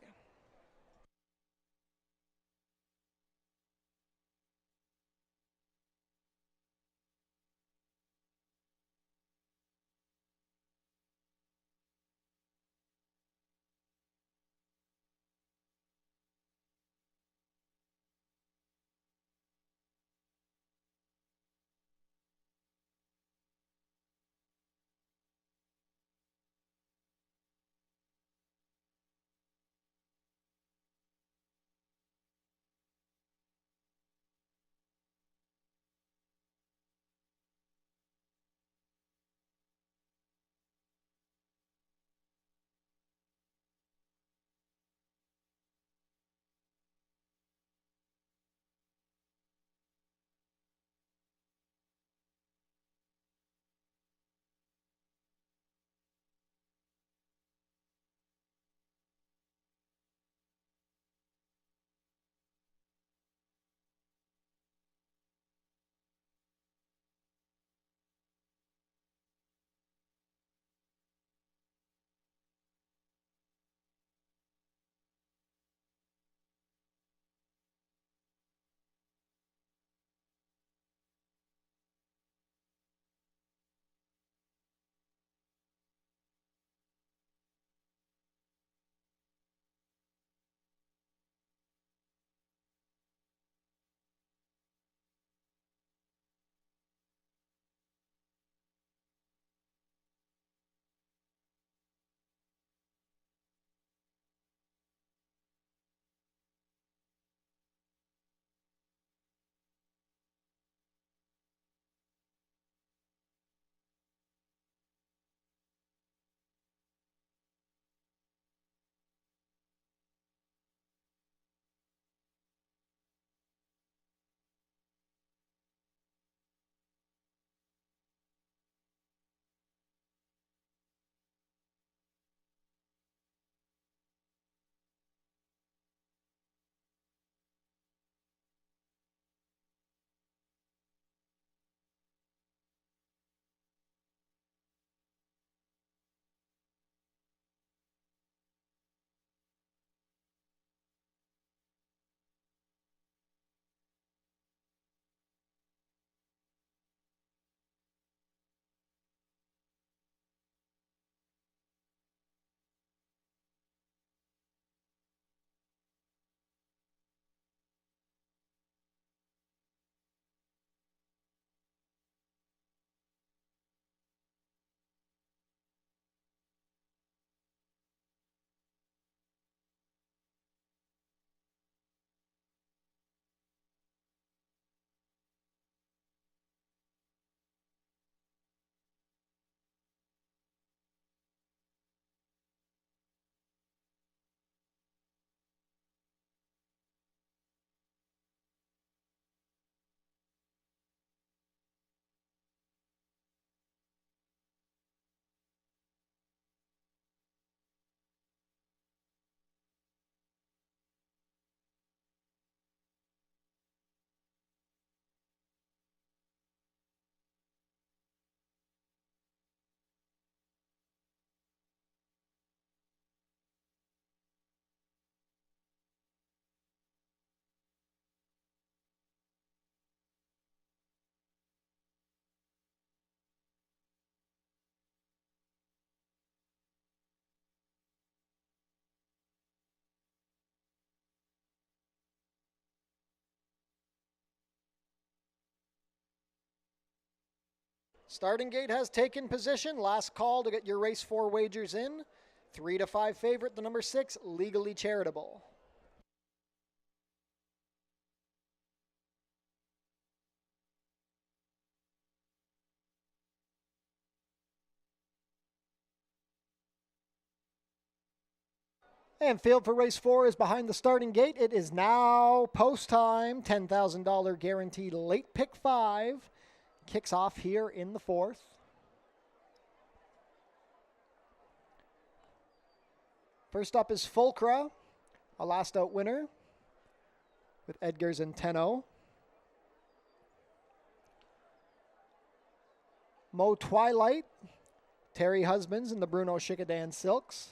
Starting gate has taken position. Last call to get your race 4 wagers in. 3 to 5 favorite, the number 6, Legally Charitable. And field for race 4 is behind the starting gate. It is now post time. $10,000 guaranteed late pick 5. Kicks off here in the 4th. First up is Fulcra, a last out winner with Edgar's and Tenno. Mo Twilight, Terry Husbands and the Bruno Chicadan Silks.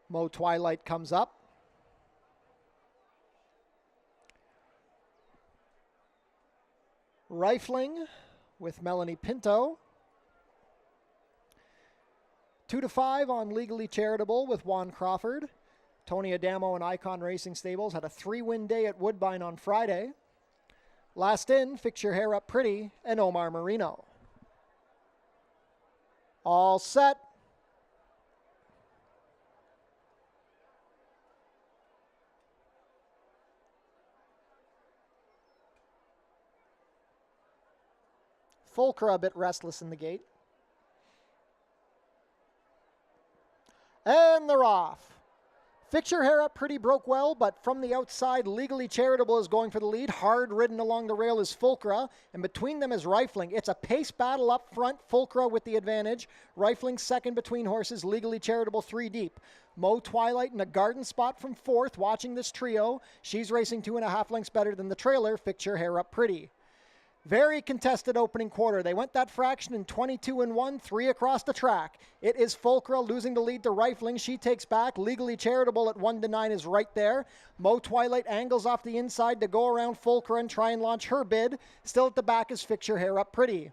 Mo Twilight comes up. Rifling with Melanie Pinto. 2 to 5 on Legally Charitable with Juan Crawford. Tony Adamo and Icon Racing Stables had a 3-win day at Woodbine on Friday. Last in, Fix Your Hair Up Pretty and Omar Marino. All set. Fulcra a bit restless in the gate. And they're off. Fix Your Hair Up Pretty broke well, but from the outside, Legally Charitable is going for the lead. Hard ridden along the rail is Fulcra, and between them is Rifling. It's a pace battle up front. Fulcra with the advantage. Rifling second between horses. Legally Charitable 3 deep. Mo Twilight in a garden spot from 4th, watching this trio. She's racing 2.5 lengths better than the trailer. Fix Your Hair Up Pretty. Very contested opening quarter. They went that fraction in 22-1, 3 across the track. It is Fulcra losing the lead to Rifling. She takes back. Legally Charitable at 1-9 is right there. Mo Twilight angles off the inside to go around Fulcra and try and launch her bid. Still at the back is Fix Your Hair Up Pretty.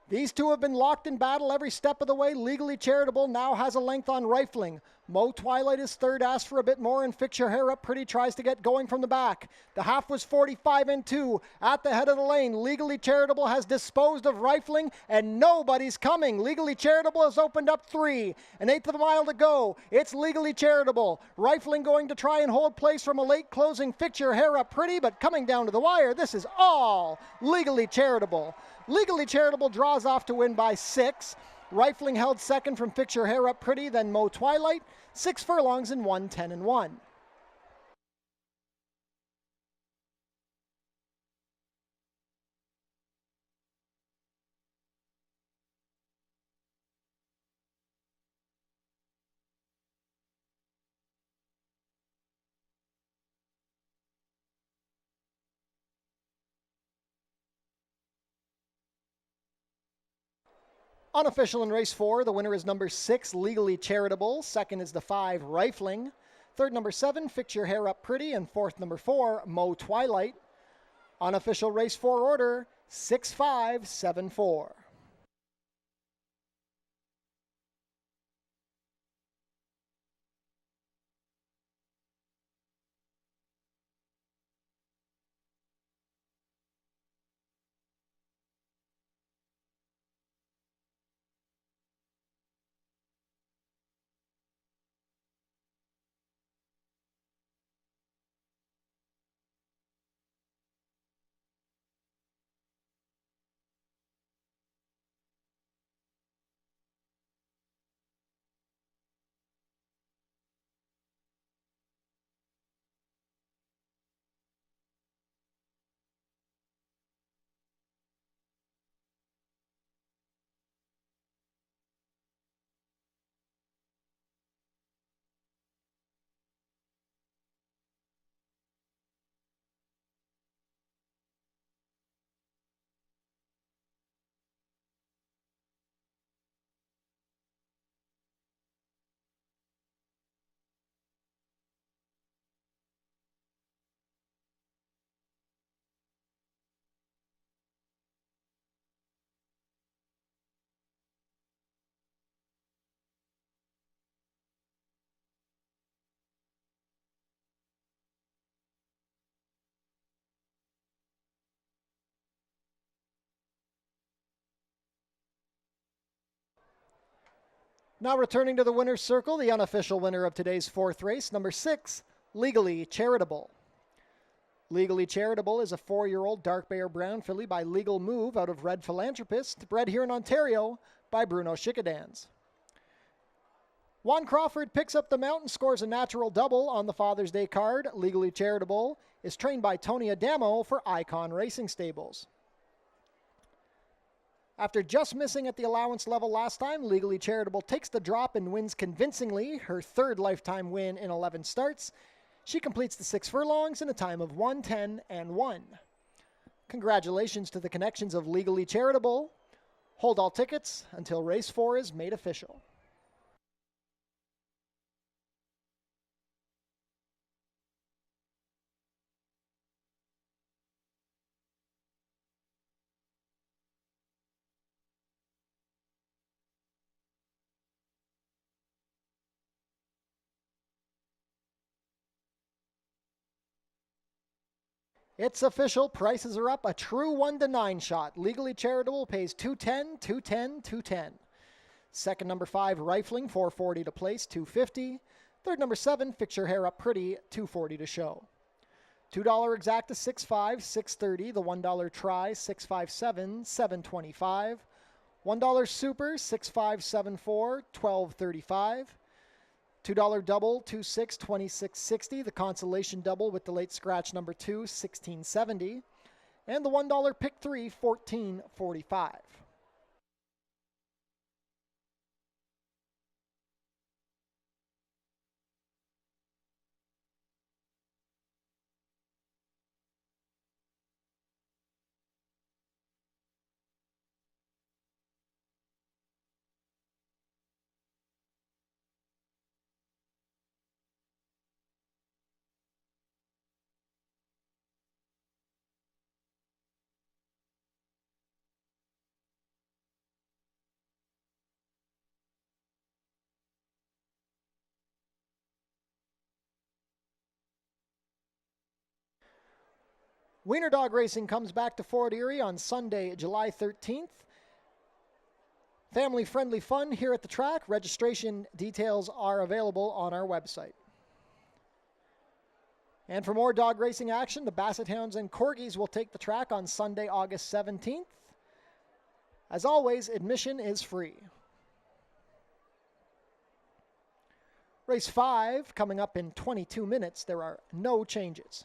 These two have been locked in battle every step of the way. Legally Charitable now has a length on Rifling. Mo Twilight is third, asks for a bit more, and Fix Your Hair Up Pretty tries to get going from the back. The half was 45-2. At the head of the lane, Legally Charitable has disposed of Rifling, and nobody's coming. Legally Charitable has opened up 3. An eighth of a mile to go. It's Legally Charitable. Rifling going to try and hold place from a late closing Fix Your Hair Up Pretty, but coming down to the wire, this is all Legally Charitable. Legally Charitable draws off to win by 6. Rifling held second from Fix Your Hair Up Pretty, then Mo Twilight. 6 furlongs in 1:10-1. Unofficial in race 4, the winner is number 6, Legally Charitable. Second is the 5, Rifling. Third, number 7, Fix Your Hair Up Pretty. And fourth, number 4, Mo Twilight. Unofficial race 4 order, 6-5-7-4. Now returning to the winner's circle, the unofficial winner of today's fourth race, number 6, Legally Charitable. Legally Charitable is a 4-year-old dark bear brown filly by Legal Move out of Red Philanthropist, bred here in Ontario by Bruno Chickadans. Juan Crawford picks up the mount and scores a natural double on the Father's Day card. Legally Charitable is trained by Tony Adamo for Icon Racing Stables. After just missing at the allowance level last time, Legally Charitable takes the drop and wins convincingly, her third lifetime win in 11 starts. She completes the 6 furlongs in a time of 1:10:1. Congratulations to the connections of Legally Charitable. Hold all tickets until race 4 is made official. It's official. Prices are up. A true 1-9 shot. Legally Charitable pays $210, $210, $210. Second, number 5, Rifling, $440 to place, $250. Third, number 7, Fix Your Hair Up Pretty, $240 to show. $2 exacta, $6.5, $6.30. The $1 try, $6.57, $7.25. $1 super, $6.5, $7.4, $12.35. $2 double, $2.6, $26.60. The consolation double with the late scratch number 2, $16.70. And the $1 pick 3, $14.45. Wiener Dog Racing comes back to Fort Erie on Sunday, July 13th. Family-friendly fun here at the track. Registration details are available on our website. And for more dog racing action, the Basset Hounds and Corgis will take the track on Sunday, August 17th. As always, admission is free. Race 5 coming up in 22 minutes. There are no changes.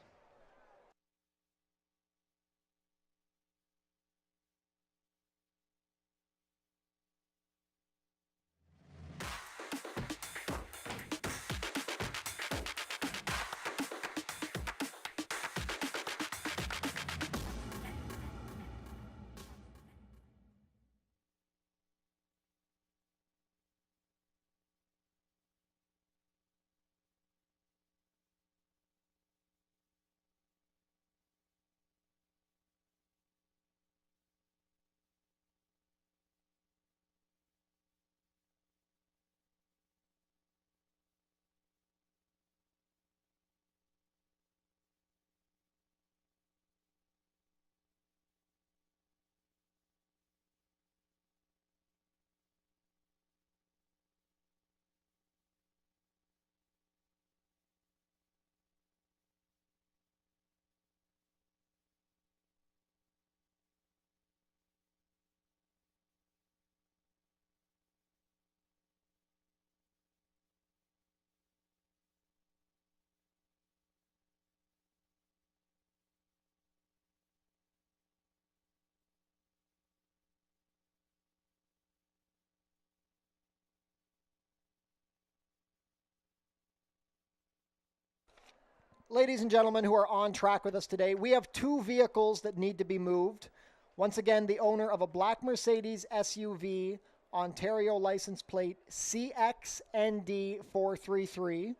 Ladies and gentlemen who are on track with us today, we have 2 vehicles that need to be moved. Once again, the owner of a black Mercedes SUV, Ontario license plate CXND433,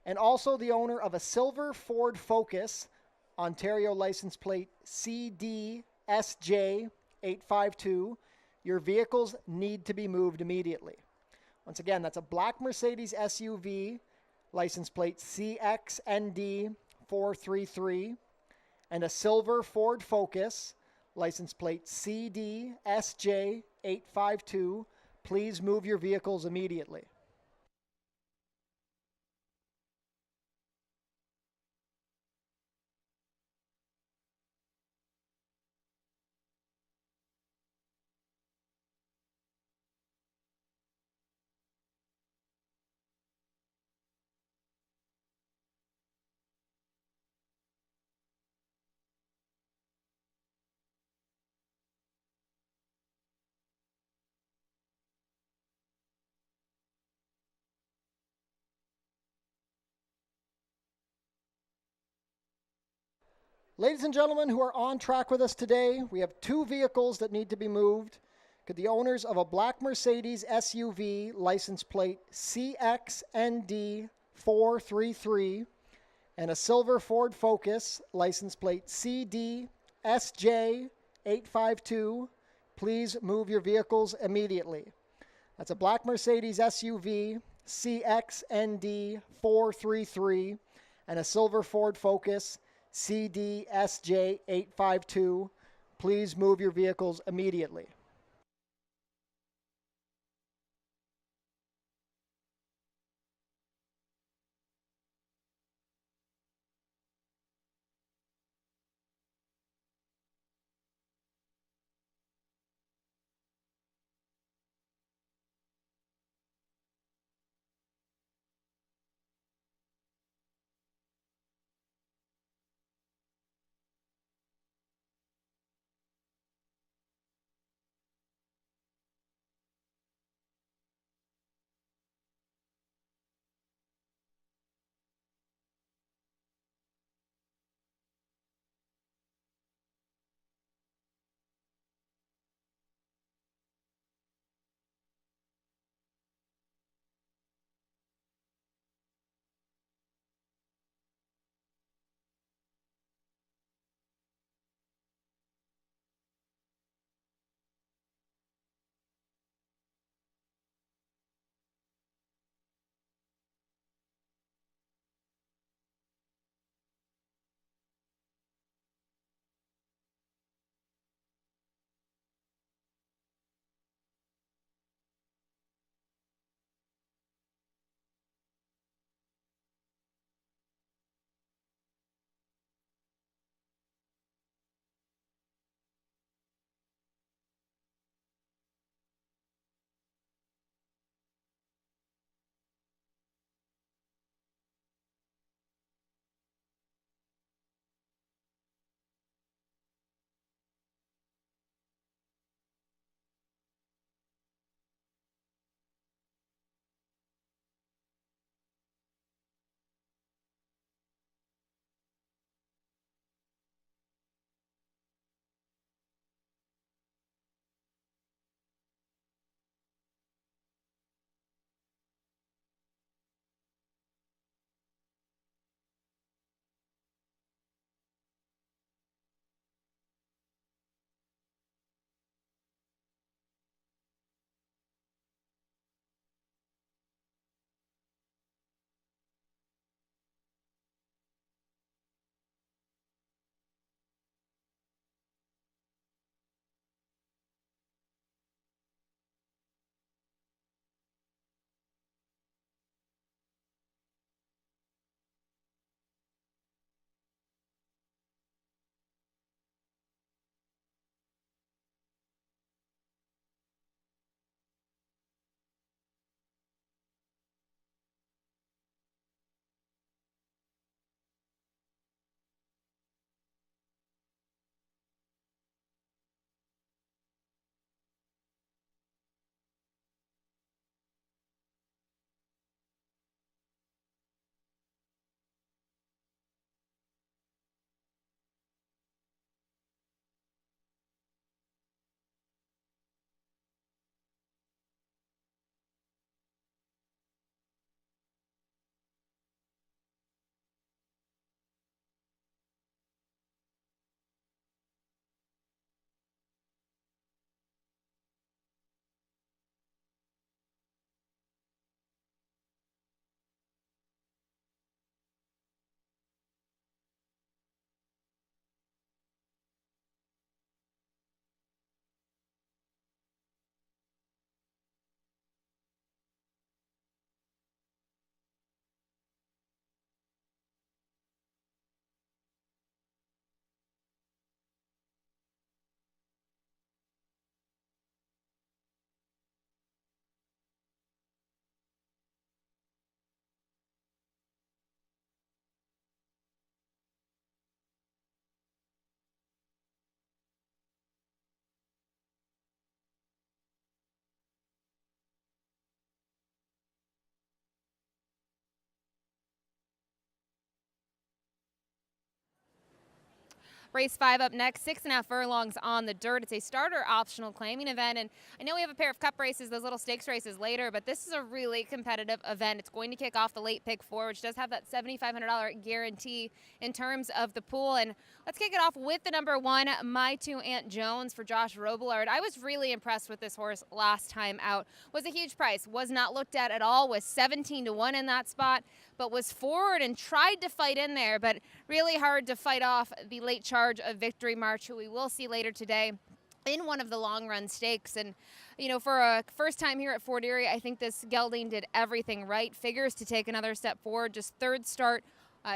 and also the owner of a silver Ford Focus, Ontario license plate CDSJ852. Your vehicles need to be moved immediately. Once again, that's a black Mercedes SUV, license plate CXND433, and a silver Ford Focus, license plate CDSJ852, Please move your vehicles immediately. Ladies and gentlemen who are on track with us today, we have 2 vehicles that need to be moved. Could the owners of a black Mercedes SUV license plate CXND433 and a silver Ford Focus license plate CDSJ852, please move your vehicles immediately. That's a black Mercedes SUV CXND433 and a silver Ford Focus CDSJ852. Please move your vehicles immediately. Race 5 up next, 6.5 furlongs on the dirt. It's a starter optional claiming event, and I know we have a pair of cup races, those little stakes races later, but this is a really competitive event. It's going to kick off the late pick 4, which does have that $7,500 guarantee in terms of the pool. And let's kick it off with the number 1, My Two Aunt Jones for Josh Robillard. I was really impressed with this horse last time out. Was a huge price, was not looked at all, was 17-1 in that spot, but was forward and tried to fight in there, but really hard to fight off the late charge of Victory March, who we will see later today in one of the long run stakes. And for a first time here at Fort Erie, I think this gelding did everything right. Figures to take another step forward, just third start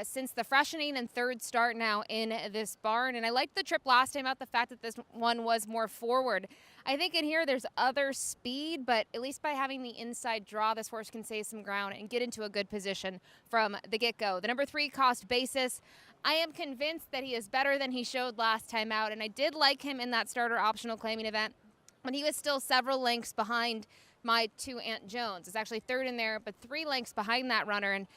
since the freshening and third start now in this barn. And I liked the trip last time out, the fact that this one was more forward. I think in here there's other speed, but at least by having the inside draw, this horse can save some ground and get into a good position from the get-go. The number 3, Cost Basis. I am convinced that he is better than he showed last time out, and I did like him in that starter optional claiming event when he was still several lengths behind My Two Aunt Jones. It's actually third in there, but 3 lengths behind that runner, and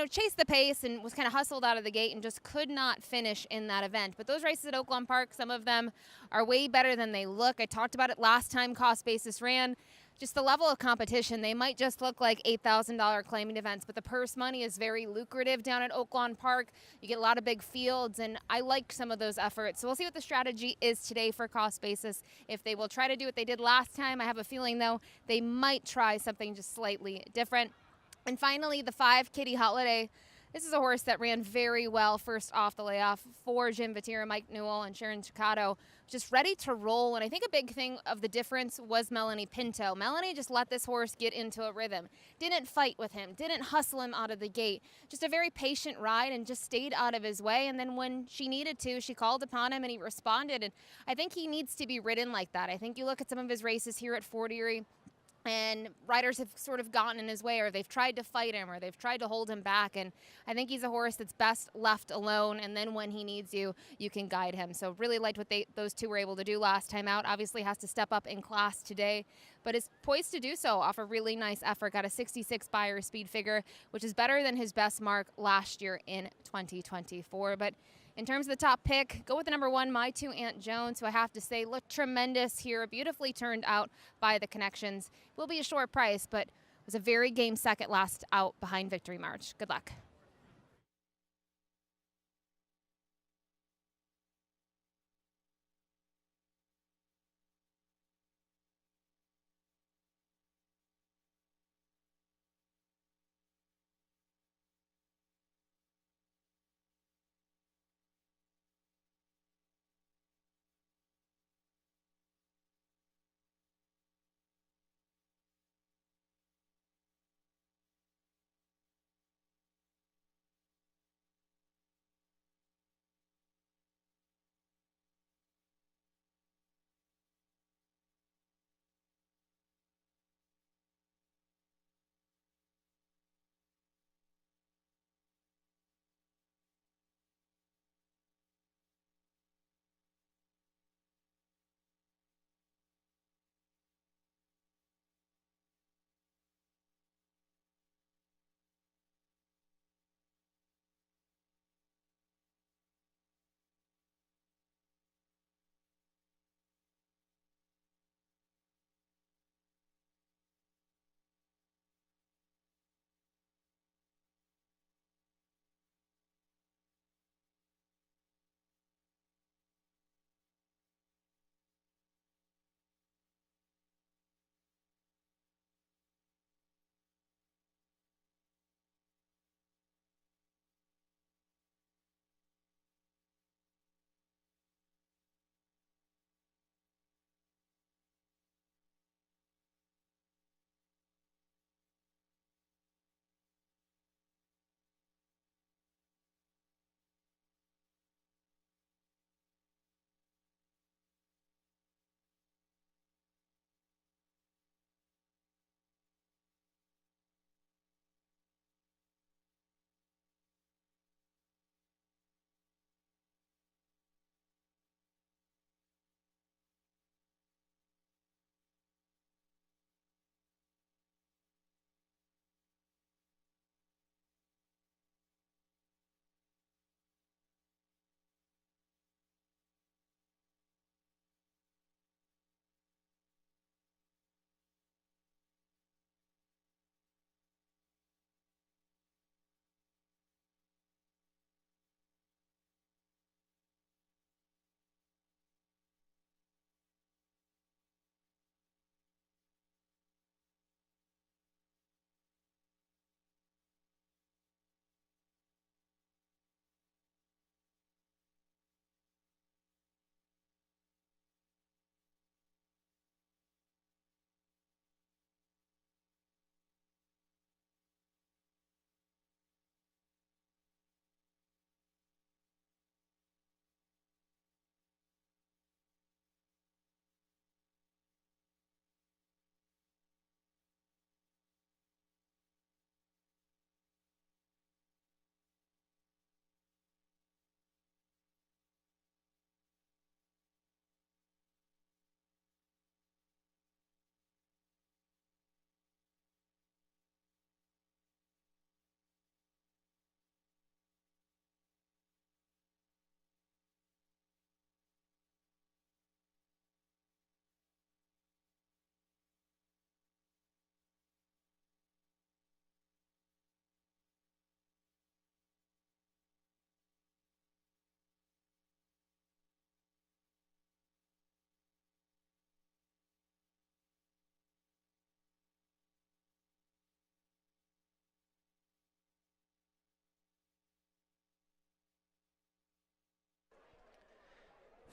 chased the pace and was kind of hustled out of the gate and just could not finish in that event. But those races at Oaklawn Park, some of them are way better than they look. I talked about it last time Cost Basis ran. Just the level of competition, they might just look like $8,000 claiming events, but the purse money is very lucrative down at Oaklawn Park. You get a lot of big fields, and I like some of those efforts. So we'll see what the strategy is today for Cost Basis. If they will try to do what they did last time, I have a feeling, though, they might try something just slightly different. And finally, the 5, Kitty Holiday. This is a horse that ran very well first off the layoff for Jim Vatira, Mike Newell, and Sharon Chicado, just ready to roll. And I think a big thing of the difference was Melanie Pinto. Melanie just let this horse get into a rhythm, didn't fight with him, didn't hustle him out of the gate, just a very patient ride and just stayed out of his way. And then when she needed to, she called upon him and he responded. And I think he needs to be ridden like that. I think you look at some of his races here at Fort Erie, and riders have sort of gotten in his way, or they've tried to fight him, or they've tried to hold him back. And I think he's a horse that's best left alone, and then when he needs you, you can guide him. So really liked what those two were able to do last time out. Obviously has to step up in class today, but is poised to do so off a really nice effort. Got a 66 Beyer speed figure, which is better than his best mark last year in 2024. But in terms of the top pick, go with the number 1, My Two Aunt Jones, who I have to say looked tremendous here, beautifully turned out by the connections. Will be a short price, but was a very game second last out behind Victory March. Good luck.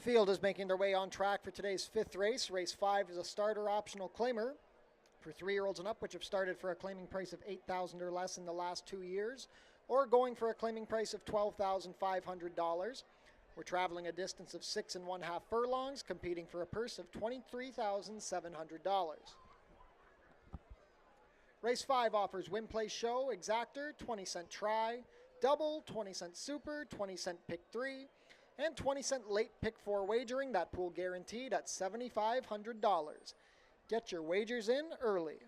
Field is making their way on track for today's 5th race. Race 5 is a starter optional claimer for 3-year-olds and up, which have started for a claiming price of $8,000 or less in the last 2 years, or going for a claiming price of $12,500. We're traveling a distance of 6 1/2 furlongs, competing for a purse of $23,700. Race 5 offers Win Place Show, Exactor, 20-cent try, double, 20-cent super, 20-cent pick 3, and 20-cent late pick 4 wagering. That pool guaranteed at $7,500. Get your wagers in early.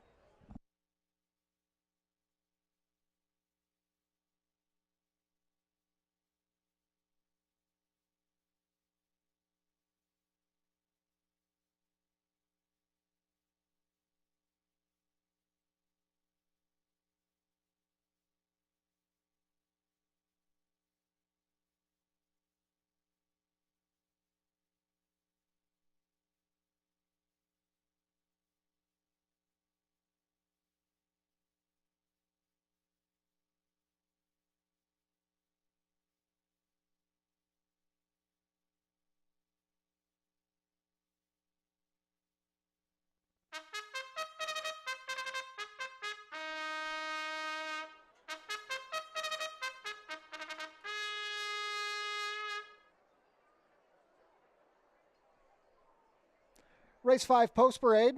Race 5 post parade.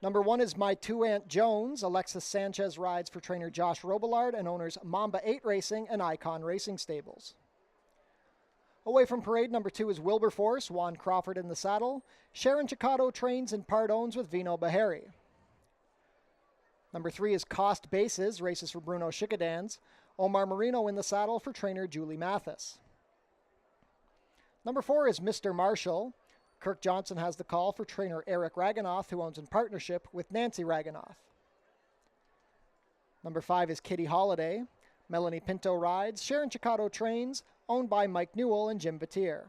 Number 1 is My Two Aunt Jones. Alexis Sanchez rides for trainer Josh Robillard and owners Mamba 8 Racing and Icon Racing Stables. Away from parade, number 2 is Wilberforce, Juan Crawford in the saddle. Sharon Chicotto trains and part owns with Vino Bahari. Number 3 is Cost Bases, races for Bruno Chicadans. Omar Marino in the saddle for trainer Julie Mathis. Number 4 is Mr. Marshall. Kirk Johnson has the call for trainer Eric Raganoff, who owns in partnership with Nancy Raganoff. Number 5 is Kitty Holiday. Melanie Pinto rides. Sharon Chicotto trains, owned by Mike Newell and Jim Batier.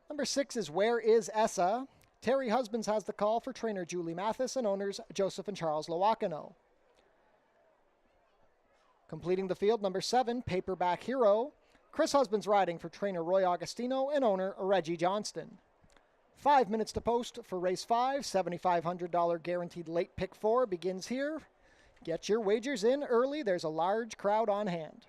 Number 6 is Where Is Essa? Terry Husbands has the call for trainer Julie Mathis and owners Joseph and Charles Lowakano. Completing the field, number 7, Paperback Hero. Chris Husbands riding for trainer Roy Augustino and owner Reggie Johnston. 5 minutes to post for race 5. $7,500 guaranteed late pick 4 begins here. Get your wagers in early. There's a large crowd on hand.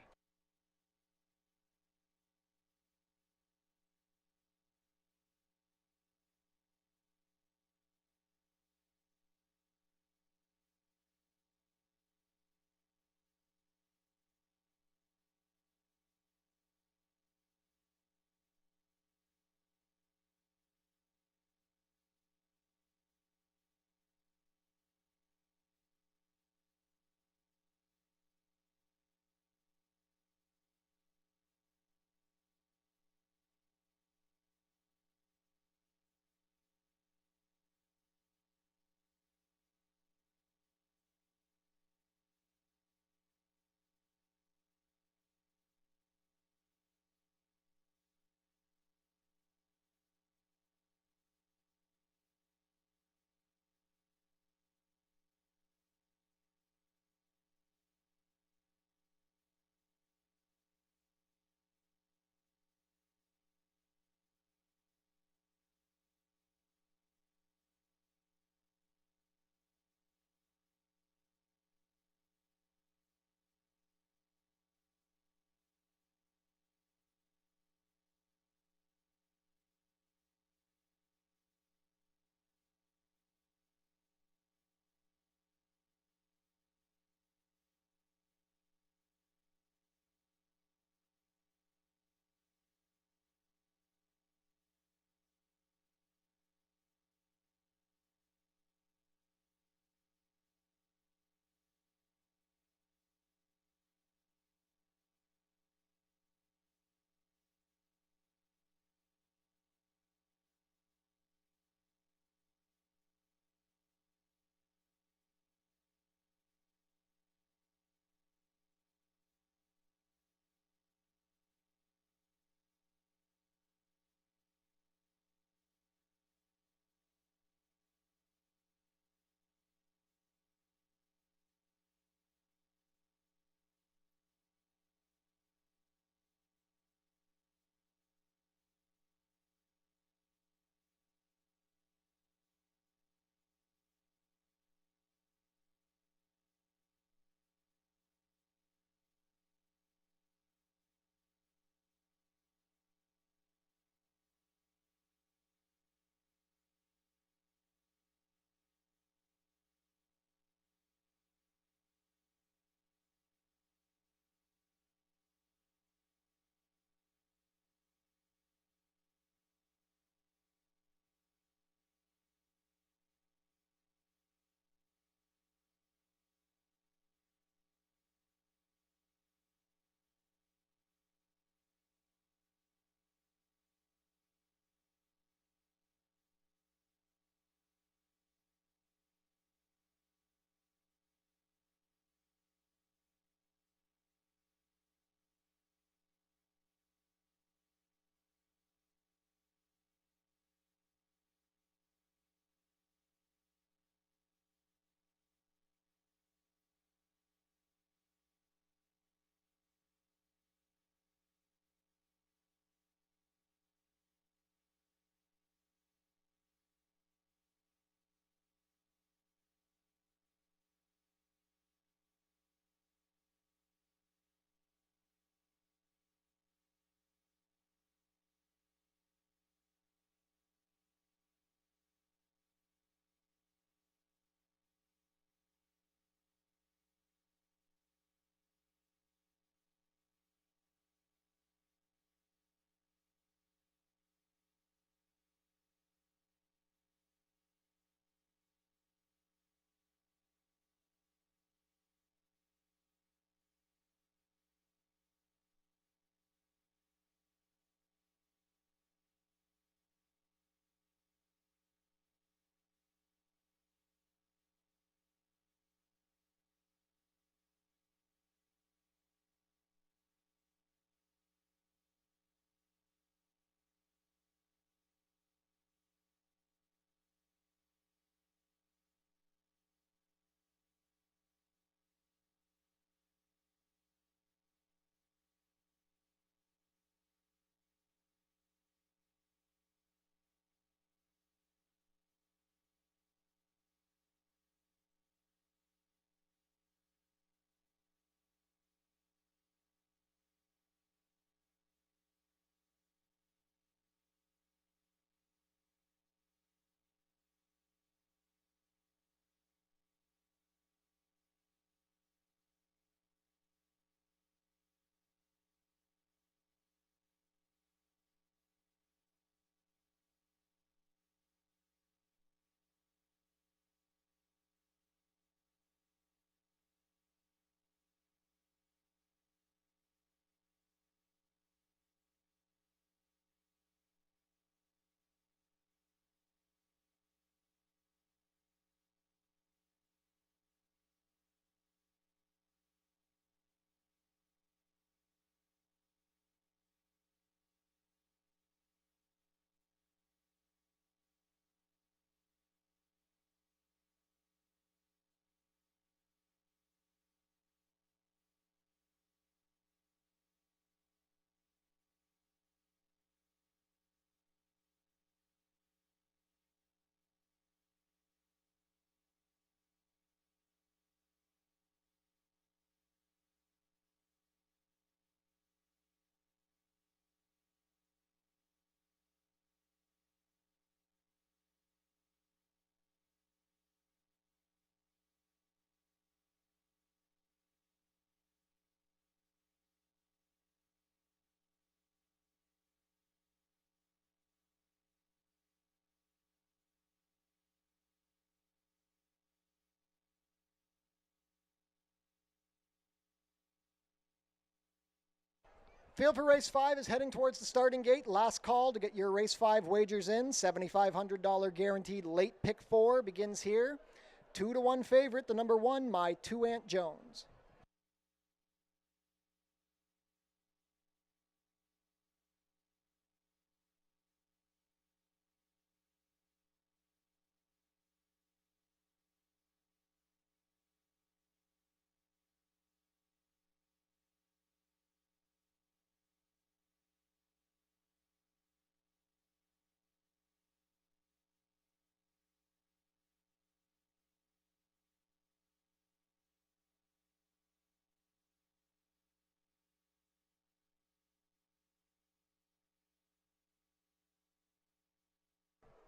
Field for race 5 is heading towards the starting gate. Last call to get your race 5 wagers in. $7,500 guaranteed late pick 4 begins here. 2-1 favorite, the number 1, My Two Aunt Jones.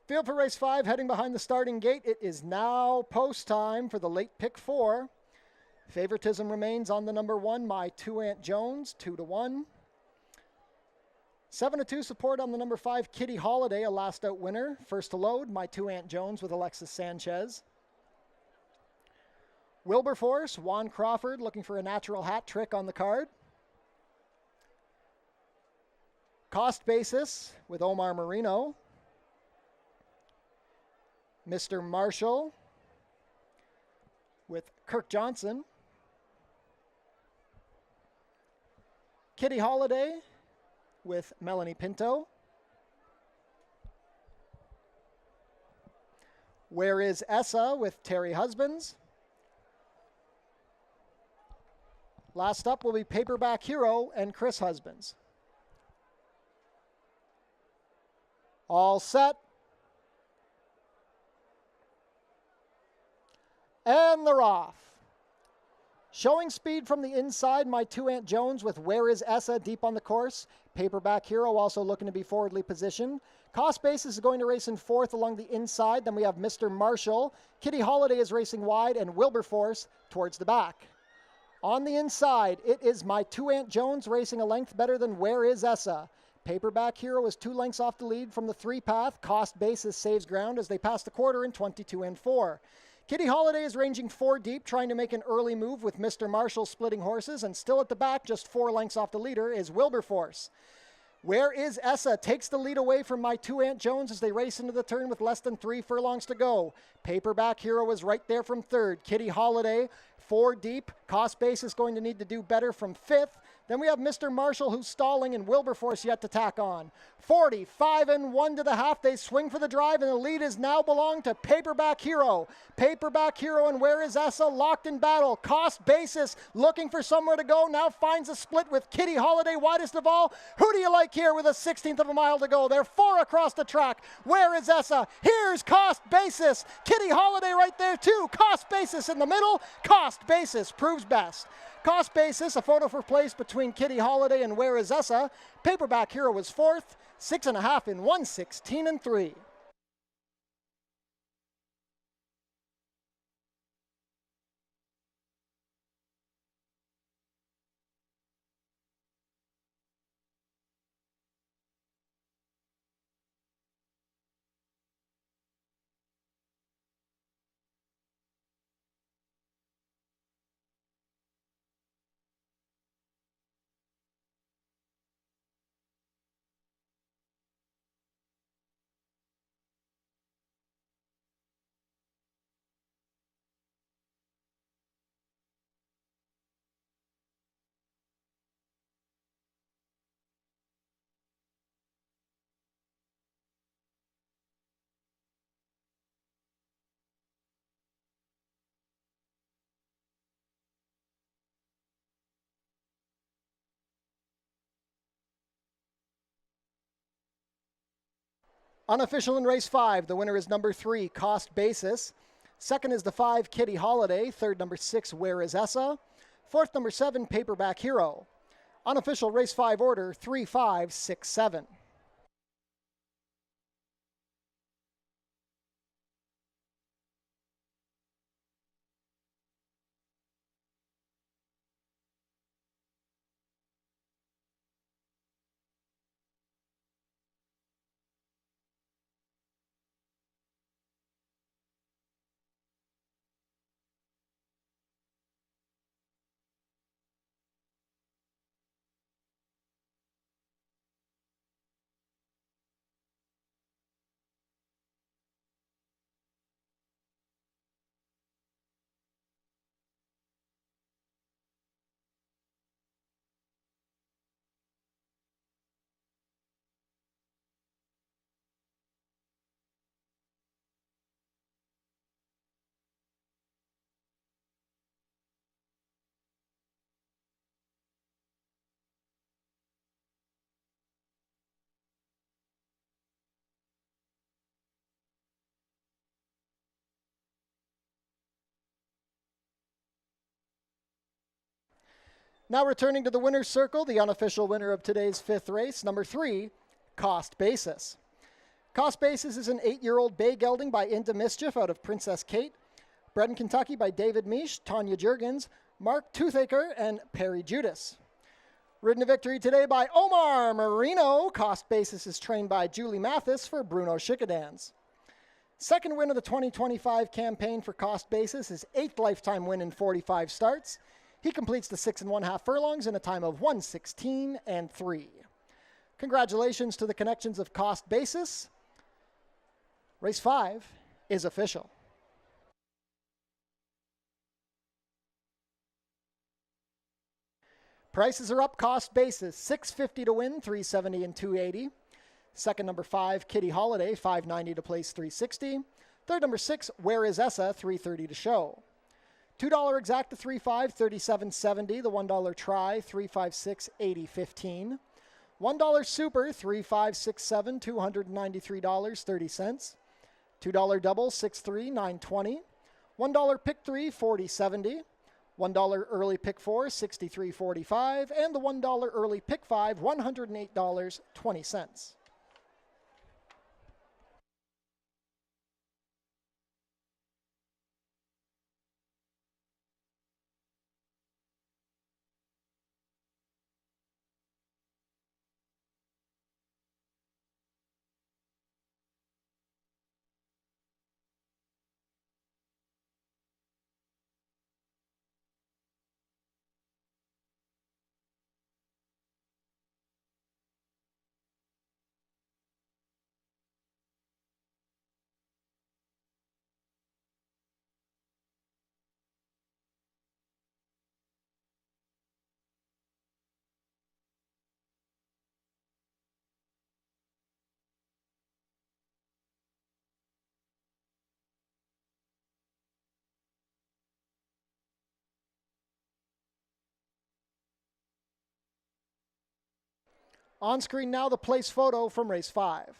Field for race 5 heading behind the starting gate. It is now post time for the late pick 4. Favoritism remains on the number 1, My Two Aunt Jones, 2-1. 7-2 support on the number 5, Kitty Holiday, a last out winner. First to load, My Two Aunt Jones with Alexis Sanchez. Wilberforce, Juan Crawford looking for a natural hat trick on the card. Cost Basis with Omar Marino. Mr. Marshall with Kirk Johnson. Kitty Holiday with Melanie Pinto. Where is Essa with Terry Husbands. Last up will be Paperback Hero and Chris Husbands. All set. And they're off. Showing speed from the inside, My Two Aunt Jones with Where is Essa deep on the course. Paperback Hero also looking to be forwardly positioned. Cost Basis is going to race in 4th along the inside. Then we have Mr. Marshall. Kitty Holiday is racing wide and Wilberforce towards the back. On the inside, it is My Two Aunt Jones racing a length better than Where is Essa. Paperback Hero is 2 lengths off the lead from the 3-path. Cost Basis saves ground as they pass the quarter in 22 and 4. Kitty Holiday is ranging 4 deep, trying to make an early move with Mr. Marshall splitting horses, and still at the back, just 4 lengths off the leader, is Wilberforce. Where is Essa takes the lead away from My Two Aunt Jones as they race into the turn with less than 3 furlongs to go. Paperback Hero is right there from 3rd. Kitty Holiday, 4 deep. Cost Base is going to need to do better from 5th. Then we have Mr. Marshall who's stalling and Wilberforce yet to tack on. 45 and 1 to the half. They swing for the drive and the lead is now belonged to Paperback Hero. Paperback Hero and Where is Essa locked in battle. Cost Basis looking for somewhere to go. Now finds a split with Kitty Holiday widest of all. Who do you like here with a 16th of a mile to go? They're 4 across the track. Where is Essa? Here's Cost Basis. Kitty Holiday right there too. Cost Basis in the middle. Cost Basis proves best. Cost Basis, a photo for place between Kitty Holiday and Where is Essa. Paperback Hero was 4th, 6.5 in 1:16 and 3. Unofficial in race 5, the winner is number 3, Cost Basis. Second is the 5, Kitty Holiday. Third, number 6, Where is Essa. Fourth, number 7, Paperback Hero. Unofficial race 5 order, 3, 5, 6, 7. Now returning to the winner's circle, the unofficial winner of today's 5th race, number 3, Cost Basis. Cost Basis is an 8-year-old bay gelding by Into Mischief out of Princess Kate, bred in Kentucky by David Misch, Tanya Jurgens, Mark Toothaker, and Perry Judas. Ridden to victory today by Omar Marino. Cost Basis is trained by Julie Mathis for Bruno Schickadans. Second win of the 2025 campaign for Cost Basis, his 8th lifetime win in 45 starts. He completes the 6 1/2 furlongs in a time of 1:16 and 3. Congratulations to the connections of Cost Basis. Race 5 is official. Prices are up. Cost Basis, $650 to win, $370 and $280. Second, number 5, Kitty Holiday, $590 to place, $360. Third, number 6, Where Is Essa, $330 to show. $2 exact to 3.5, $37.70. The $1 try, 3.56, 80.15. $1 super, 3.567, $293.30. $2 double, 6.3, 9.20. $1 pick 3, 40.70. $1 early pick 4, 63.45. And the $1 early pick 5, $108.20. On screen now, the place photo from race 5.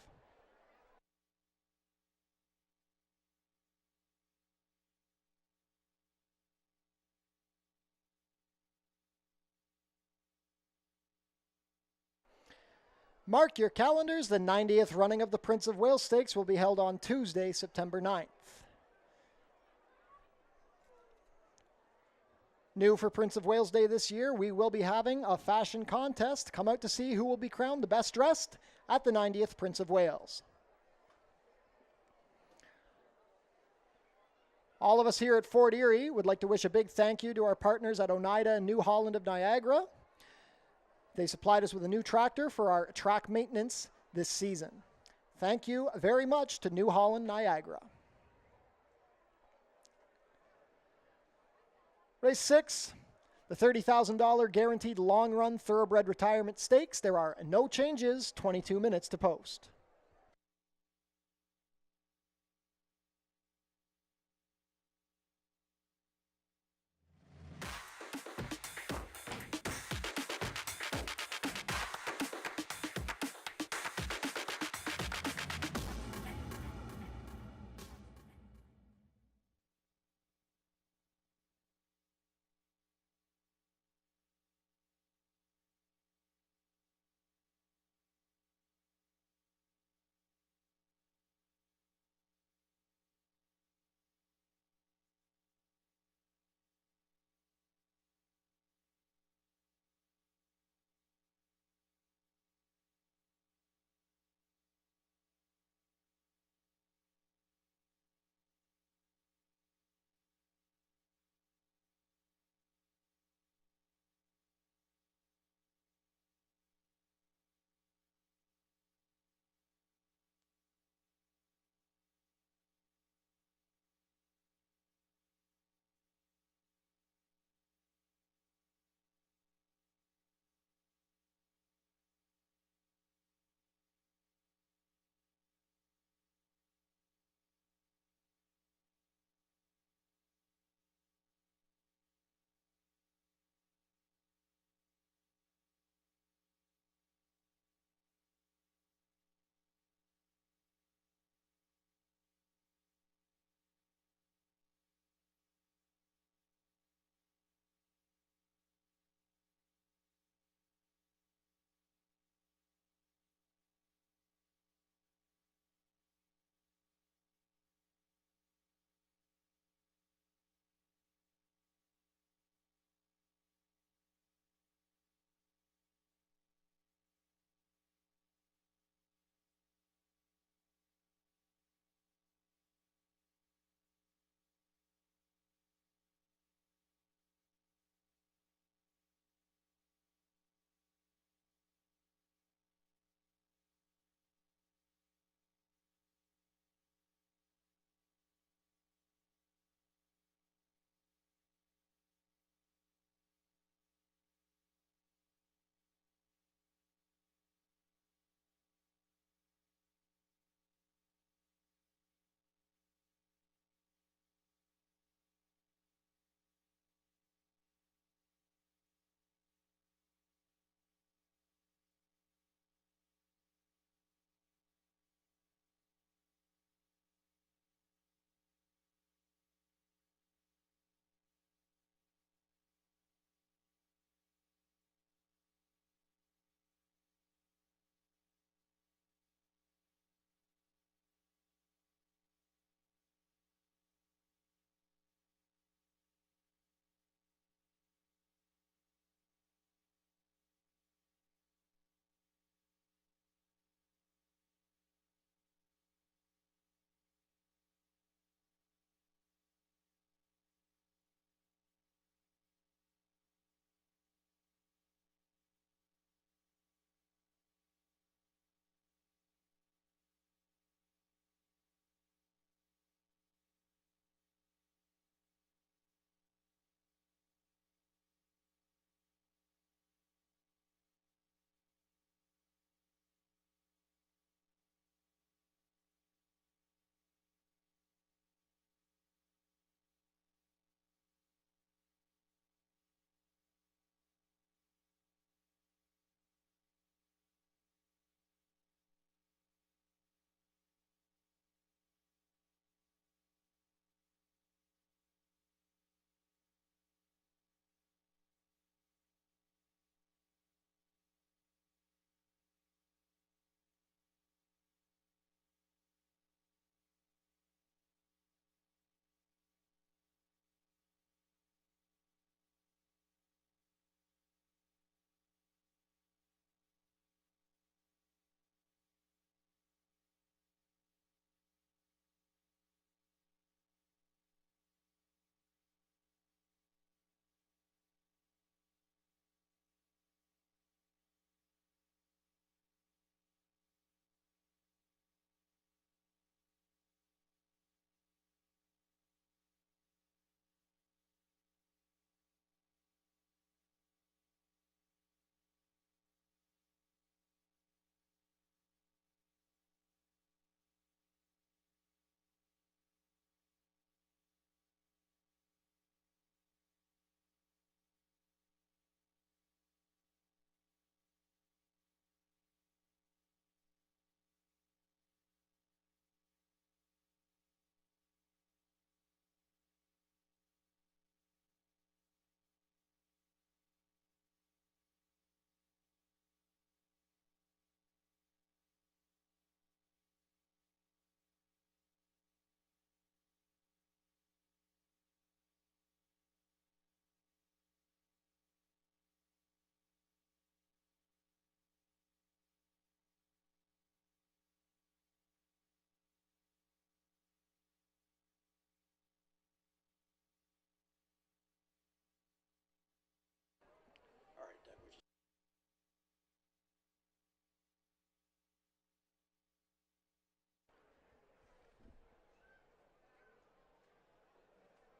Mark your calendars. The 90th running of the Prince of Wales Stakes will be held on Tuesday, September 9th. New for Prince of Wales Day this year, we will be having a fashion contest. Come out to see who will be crowned the best dressed at the 90th Prince of Wales. All of us here at Fort Erie would like to wish a big thank you to our partners at Oneida and New Holland of Niagara. They supplied us with a new tractor for our track maintenance this season. Thank you very much to New Holland Niagara. Race 6, the $30,000 guaranteed long-run thoroughbred retirement stakes. There are no changes, 22 minutes to post.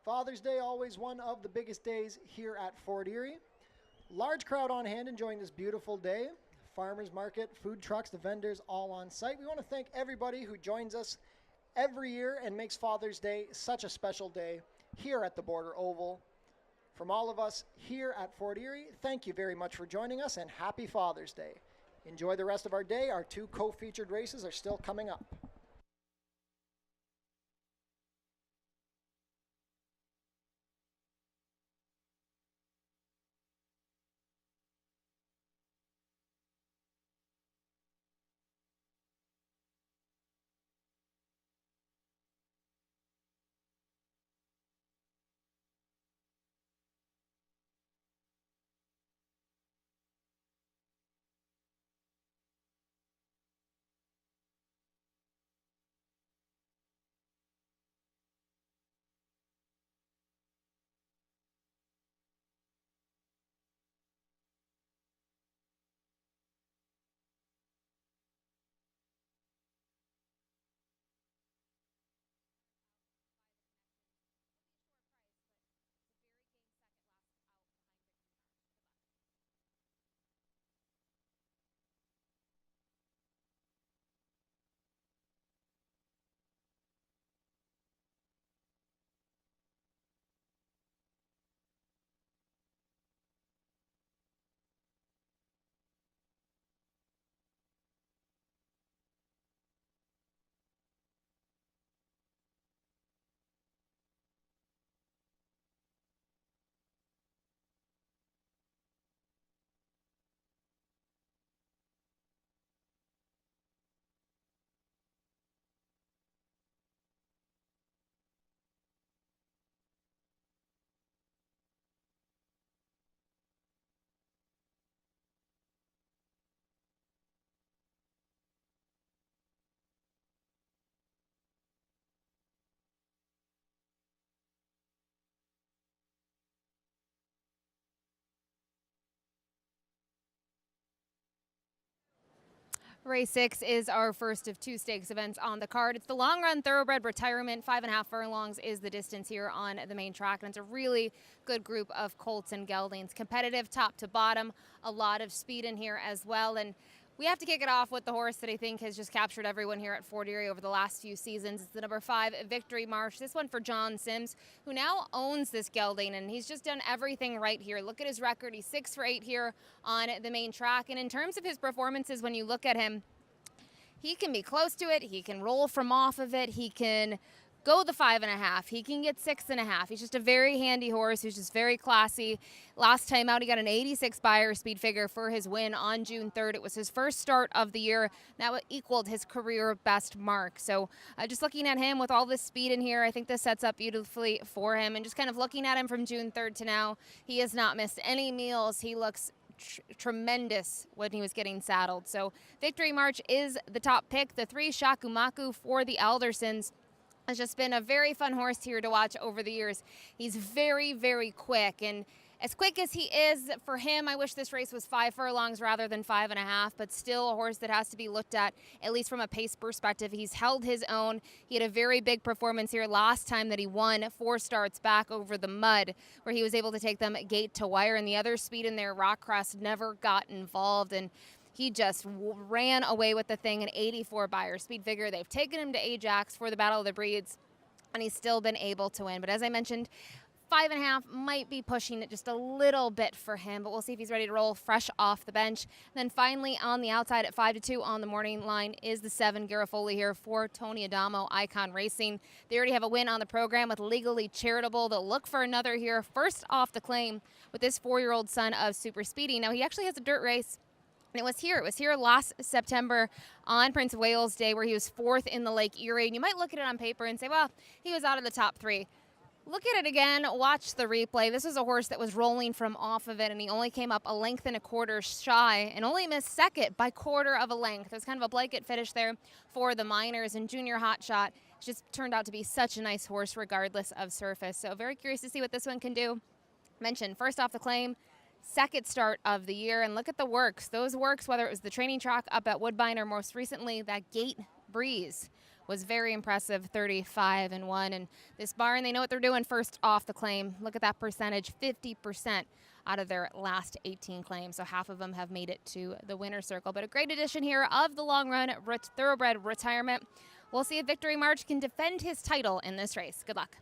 Father's Day, always one of the biggest days here at Fort Erie. Large crowd on hand enjoying this beautiful day. Farmers market, food trucks, the vendors all on site. We want to thank everybody who joins us every year and makes Father's Day such a special day here at the Border Oval. From all of us here at Fort Erie, thank you very much for joining us and happy Father's Day. Enjoy the rest of our day. Our 2 co-featured races are still coming up. Race 6 is our first of 2 stakes events on the card. It's the long run thoroughbred retirement. 5.5 furlongs is the distance here on the main track. And it's a really good group of colts and geldings. Competitive top to bottom. A lot of speed in here as well. And we have to kick it off with the horse that I think has just captured everyone here at Fort Erie over the last few seasons. It's the number 5, Victory March. This one for John Sims, who now owns this gelding, and he's just done everything right here. Look at his record. He's 6 for 8 here on the main track. And in terms of his performances, when you look at him, he can be close to it. He can roll from off of it. He can go the 5.5. He can get 6.5. He's just a very handy horse who's just very classy. Last time out, he got an 86 Beyer speed figure for his win on June 3rd. It was his first start of the year. That equaled his career best mark. So just looking at him with all this speed in here, I think this sets up beautifully for him. And just kind of looking at him from June 3rd to now, he has not missed any meals. He looks tremendous when he was getting saddled. So Victory March is the top pick. The 3 Shakumaku for the Aldersons has just been a very fun horse here to watch over the years. He's very, very quick, and as quick as he is, for him, I wish this race was 5 furlongs rather than 5.5, but still a horse that has to be looked at least from a pace perspective. He's held his own. He had a very big performance here last time that he won 4 starts back over the mud, where he was able to take them gate to wire, and the other speed in there, Rockcrest, never got involved, and he just ran away with the thing, an 84 Beyer speed figure. They've taken him to Ajax for the Battle of the Breeds, and he's still been able to win. But as I mentioned, 5.5 might be pushing it just a little bit for him, but we'll see if he's ready to roll fresh off the bench. And then finally on the outside at 5-2 on the morning line is the 7 Garofoli here for Tony Adamo, Icon Racing. They already have a win on the program with Legally Charitable. They'll look for another here, first off the claim with this 4-year-old son of Super Speedy. Now he actually has a dirt race. And it was here last September on Prince of Wales Day, where he was 4th in the Lake Erie. And you might look at it on paper and say, well, he was out of the top 3. Look at it again, watch the replay. This was a horse that was rolling from off of it, and he only came up 1.25 lengths shy and only missed second by 1/4 length. It was kind of a blanket finish there for the Miners, and Junior Hotshot just turned out to be such a nice horse regardless of surface. So very curious to see what this one can do. Mentioned first off the claim, 2nd start of the year, and look at the works. Those works, whether it was the training track up at Woodbine or most recently that gate breeze, was very impressive, 35-1. And this barn, they know what they're doing first off the claim. Look at that percentage, 50% out of their last 18 claims. So half of them have made it to the winner's circle. But a great edition here of the long run thoroughbred retirement. We'll see if Victory March can defend his title in this race. Good luck.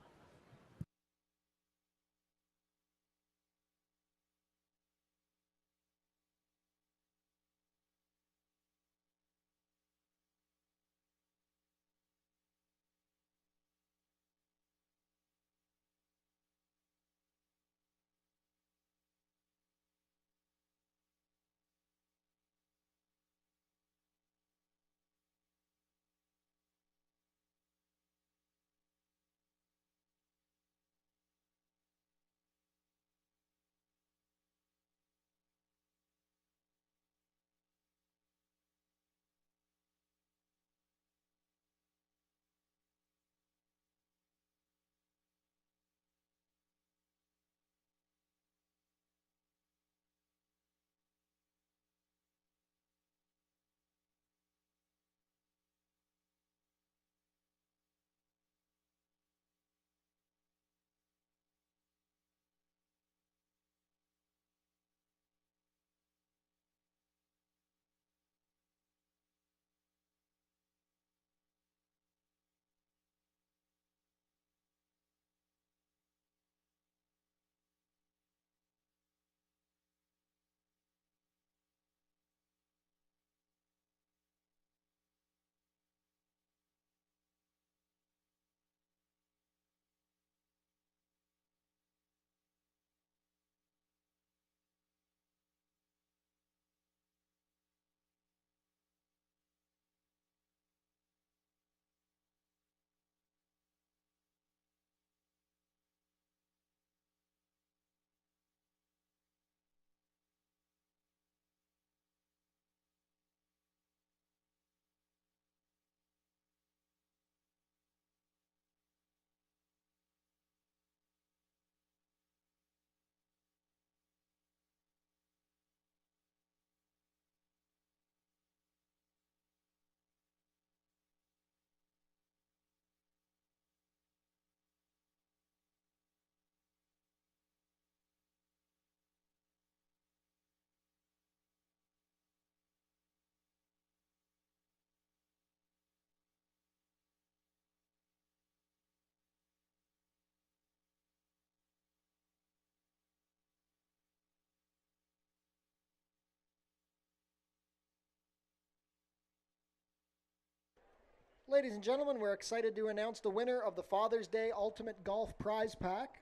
Ladies and gentlemen, we're excited to announce the winner of the Father's Day Ultimate Golf Prize Pack.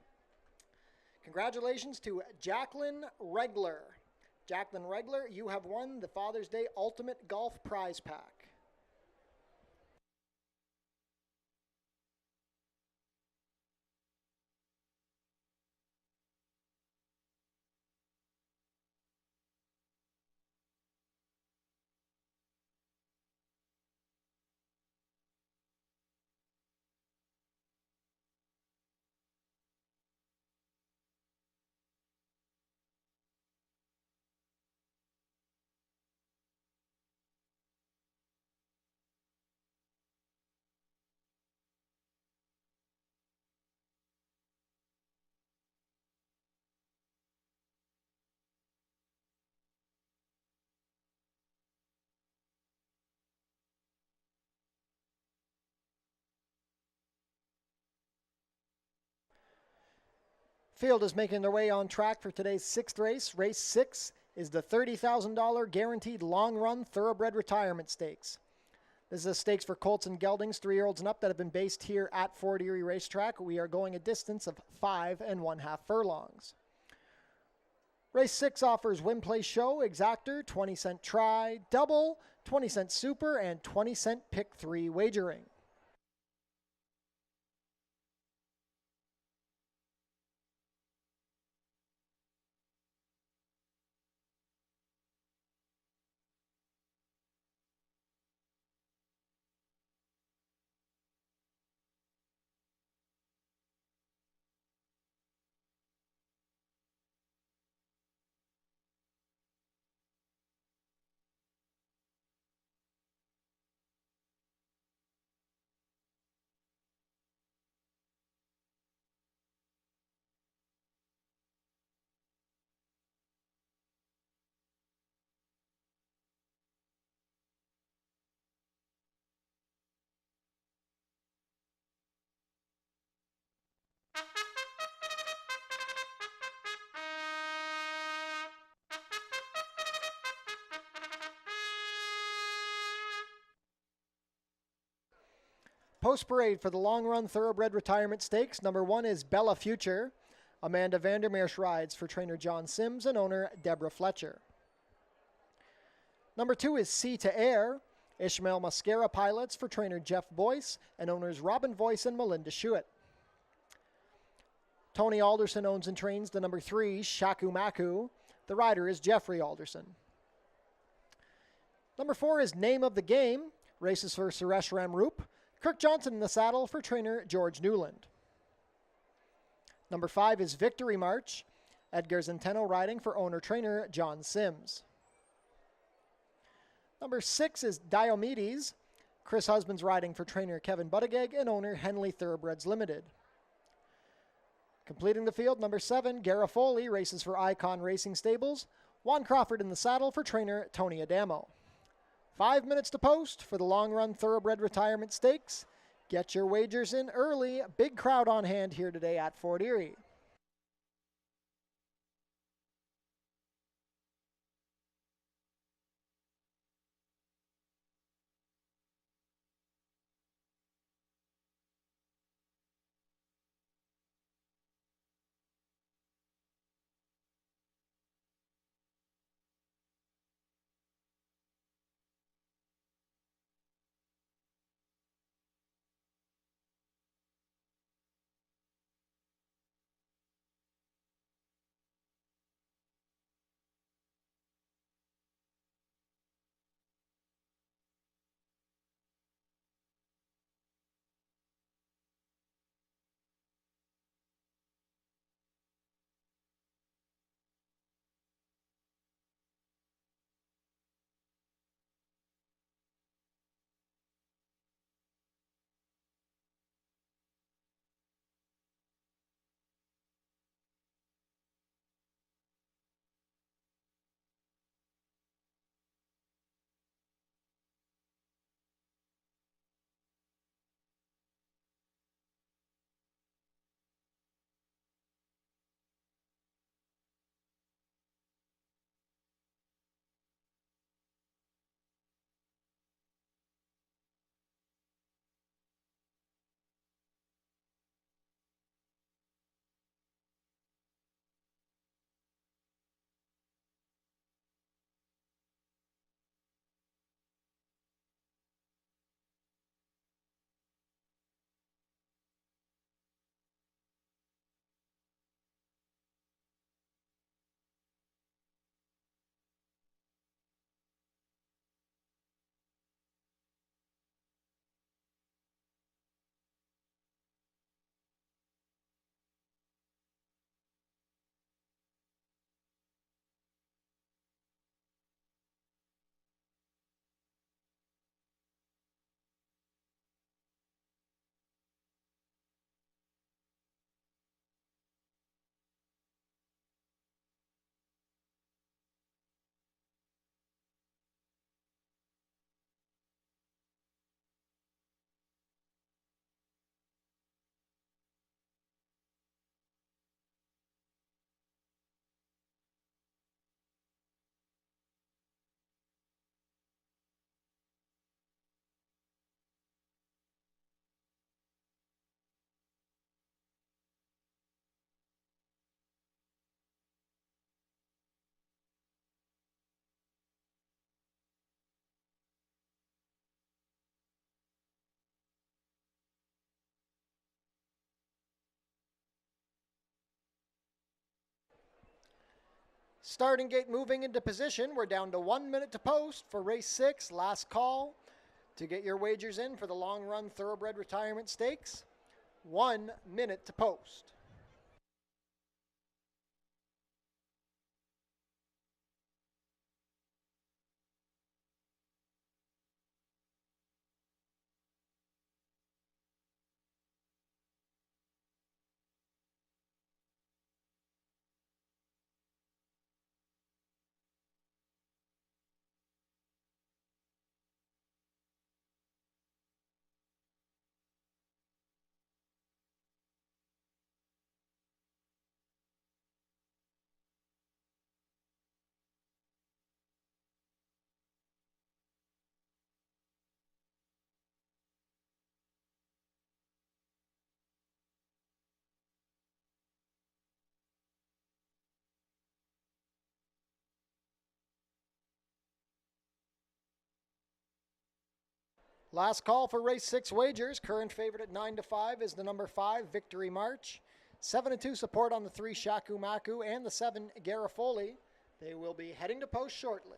Congratulations to Jacqueline Regler. Jacqueline Regler, you have won the Father's Day Ultimate Golf Prize Pack. Field is making their way on track for today's sixth race. Race 6 is the $30,000 guaranteed long run thoroughbred retirement stakes. This is a stakes for colts and geldings, 3-year-olds and up, that have been based here at Fort Erie Racetrack. We are going a distance of 5 1/2 furlongs. Race 6 offers win, play, show, exactor, 20-cent try, double, 20-cent super, and 20-cent pick 3 wagering. Post parade for the long run thoroughbred retirement stakes. Number 1 is Bella Future. Amanda Vandermeersch rides for trainer John Sims and owner Deborah Fletcher. Number 2 is Sea to Air. Ishmael Mascara pilots for trainer Jeff Boyce and owners Robin Voice and Melinda Schuett. Tony Alderson owns and trains the number 3, Shaku Maku. The rider is Jeffrey Alderson. Number 4 is Name of the Game. Races for Suresh Ramroop. Kirk Johnson in the saddle for trainer George Newland. Number 5 is Victory March. Edgar Zenteno riding for owner-trainer John Sims. Number 6 is Diomedes. Chris Husbands riding for trainer Kevin Buttigieg and owner Henley Thoroughbreds Limited. Completing the field, number 7, Garofoli races for Icon Racing Stables. Juan Crawford in the saddle for trainer Tony Adamo. 5 minutes to post for the long-run Thoroughbred Retirement Stakes. Get your wagers in early. Big crowd on hand here today at Fort Erie. Starting gate moving into position. We're down to 1 minute to post for race 6, last call. To get your wagers in for the long run Thoroughbred Retirement Stakes, 1 minute to post. Last call for race 6 wagers. Current favorite at 9-5 is the number 5, Victory March. 7-2 support on the 3, Shaku Maku, and the 7, Garofoli. They will be heading to post shortly.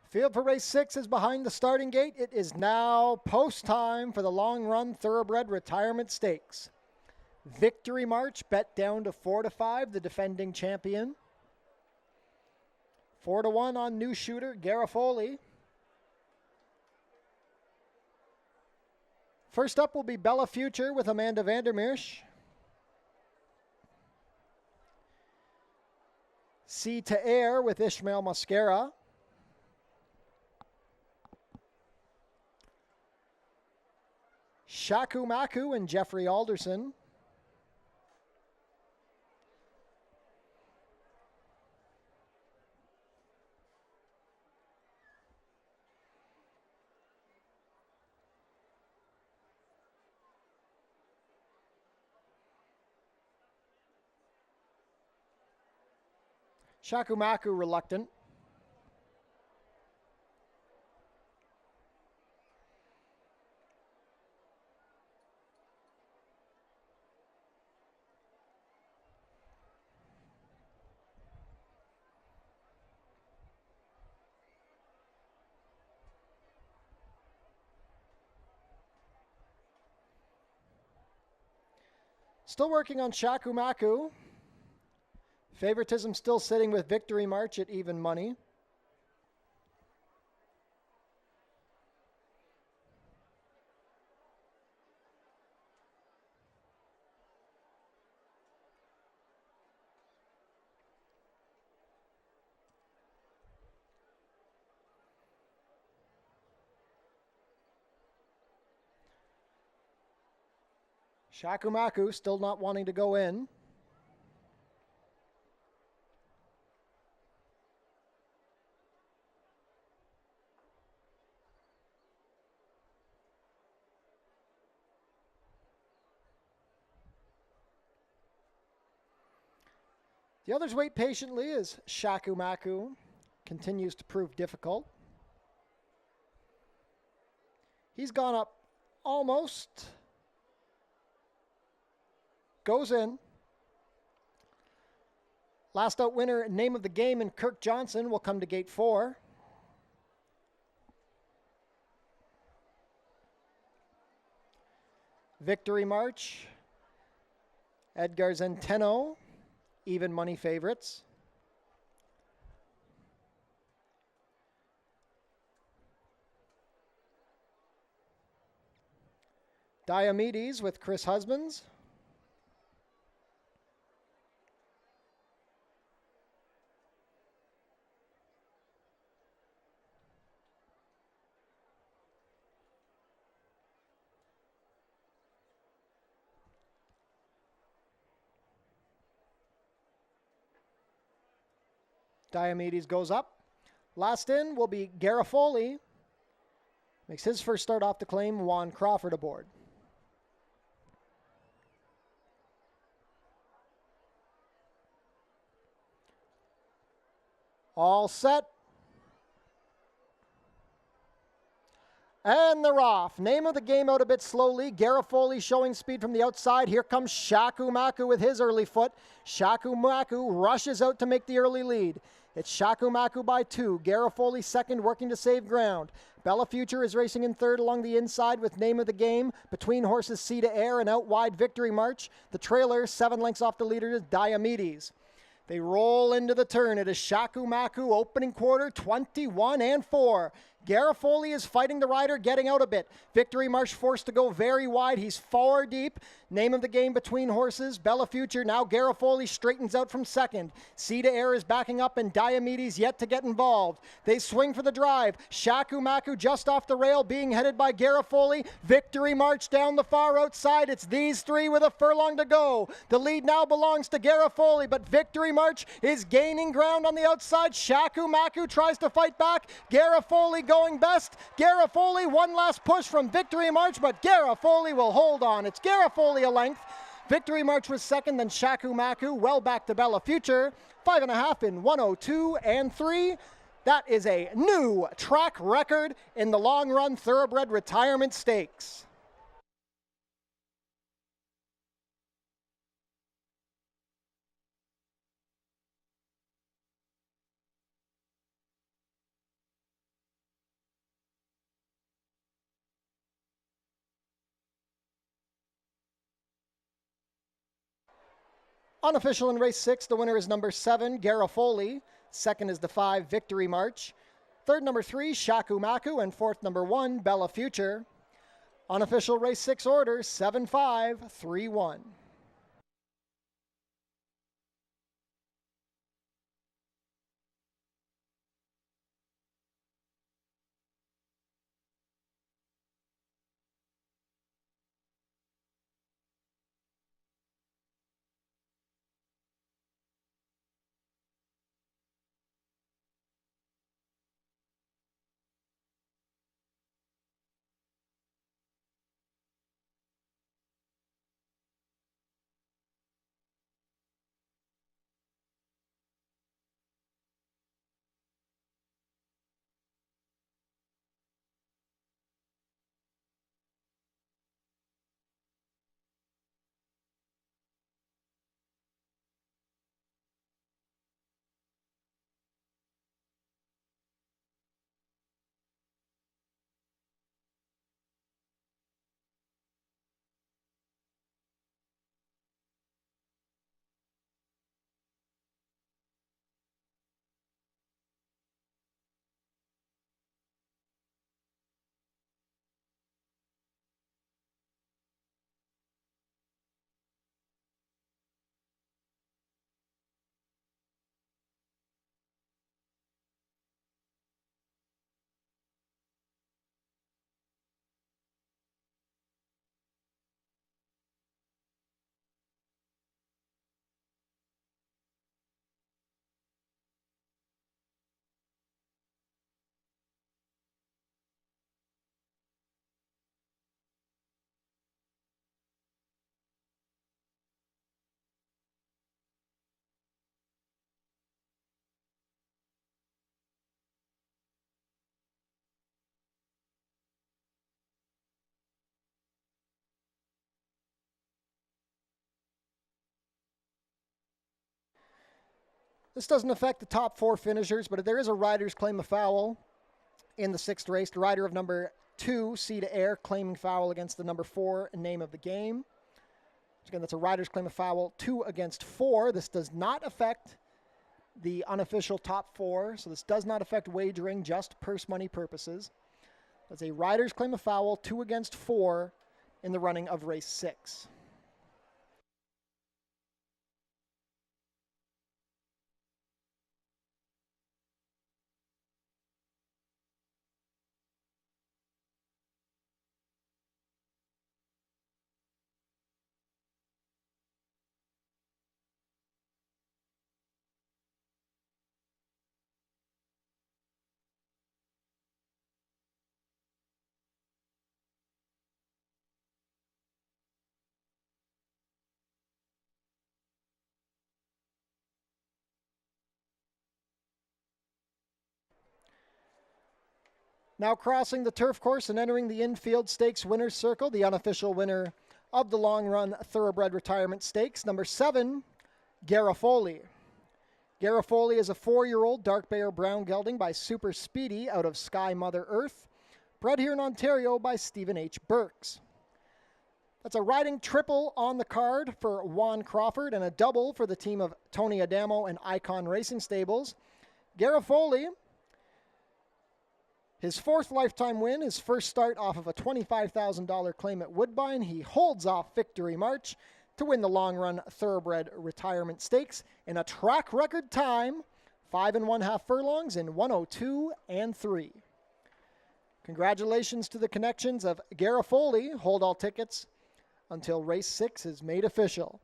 Field for race 6 is behind the starting gate. It is now post time for the long run thoroughbred retirement stakes. Victory March bet down to 4-5, the defending champion. 4-1 on new shooter Garofoli. First up will be Bella Future with Amanda Vandermeersch. Sea to Air with Ishmael Mascara. Shaku Maku and Jeffrey Alderson. Shaku Maku reluctant. Still working on Shaku Maku. Favoritism still sitting with Victory March at even money. Shaku Maku still not wanting to go in. The others wait patiently as Shaku Maku continues to prove difficult. He's gone up almost goes in. Last out winner, Name of the Game, and Kirk Johnson will come to gate 4. Victory March, Edgar Zenteno, even money favorites. Diomedes with Chris Husbands. Diomedes goes up. Last in will be Garofoli. Makes his first start off the claim. Juan Crawford aboard. All set. And they're off. Name of the Game out a bit slowly. Garofoli showing speed from the outside. Here comes Shaku Maku with his early foot. Shaku Maku rushes out to make the early lead. It's Shaku Maku by 2. Garofoli second, working to save ground. Bella Future is racing in third along the inside with Name of the Game. Between horses Sea to Air and out wide Victory March. The trailer 7 lengths off the leader is Diomedes. They roll into the turn. It is Shaku Maku opening quarter 21 and 4. Garofoli is fighting the rider, getting out a bit. Victory March forced to go very wide. He's 4 deep. Name of the Game between horses. Bella Future. Now Garofoli straightens out from second. Sea to Air is backing up and Diomedes yet to get involved. They swing for the drive. Shaku Maku just off the rail being headed by Garofoli. Victory March down the far outside. It's these 3 with a furlong to go. The lead now belongs to Garofoli, but Victory March is gaining ground on the outside. Shaku Maku tries to fight back. Garofoli going best. Garofoli, one last push from Victory March, but Garofoli will hold on. It's Garofoli a length. Victory March was second, then Shaku Maku, well back to Bella Future. 5.5 in 102 and 3. That is a new track record in the long run thoroughbred retirement stakes. Unofficial in race 6, the winner is number 7, Garofoli. Second is the 5, Victory March. Third, number 3, Shaku Maku. And fourth, number 1, Bella Future. Unofficial race 6 order, 7-5-3-1. This doesn't affect the top 4 finishers, but there is a rider's claim of foul in the 6th race. The rider of number 2, Sea to Air, claiming foul against the number 4 name of the game. So again, that's a rider's claim of foul, 2 against 4. This does not affect the unofficial top 4, so this does not affect wagering, just purse money purposes. That's a rider's claim of foul, 2 against 4 in the running of race 6. Now crossing the turf course and entering the infield stakes winner's circle, the unofficial winner of the long run thoroughbred retirement stakes, number 7, Gafoy. Gafoy is a 4-year-old dark bay or brown gelding by Super Speedy out of Sky Mother Earth, bred here in Ontario by Stephen H. Burks. That's a riding triple on the card for Juan Crawford and a double for the team of Tony Adamo and Icon Racing Stables. Gafoy, his 4th lifetime win, his first start off of a $25,000 claim at Woodbine. He holds off Victory March to win the long-run thoroughbred retirement stakes in a track record time, 5 1/2 furlongs in 1:02 and 3. Congratulations to the connections of Gafoy. Hold all tickets until race 6 is made official.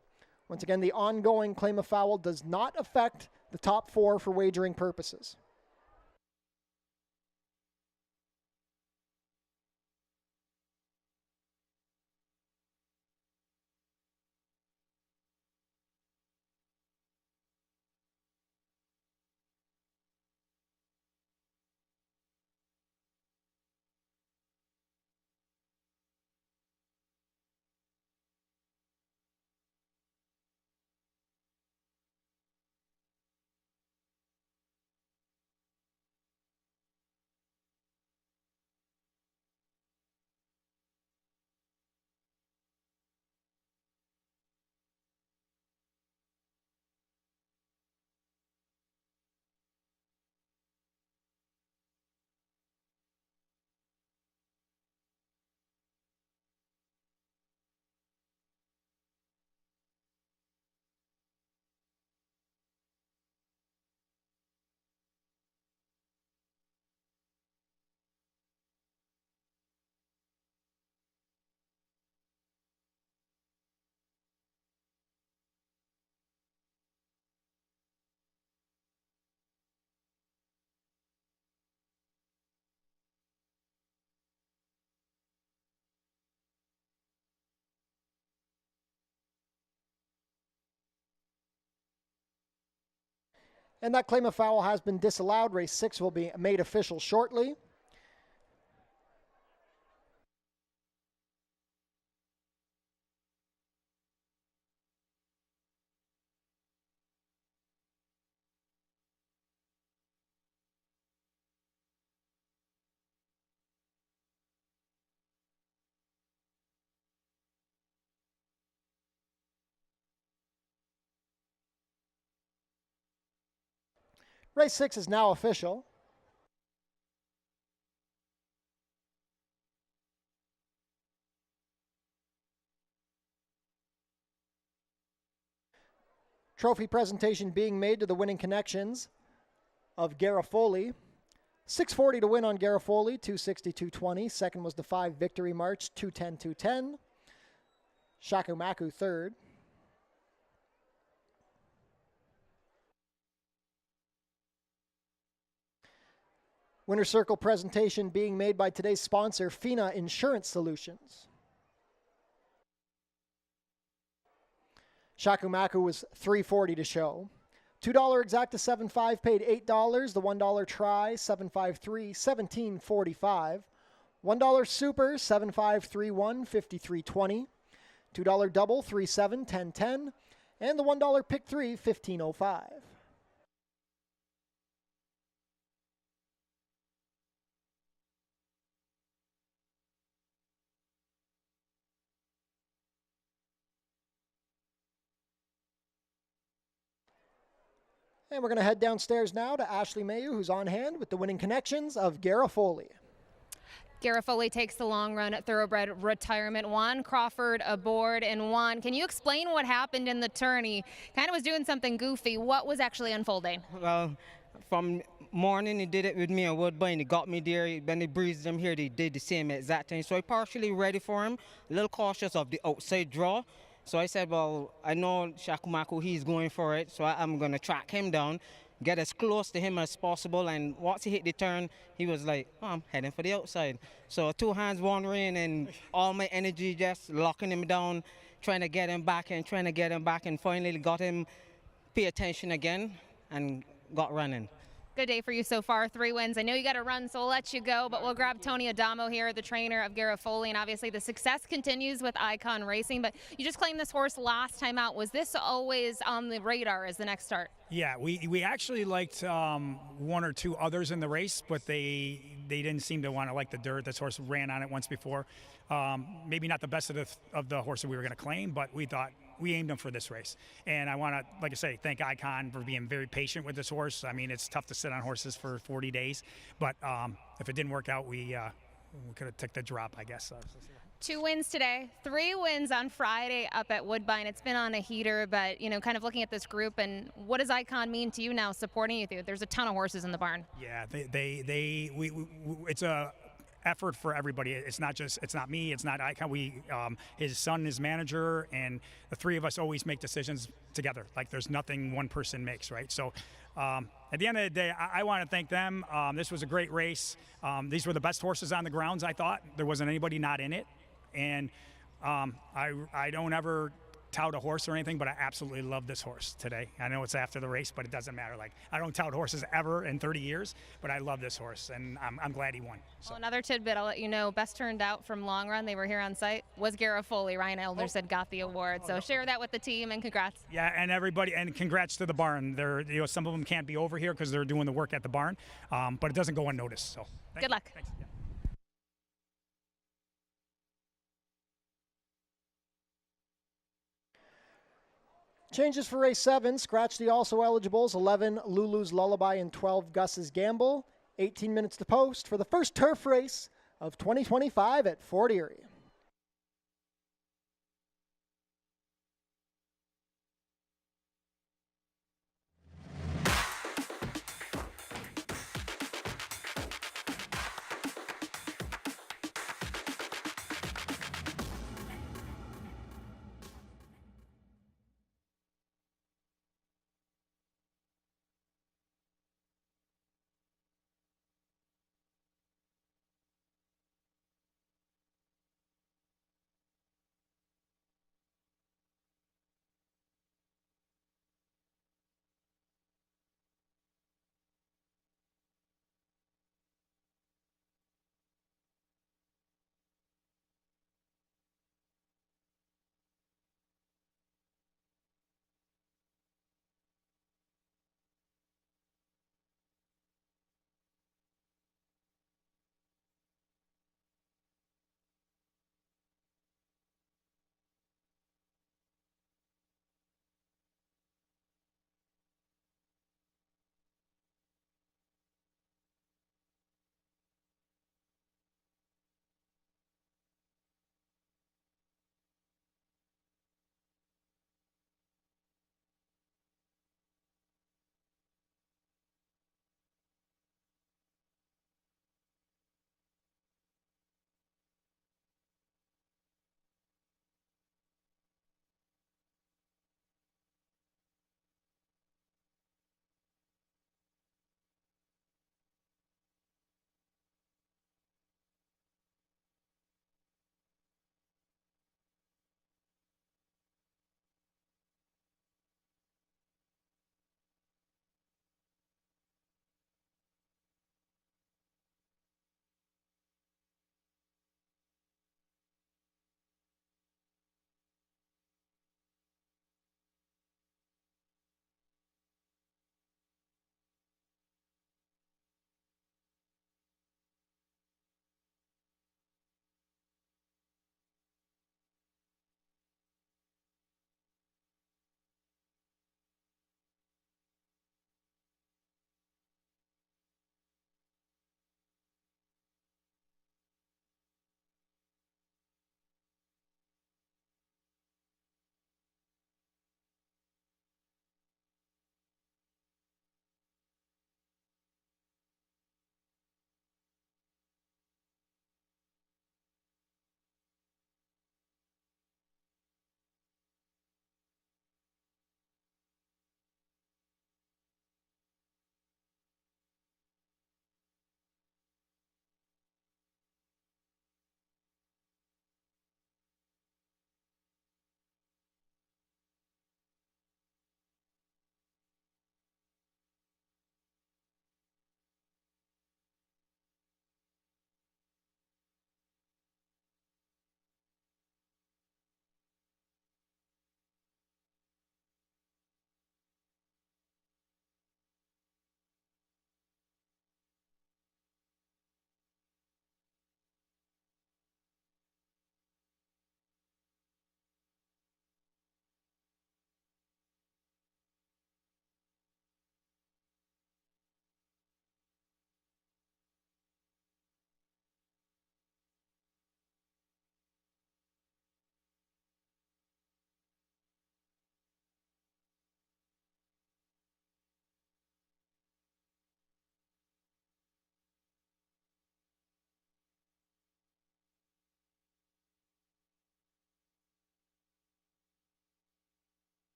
Once again, the ongoing claim of foul does not affect the top 4 for wagering purposes. And that claim of foul has been disallowed. Race 6 will be made official shortly. Race 6 is now official. Trophy presentation being made to the winning connections of Gafoy. 640 to win on Gafoy, 260, 220. Second was the 5 Victory March, 210, 210. Shakumaku third. Winner Circle presentation being made by today's sponsor, FINA Insurance Solutions. Shakumaku was $3.40 to show. $2 exacta 7.5 paid $8. The $1 try 7.53 $17.45. $1 super 7.531 $53.20. $2 double 3.7 10.10. And the $1 pick 3 $15.05. And we're going to head downstairs now to Ashley Mayu, who's on hand with the winning connections of Gafoy. Gafoy takes the long run at Thoroughbred Retirement. Juan Crawford aboard. And Juan, can you explain what happened in the turn? He kind of was doing something goofy. What was actually unfolding? Well, from morning he did it with me at Woodbine. He got me there. When he breezed them here, they did the same exact thing. So I partially ready for him, a little cautious of the outside draw. So I said, well, I know Shakumaku, he's going for it, so I'm going to track him down, get as close to him as possible. And once he hit the turn, he was like, oh, I'm heading for the outside. So 2 hands, 1 ring, and all my energy just locking him down, trying to get him back and finally got him pay attention again and got running. Good day for you so far, 3 wins. I know you got to run, so we'll let you go, but we'll grab Tony Adamo here, the trainer of Gafoy, and obviously the success continues with Icon Racing, but you just claimed this horse last time out. Was this always on the radar as the next start? Yeah, we actually liked 1 or 2 others in the race, but they didn't seem to want to like the dirt. This horse ran on it once before. Maybe not the best of the horses we were going to claim, but we thought we aimed him for this race. And I want to, like I say, thank Icon for being very patient with this horse. I mean, it's tough to sit on horses for 40 days, but if it didn't work out, we could have took the drop, I guess. 2 wins today, 3 wins on Friday up at Woodbine. It's been on a heater, but, you know, kind of looking at this group, and what does Icon mean to you now supporting you through? There's a ton of horses in the barn. Yeah, it's a effort for everybody. It's not me, it's not Icon. His son is manager, and the 3 of us always make decisions together. Like, there's nothing one person makes, right? So at the end of the day, I want to thank them. This was a great race. These were the best horses on the grounds, I thought. There wasn't anybody not in it. And I don't ever tout a horse or anything, but I absolutely love this horse today. I know it's after the race, but it doesn't matter. Like, I don't tout horses ever in 30 years, but I love this horse, and I'm glad he won. So. Well, another tidbit I'll let you know, best turned out from Long Run, they were here on site, was Gafoy. Ryan Elder said got the award. So share that with the team, and congrats. Yeah, and everybody, and congrats to the barn. Some of them can't be over here because they're doing the work at the barn, but it doesn't go unnoticed. So good luck. Thanks. Yeah. Changes for race 7. Scratch the also eligibles. 11 Lulu's Lullaby and 12 Gus's Gamble. 18 minutes to post for the first turf race of 2025 at Fort Erie.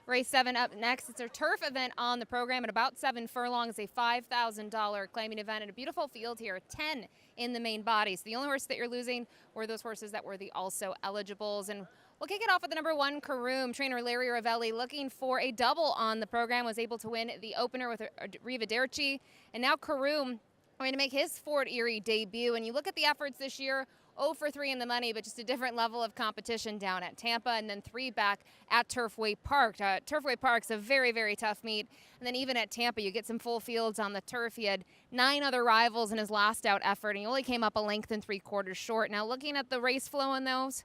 Race 7 up next. It's a turf event on the program at about 7 furlongs, a $5,000 claiming event, and a beautiful field here, 10 in the main body. So the only horse that you're losing were those horses that were the also eligibles. And we'll kick it off with the number 1, Karoom. Trainer Larry Ravelli, looking for a double on the program, was able to win the opener with Arrivedercci. And now Karoom going to make his Fort Erie debut. And you look at the efforts this year, 0 for 3 in the money, but just a different level of competition down at Tampa, and then 3 back at Turfway Park. Turfway Park's a very, very tough meet. And then even at Tampa, you get some full fields on the turf. He had 9 other rivals in his last out effort, and he only came up a length and 3/4 short. Now, looking at the race flow in those,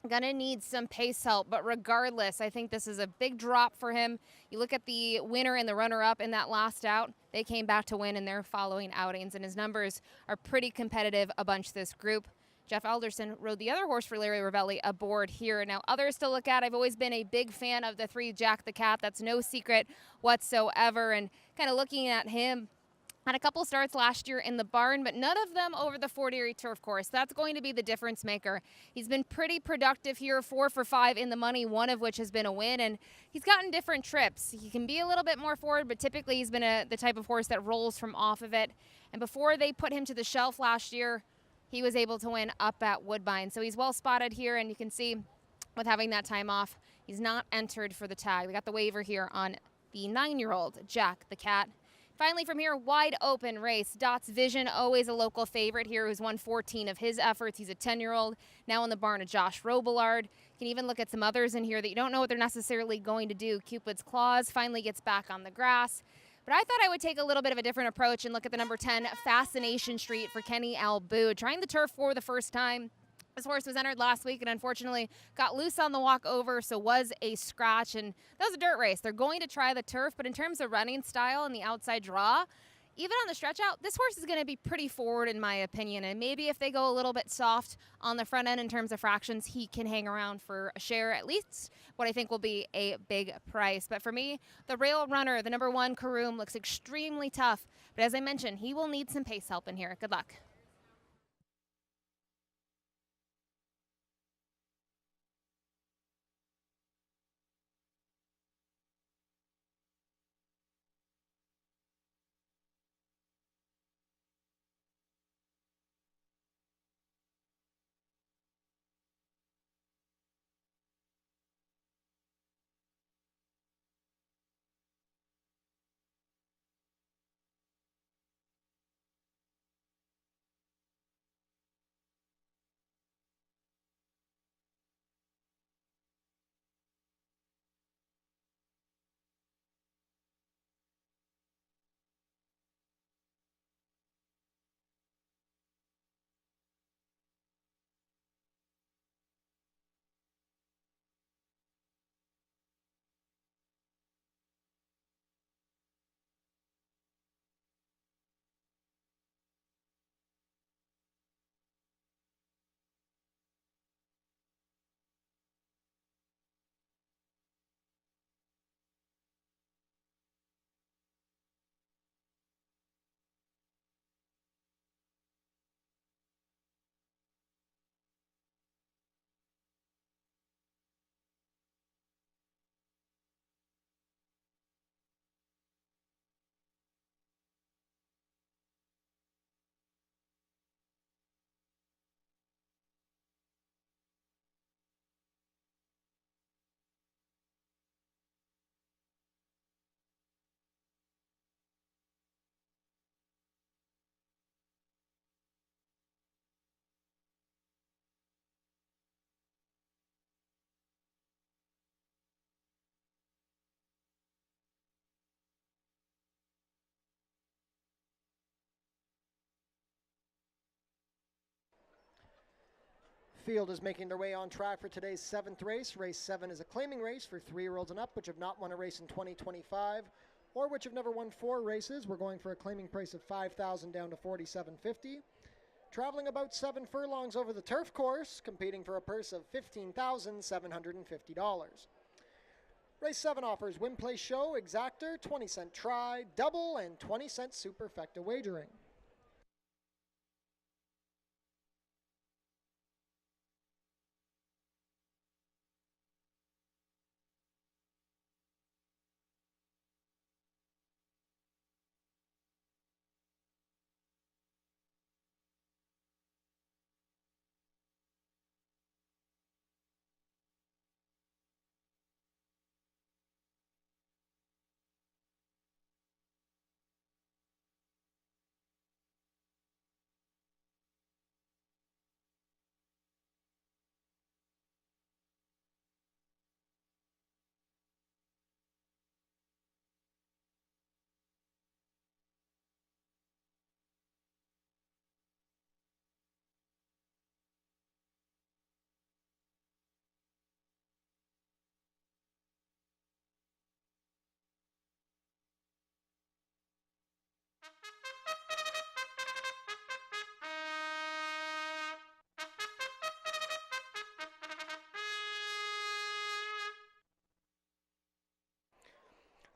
gonna need some pace help, but regardless, I think this is a big drop for him. You look at the winner and the runner-up in that last out, they came back to win in their following outings, and his numbers are pretty competitive, a bunch this group. Jeff Alderson rode the other horse for Larry Ravelli aboard here. Now, others to look at, I've always been a big fan of the 3 Jack the Cat. That's no secret whatsoever. And kind of looking at him, had a couple starts last year in the barn, but none of them over the Fort Erie turf course. That's going to be the difference maker. He's been pretty productive here, 4 for 5 in the money, one of which has been a win, and he's gotten different trips. He can be a little bit more forward, but typically he's been the type of horse that rolls from off of it. And before they put him to the shelf last year, he was able to win up at Woodbine. So he's well spotted here, and you can see with having that time off, he's not entered for the tag. We got the waiver here on the 9-year-old Jack the Cat. Finally from here, wide open race. Dots Vision, always a local favorite here, who's won 14 of his efforts. He's a 10-year-old, now in the barn of Josh Robillard. You can even look at some others in here that you don't know what they're necessarily going to do. Cupid's Claws finally gets back on the grass. But I thought I would take a little bit of a different approach and look at the number 10, Fascination Street for Kenny Albu. Trying the turf for the first time. This horse was entered last week and unfortunately got loose on the walk over, so was a scratch. And that was a dirt race. They're going to try the turf, but in terms of running style and the outside draw, even on the stretch out, this horse is going to be pretty forward in my opinion. And maybe if they go a little bit soft on the front end in terms of fractions, he can hang around for a share, at least what I think will be a big price. But for me, the rail runner, the number 1, Karoom, looks extremely tough. But as I mentioned, he will need some pace help in here. Good luck. Field is making their way on track for today's 7th race. Race 7 is a claiming race for 3-year-olds and up, which have not won a race in 2025, or which have never won 4 races. We're going for a claiming price of $5,000 down to $4,750. Traveling about 7 furlongs over the turf course, competing for a purse of $15,750. Race 7 offers win, play, show, exactor, 20-cent try, double, and 20-cent superfecta wagering.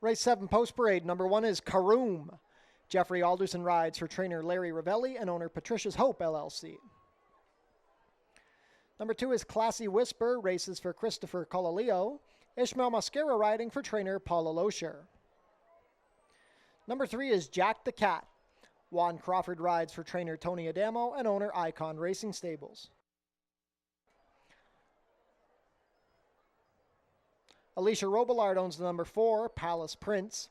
Race 7 post parade. Number 1 is Karoom. Jeffrey Alderson rides for trainer Larry Ravelli and owner Patricia's Hope LLC. Number 2 is Classy Whisper, races for Christopher Colaleo. Ishmael Mascara riding for trainer Paula Loescher. Number 3 is Jack the Cat. Juan Crawford rides for trainer Tony Adamo and owner Icon Racing Stables. Alicia Robillard owns the number 4, Palace Prince.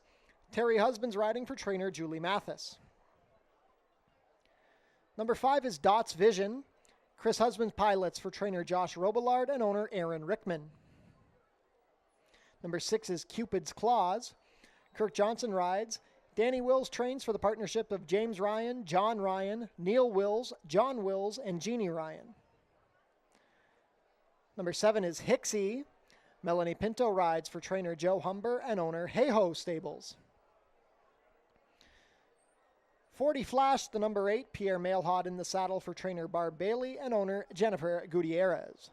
Terry Husbands riding for trainer Julie Mathis. Number 5 is Dots Vision. Chris Husbands pilots for trainer Josh Robillard and owner Aaron Rickman. Number 6 is Cupid's Claws. Kirk Johnson rides. Danny Wills trains for the partnership of James Ryan, John Ryan, Neil Wills, John Wills, and Jeannie Ryan. Number 7 is Hixie. Melanie Pinto rides for trainer Joe Humber and owner Hey Ho Stables. 40 Flash, the number 8, Pierre Mailhot in the saddle for trainer Barb Bailey and owner Jennifer Gutierrez.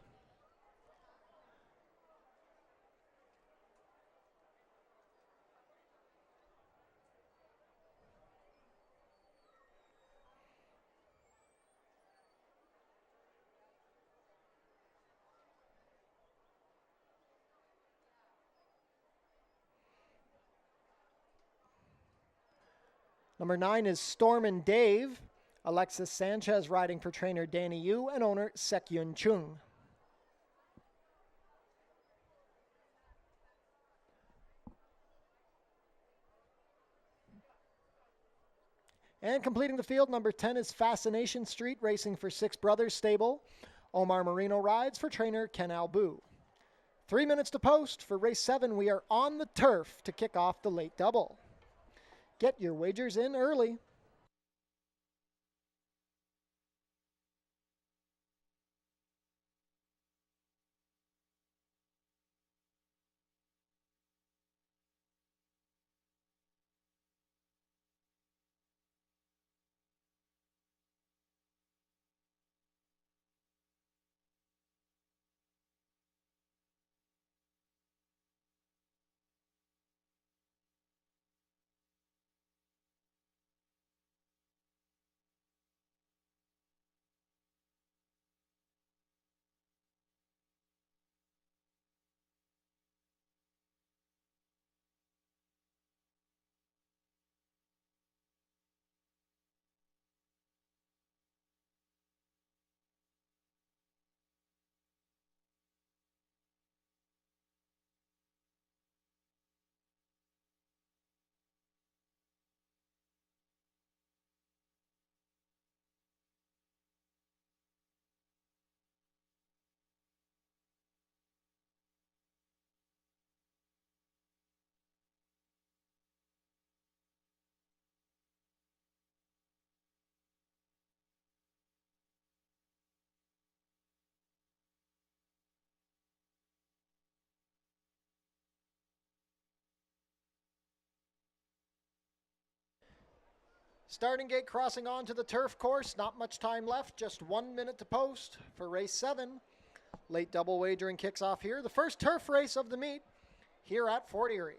Number 9 is Storm and Dave. Alexis Sanchez riding for trainer Danny Yu and owner Sekyun Chung. And completing the field, number 10 is Fascination Street racing for Six Brothers Stable. Omar Marino rides for trainer Ken Albu. 3 minutes to post. For race 7, we are on the turf to kick off the late double. Get your wagers in early. Starting gate crossing onto the turf course. Not much time left. Just 1 minute to post for race 7. Late double wagering kicks off here. The first turf race of the meet here at Fort Erie.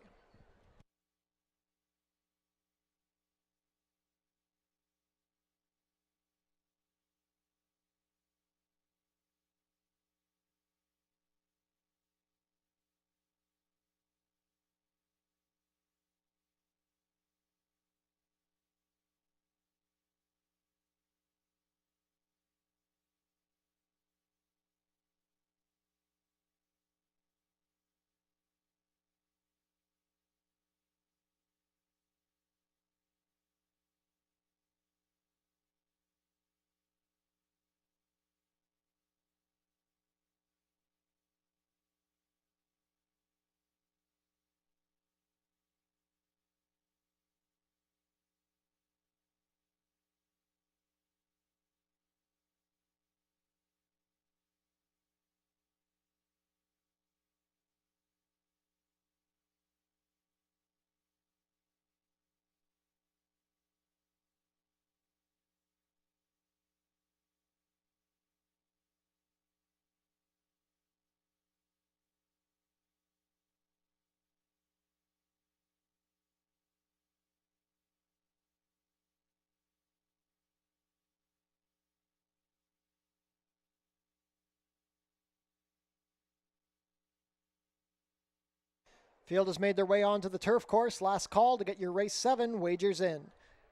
Field has made their way onto the turf course. Last call to get your race 7 wagers in.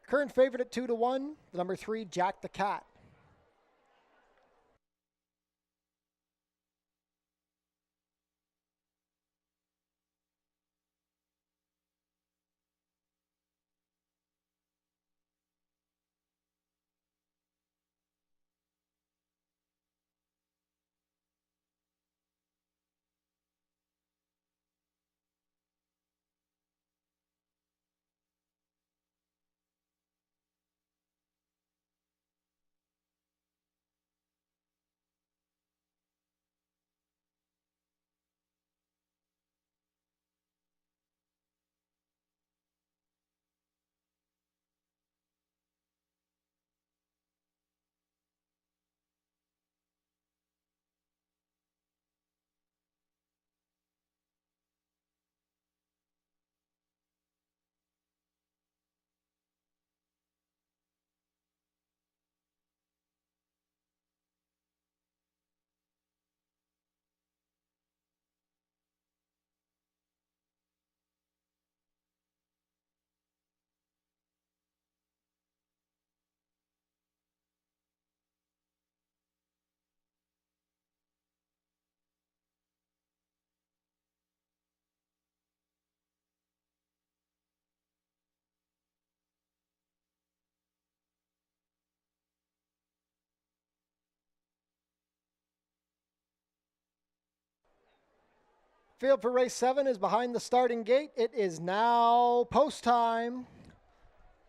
Current favorite at 2-1, the number 3, Jack the Cat. Field for race 7 is behind the starting gate. It is now post time.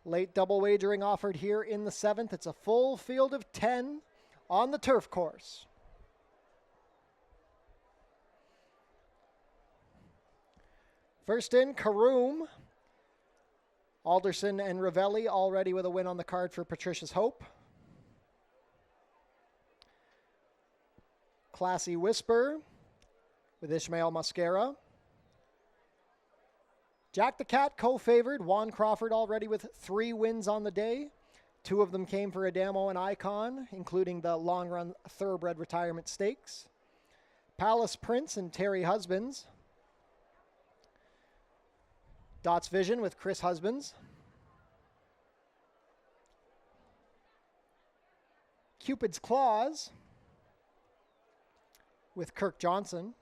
Late double wagering offered here in the 7th. It's a full field of 10 on the turf course. First in, Karoom. Alderson and Ravelli already with a win on the card for Patricia's Hope. Classy Whisper with Ishmael Mascara. Jack the Cat co-favored. Juan Crawford already with 3 wins on the day. 2 of them came for Adamo and Icon, including the long-run Thoroughbred Retirement Stakes. Palace Prince and Terry Husbands. Dots Vision with Chris Husbands. Cupid's Claws with Kirk Johnson.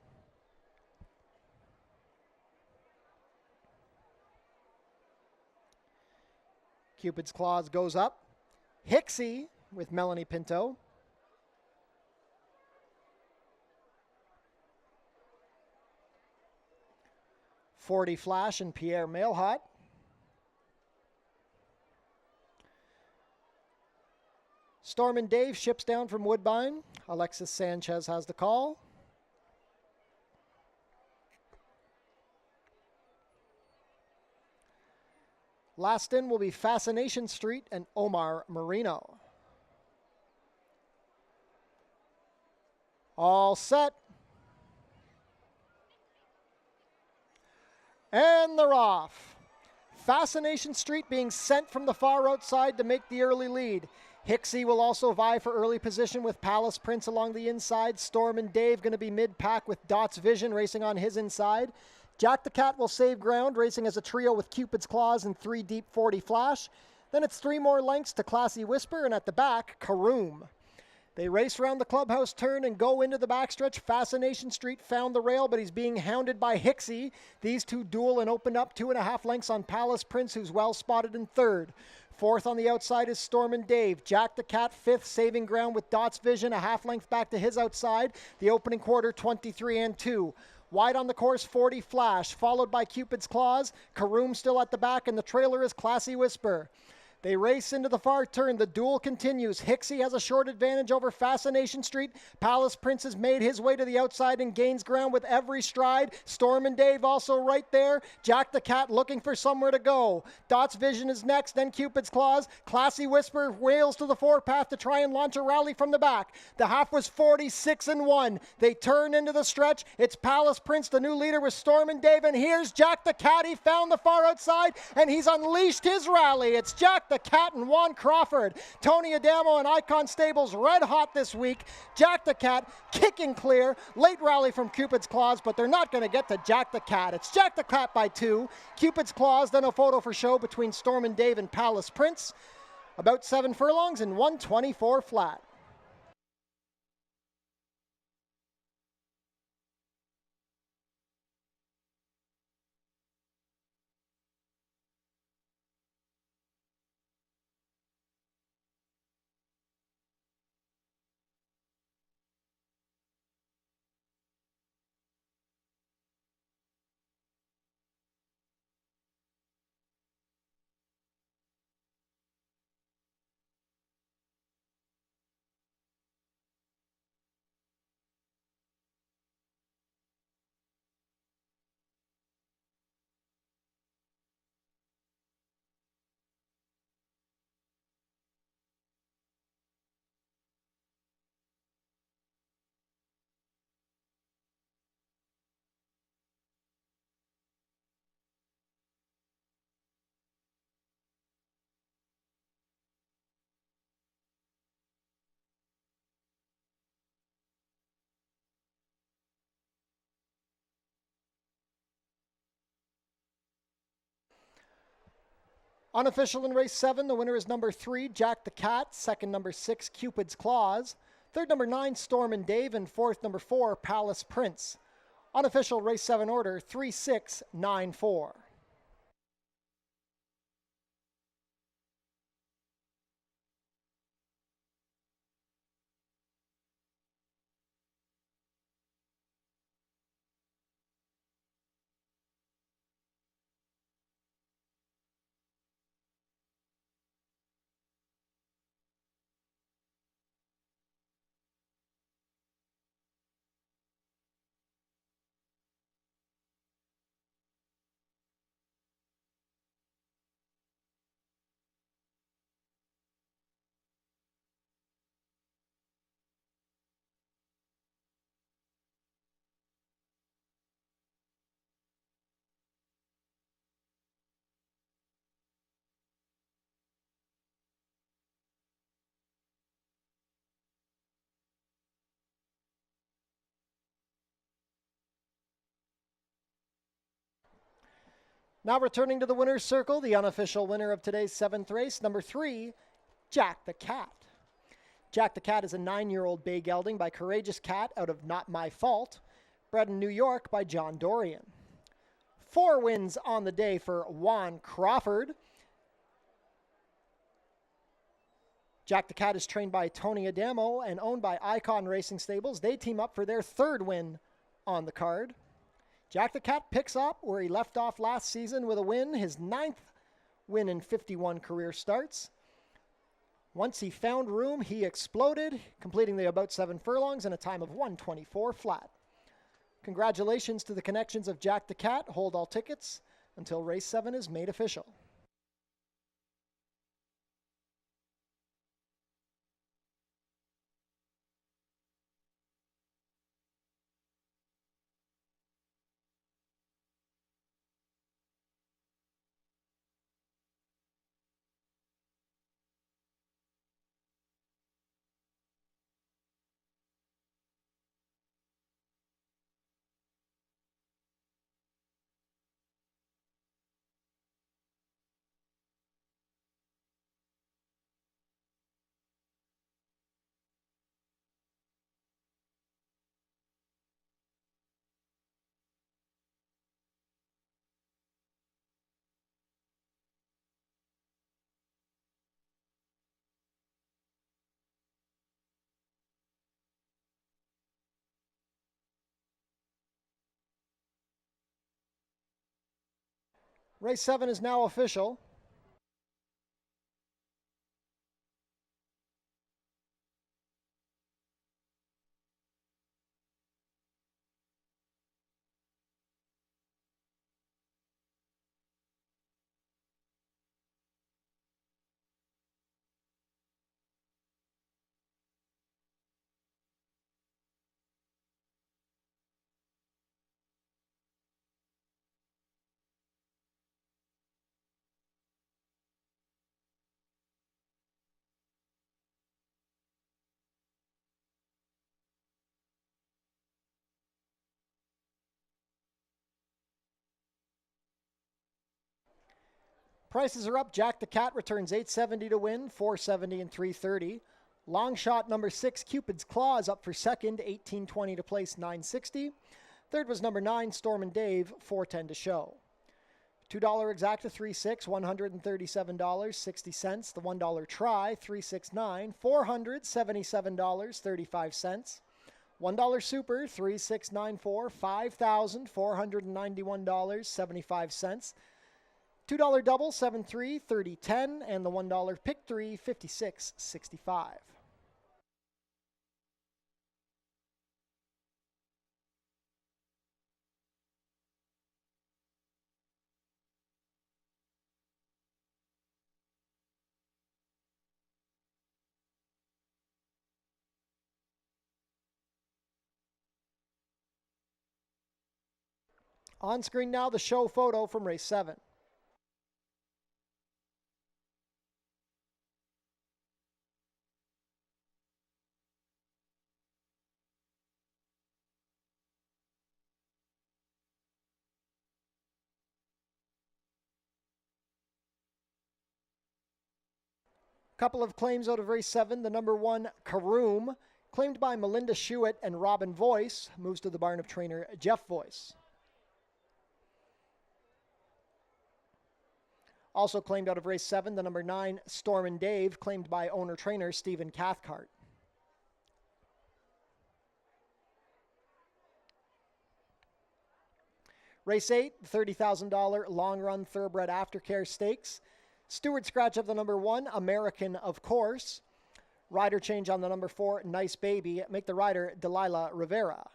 Cupid's Claws goes up. Hixie with Melanie Pinto. Forty Flash and Pierre Mailhot. Storm and Dave ships down from Woodbine. Alexis Sanchez has the call. Last in will be Fascination Street and Omar Marino. All set. And they're off. Fascination Street being sent from the far outside to make the early lead. Hixie will also vie for early position with Palace Prince along the inside. Storm and Dave going to be mid-pack with Dots Vision racing on his inside. Jack the Cat will save ground, racing as a trio with Cupid's Claws and 3 deep 40 Flash. Then it's 3 more lengths to Classy Whisper, and at the back, Karoom. They race around the clubhouse turn and go into the backstretch. Fascination Street found the rail, but he's being hounded by Hixie. These two duel and open up 2.5 lengths on Palace Prince, who's well spotted in 3rd. 4th on the outside is Storm and Dave. Jack the Cat 5th, saving ground with Dots Vision, a half length back to his outside. The opening quarter, 23 and 2. Wide on the course, 40 Flash, followed by Cupid's Claws. Karoom still at the back, and the trailer is Classy Whisper. They race into the far turn. The duel continues. Hixie has a short advantage over Fascination Street. Palace Prince has made his way to the outside and gains ground with every stride. Storm and Dave also right there. Jack the Cat looking for somewhere to go. Dots Vision is next, then Cupid's Claws. Classy Whisper wails to the forepath to try and launch a rally from the back. The half was 46 and 1. They turn into the stretch. It's Palace Prince, the new leader, with Storm and Dave. And here's Jack the Cat. He found the far outside and he's unleashed his rally. It's Jack Jack the Cat and Juan Crawford. Tony Adamo and Icon Stables red hot this week. Jack the Cat kicking clear. Late rally from Cupid's Claws, but they're not going to get to Jack the Cat. It's Jack the Cat by 2. Cupid's Claws, then a photo for show between Storm and Dave and Palace Prince. About 7 furlongs and 124 flat. Unofficial in race 7, the winner is number 3, Jack the Cat. Second, number 6, Cupid's Claws. Third, number 9, Storm and Dave. And fourth, number 4, Palace Prince. Unofficial race 7 order, 3-6-9-4. Now returning to the winner's circle, the unofficial winner of today's 7th race, number 3, Jack the Cat. Jack the Cat is a 9-year-old bay gelding by Courageous Cat out of Not My Fault, bred in New York by John Dorian. 4 wins on the day for Juan Crawford. Jack the Cat is trained by Tony Adamo and owned by Icon Racing Stables. They team up for their 3rd win on the card. Jack the Cat picks up where he left off last season with a win, his 9th win in 51 career starts. Once he found room, he exploded, completing the about 7 furlongs in a time of 124 flat. Congratulations to the connections of Jack the Cat. Hold all tickets until race 7 is made official. Race 7 is now official. Prices are up. Jack the Cat returns $8.70 to win, $4.70 and $3.30. Long shot number 6, Cupid's Claw, is up for second, $18.20 to place, $9.60. Third was number 9, Storm and Dave, $4.10 to show. $2 exacta 3-6, $137.60. The $1 try, 369, $477.35. $1 super, 3694, $5,491.75. $2 double, 7-3, 30-10, and the $1 pick 3, 56.65. On screen now, the show photo from race 7. Couple of claims out of race 7. The number 1, Karoom, claimed by Melinda Schuett and Robin Voice, moves to the barn of trainer Jeff Voice. Also claimed out of race 7, the number 9, Storm and Dave, claimed by owner-trainer Stephen Cathcart. Race 8, $30,000 long-run thoroughbred aftercare stakes. Steward scratch of the number 1, American, of course. Rider change on the number 4, Nice Baby. Make the rider Delilah Rivera.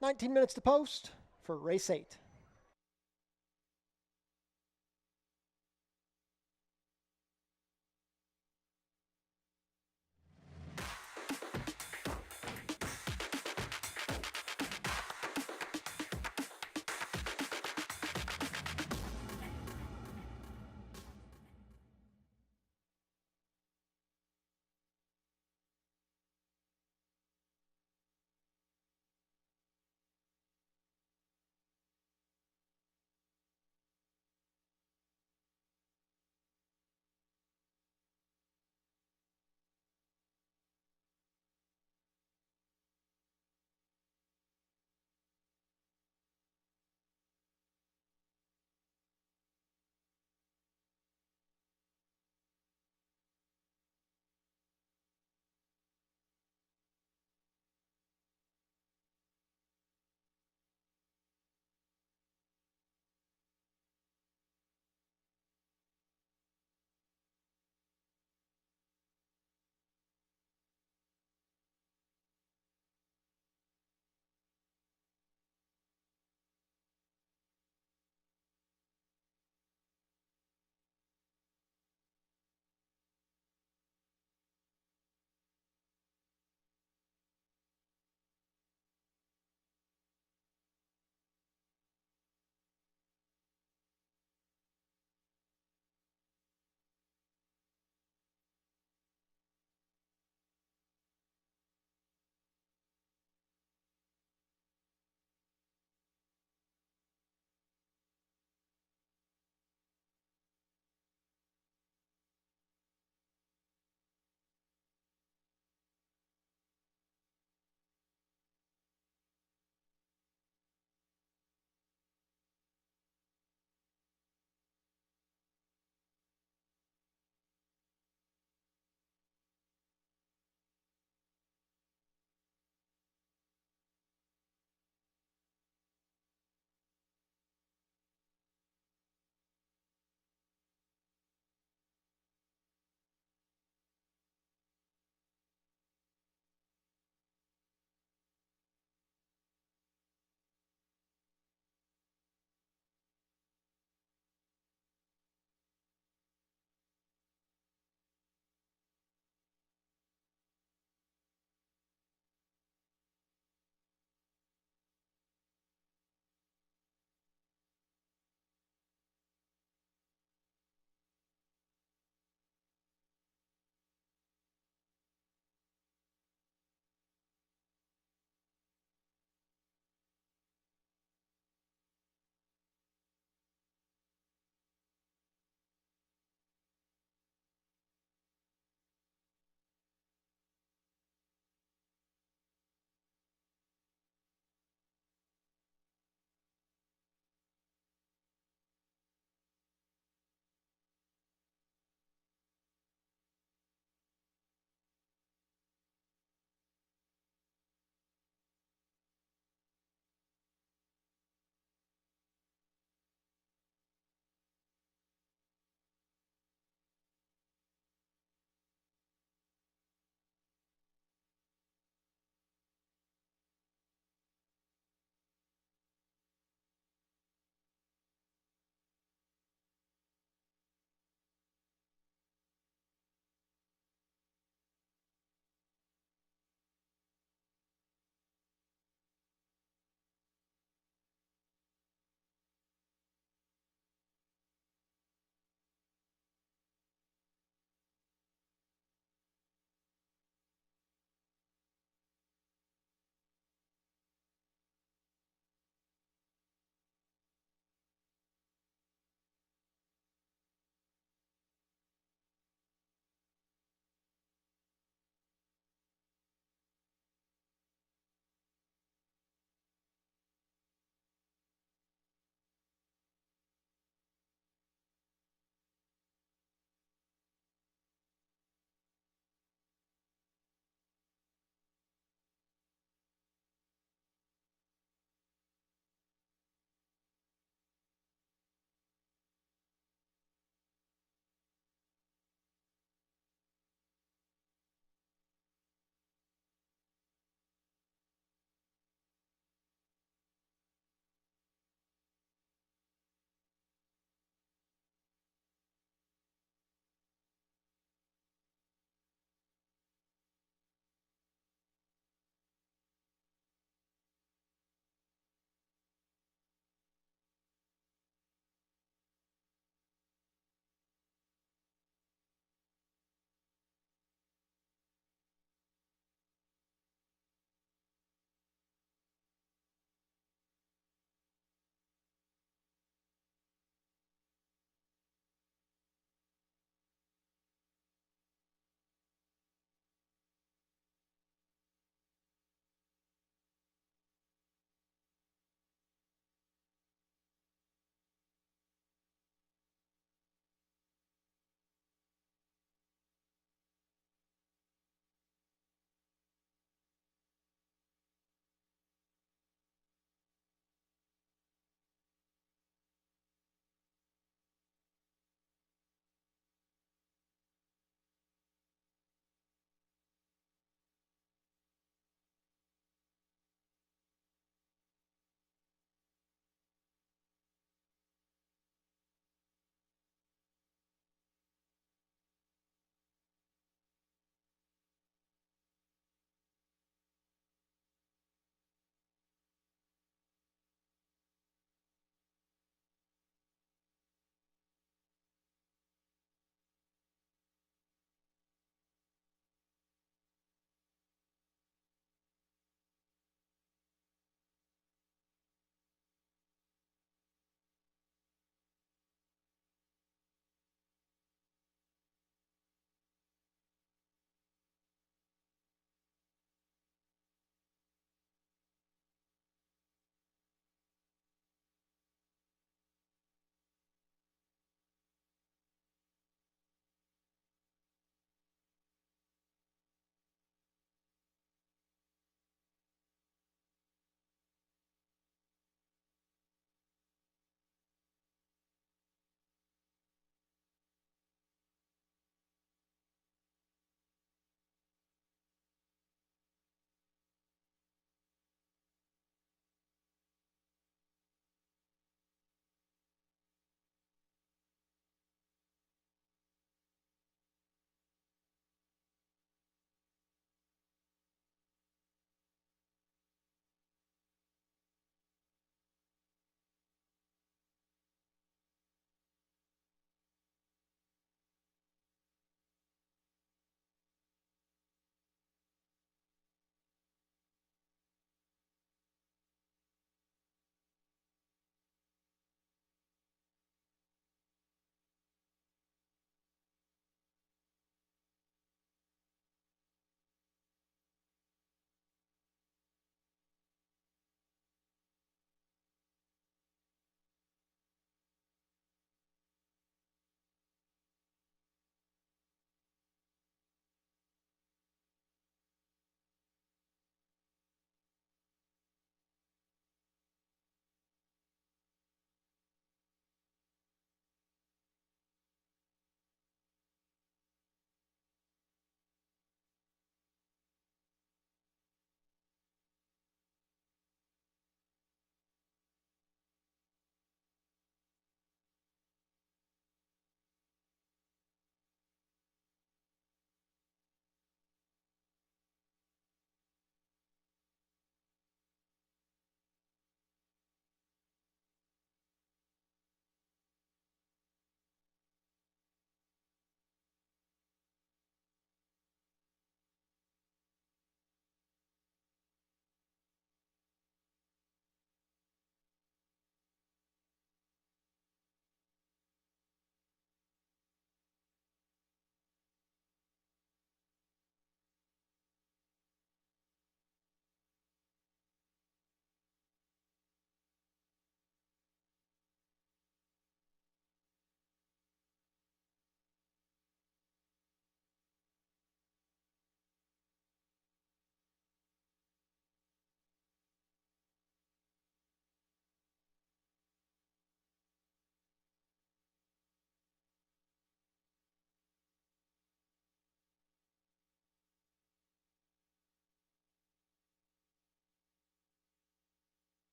19 minutes to post for race 8.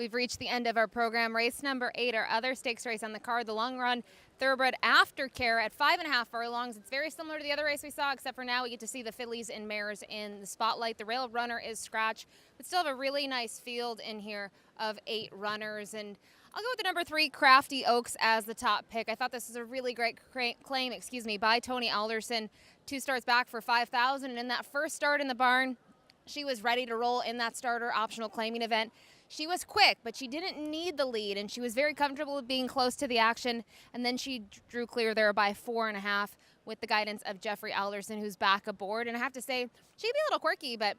We've reached the end of our program. Race number 8, our other stakes race on the card, the long run thoroughbred Aftercare at 5.5 furlongs. It's very similar to the other race we saw, except for now we get to see the fillies and mares in the spotlight. The rail runner is Scratch, but still have a really nice field in here of 8 runners. And I'll go with the number 3, Crafty Oaks, as the top pick. I thought this was a really great claim, by Tony Alderson. 2 starts back for 5,000, and in that first start in the barn, she was ready to roll in that starter optional claiming event. She was quick, but she didn't need the lead, and she was very comfortable with being close to the action, and then she drew clear there by 4.5 with the guidance of Jeffrey Alderson, who's back aboard. And I have to say, she can be a little quirky, but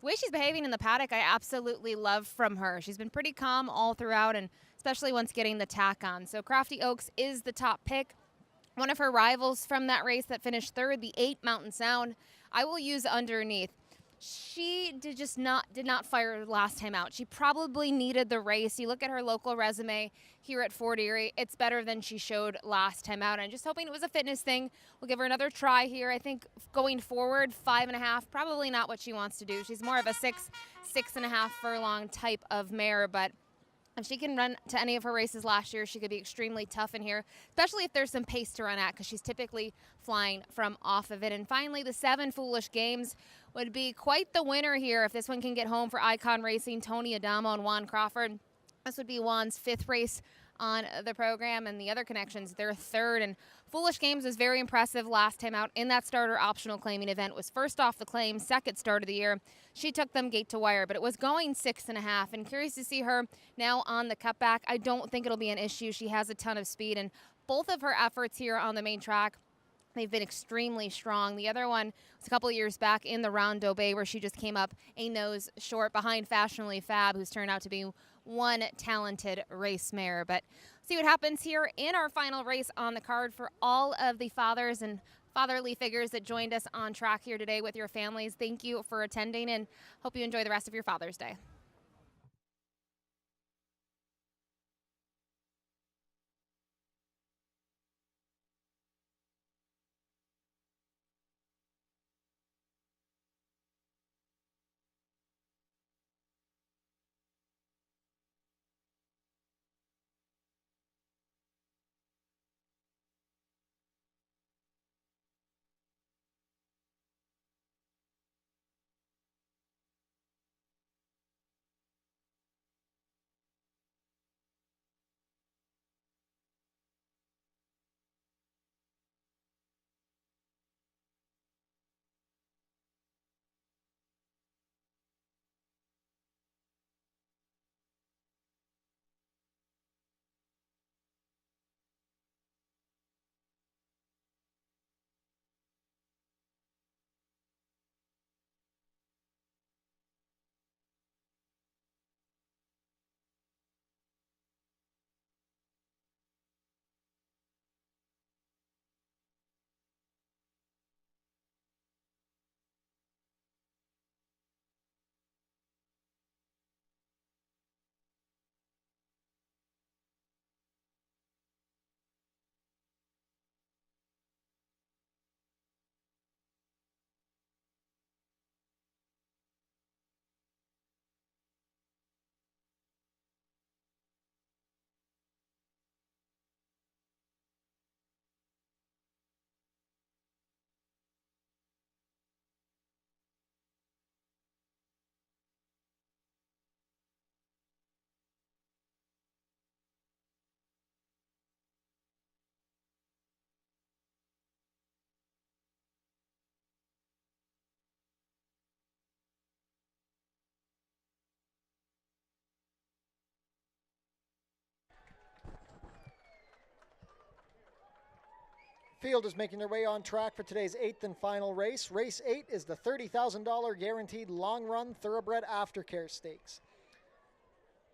the way she's behaving in the paddock, I absolutely love from her. She's been pretty calm all throughout, and especially once getting the tack on. So Crafty Oaks is the top pick. One of her rivals from that race that finished 3rd, the 8 Mountain Sound, I will use underneath. She did not fire last time out. She probably needed the race. You look at her local resume here at Fort Erie, it's better than she showed last time out. I'm just hoping it was a fitness thing. We'll give her another try here. I think going forward, 5.5, probably not what she wants to do. She's more of a 6.5 furlong type of mare, but if she can run to any of her races last year, she could be extremely tough in here, especially if there's some pace to run at, because she's typically flying from off of it. And finally, the 7 Foolish Games would be quite the winner here if this one can get home for Icon Racing, Tony Adamo and Juan Crawford. This would be Juan's 5th race on the program, and the other connections, their 3rd. And Foolish Games was very impressive last time out in that starter optional claiming event. Was first off the claim, 2nd start of the year. She took them gate to wire, but it was going 6.5, and curious to see her now on the cutback. I don't think it'll be an issue. She has a ton of speed, and both of her efforts here on the main track, they've been extremely strong. The other one was a couple of years back in the Rondo Bay, where she just came up a nose short behind Fashionably Fab, who's turned out to be one talented race mare. But see what happens here in our final race on the card. For all of the fathers and fatherly figures that joined us on track here today with your families, thank you for attending, and hope you enjoy the rest of your Father's Day. Field is making their way on track for today's 8th and final race. Race 8 is the $30,000 guaranteed long run thoroughbred Aftercare Stakes.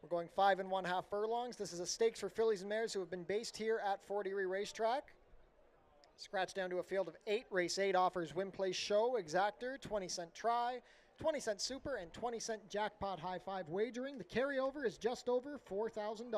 We're going 5.5 furlongs. This is a stakes for fillies and mares who have been based here at Fort Erie Racetrack. Scratch down to a field of 8. Race 8 offers win, place, show, exactor, 20-cent try, 20-cent super, and 20-cent jackpot high five wagering. The carryover is just over $4,000.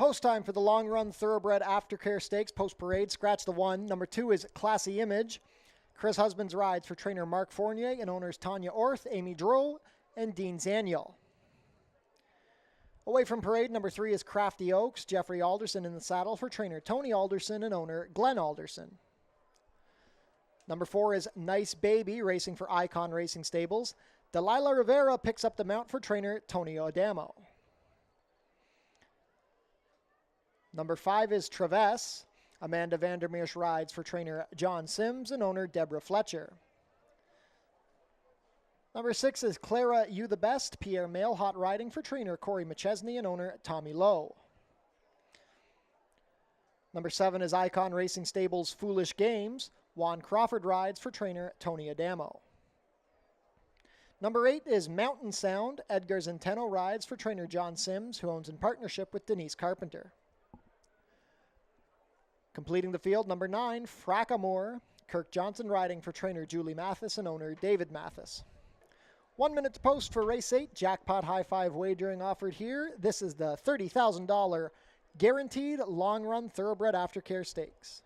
Post time for the long run thoroughbred aftercare stakes post parade. Scratch the 1. Number 2 is Classy Image. Chris Husbands rides for trainer Mark Fournier and owners Tanya Orth, Amy Drow, and Dean Zaniel. Away from parade, number 3 is Crafty Oaks. Jeffrey Alderson in the saddle for trainer Tony Alderson and owner Glenn Alderson. Number 4 is Nice Baby, racing for Icon Racing Stables. Delilah Rivera picks up the mount for trainer Tony Adamo. Number 5 is Travess. Amanda Vandermeersch rides for trainer John Sims and owner Deborah Fletcher. Number 6 is Clara You the Best. Pierre Mailhot riding for trainer Corey McChesney and owner Tommy Lowe. Number 7 is Icon Racing Stables Foolish Games. Juan Crawford rides for trainer Tony Adamo. Number 8 is Mountain Sound. Edgar Zenteno rides for trainer John Sims, who owns in partnership with Denise Carpenter. Completing the field, number 9, Frackamore. Kirk Johnson riding for trainer Julie Mathis and owner David Mathis. 1 minute to post for race 8. Jackpot high five wagering offered here. This is the $30,000 guaranteed long run thoroughbred aftercare stakes.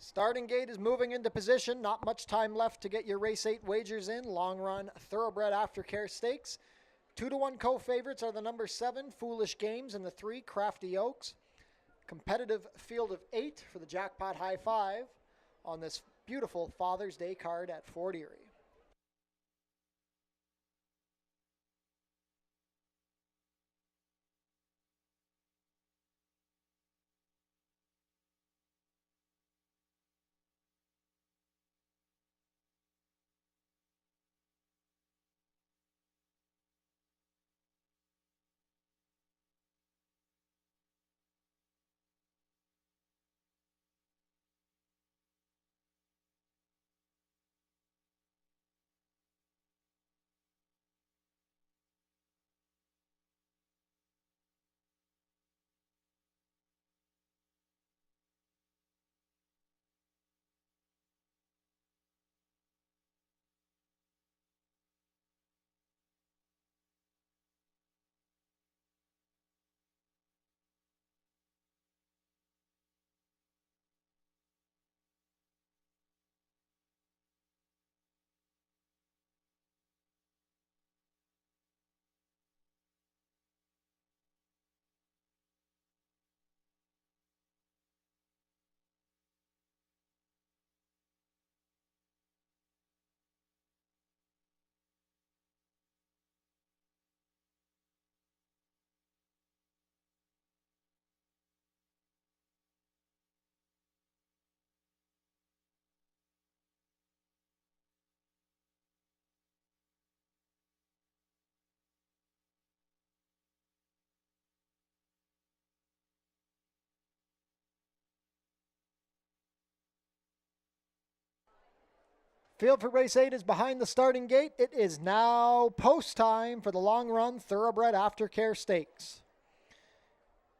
Starting gate is moving into position. Not much time left to get your race 8 wagers in. Long run thoroughbred aftercare stakes. 2-1 co-favorites are the number 7, Foolish Games, and the 3, Crafty Oaks. Competitive field of 8 for the jackpot high five on this beautiful Father's Day card at Fort Erie. Field for race 8 is behind the starting gate. It is now post time for the long run Thoroughbred Aftercare Stakes.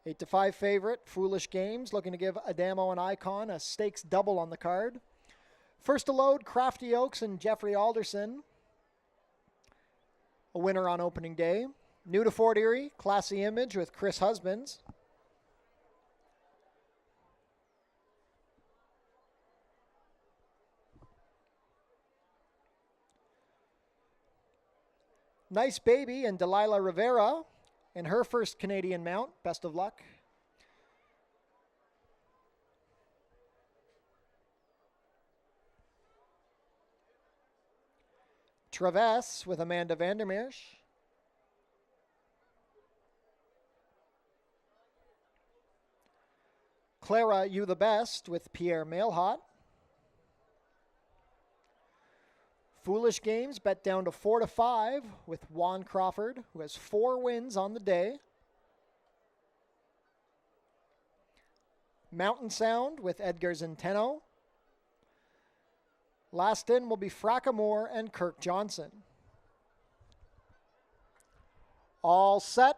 8-5 favorite, Foolish Games, looking to give Adamo and Icon a stakes double on the card. First to load, Crafty Oaks and Jeffrey Alderson, a winner on opening day. New to Fort Erie, Classy Image with Chris Husbands. Nice Baby and Delilah Rivera in her first Canadian mount. Best of luck. Travess with Amanda Vandermeersch. Clara You the Best with Pierre Mailhot. Foolish Games bet down to 4-5 with Juan Crawford, who has 4 wins on the day. Mountain Sound with Edgar Zenteno. Last in will be Frackamore and Kirk Johnson. All set.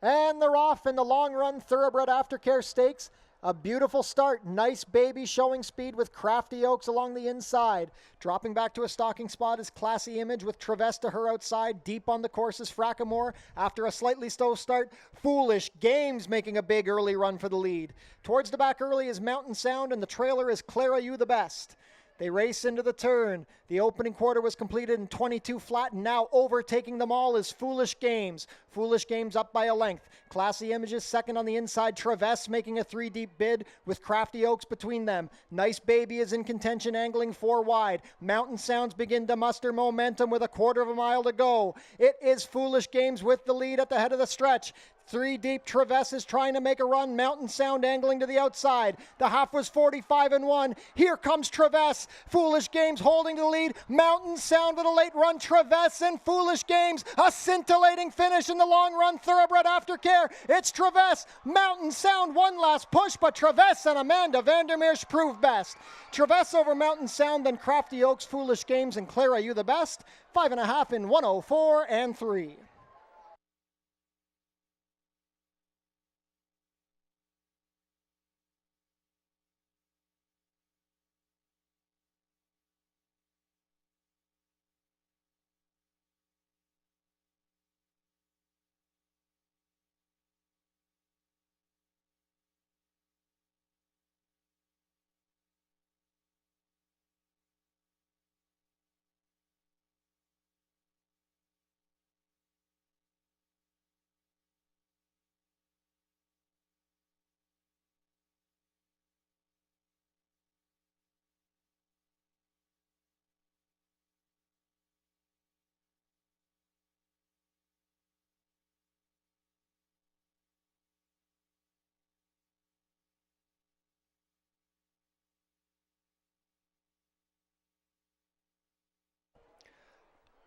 And they're off in the long run Thoroughbred Aftercare Stakes. A beautiful start. Nice Baby showing speed with Crafty Oaks along the inside. Dropping back to a stalking spot is Classy Image with Travess to her outside. Deep on the course is Frackamore. After a slightly slow start, Foolish Games making a big early run for the lead. Towards the back early is Mountain Sound, and the trailer is Clara You the Best. They race into the turn. The opening quarter was completed in 22 flat, and now overtaking them all is Foolish Games. Foolish Games up by a length. Classy Images second on the inside. Travess making a 3-deep bid with Crafty Oaks between them. Nice Baby is in contention, angling 4 wide. Mountain Sounds begin to muster momentum with a quarter of a mile to go. It is Foolish Games with the lead at the head of the stretch. 3 deep, Travess is trying to make a run. Mountain Sound angling to the outside. The half was 45-1. Here comes Travess. Foolish Games holding the lead. Mountain Sound with a late run. Travess and Foolish Games. A scintillating finish in the long run Thoroughbred Aftercare. It's Travess. Mountain Sound one last push, but Travess and Amanda Vandermeersch prove best. Travess over Mountain Sound, then Crafty Oaks, Foolish Games, and Clara You the Best. 5.5 in 104 and 3.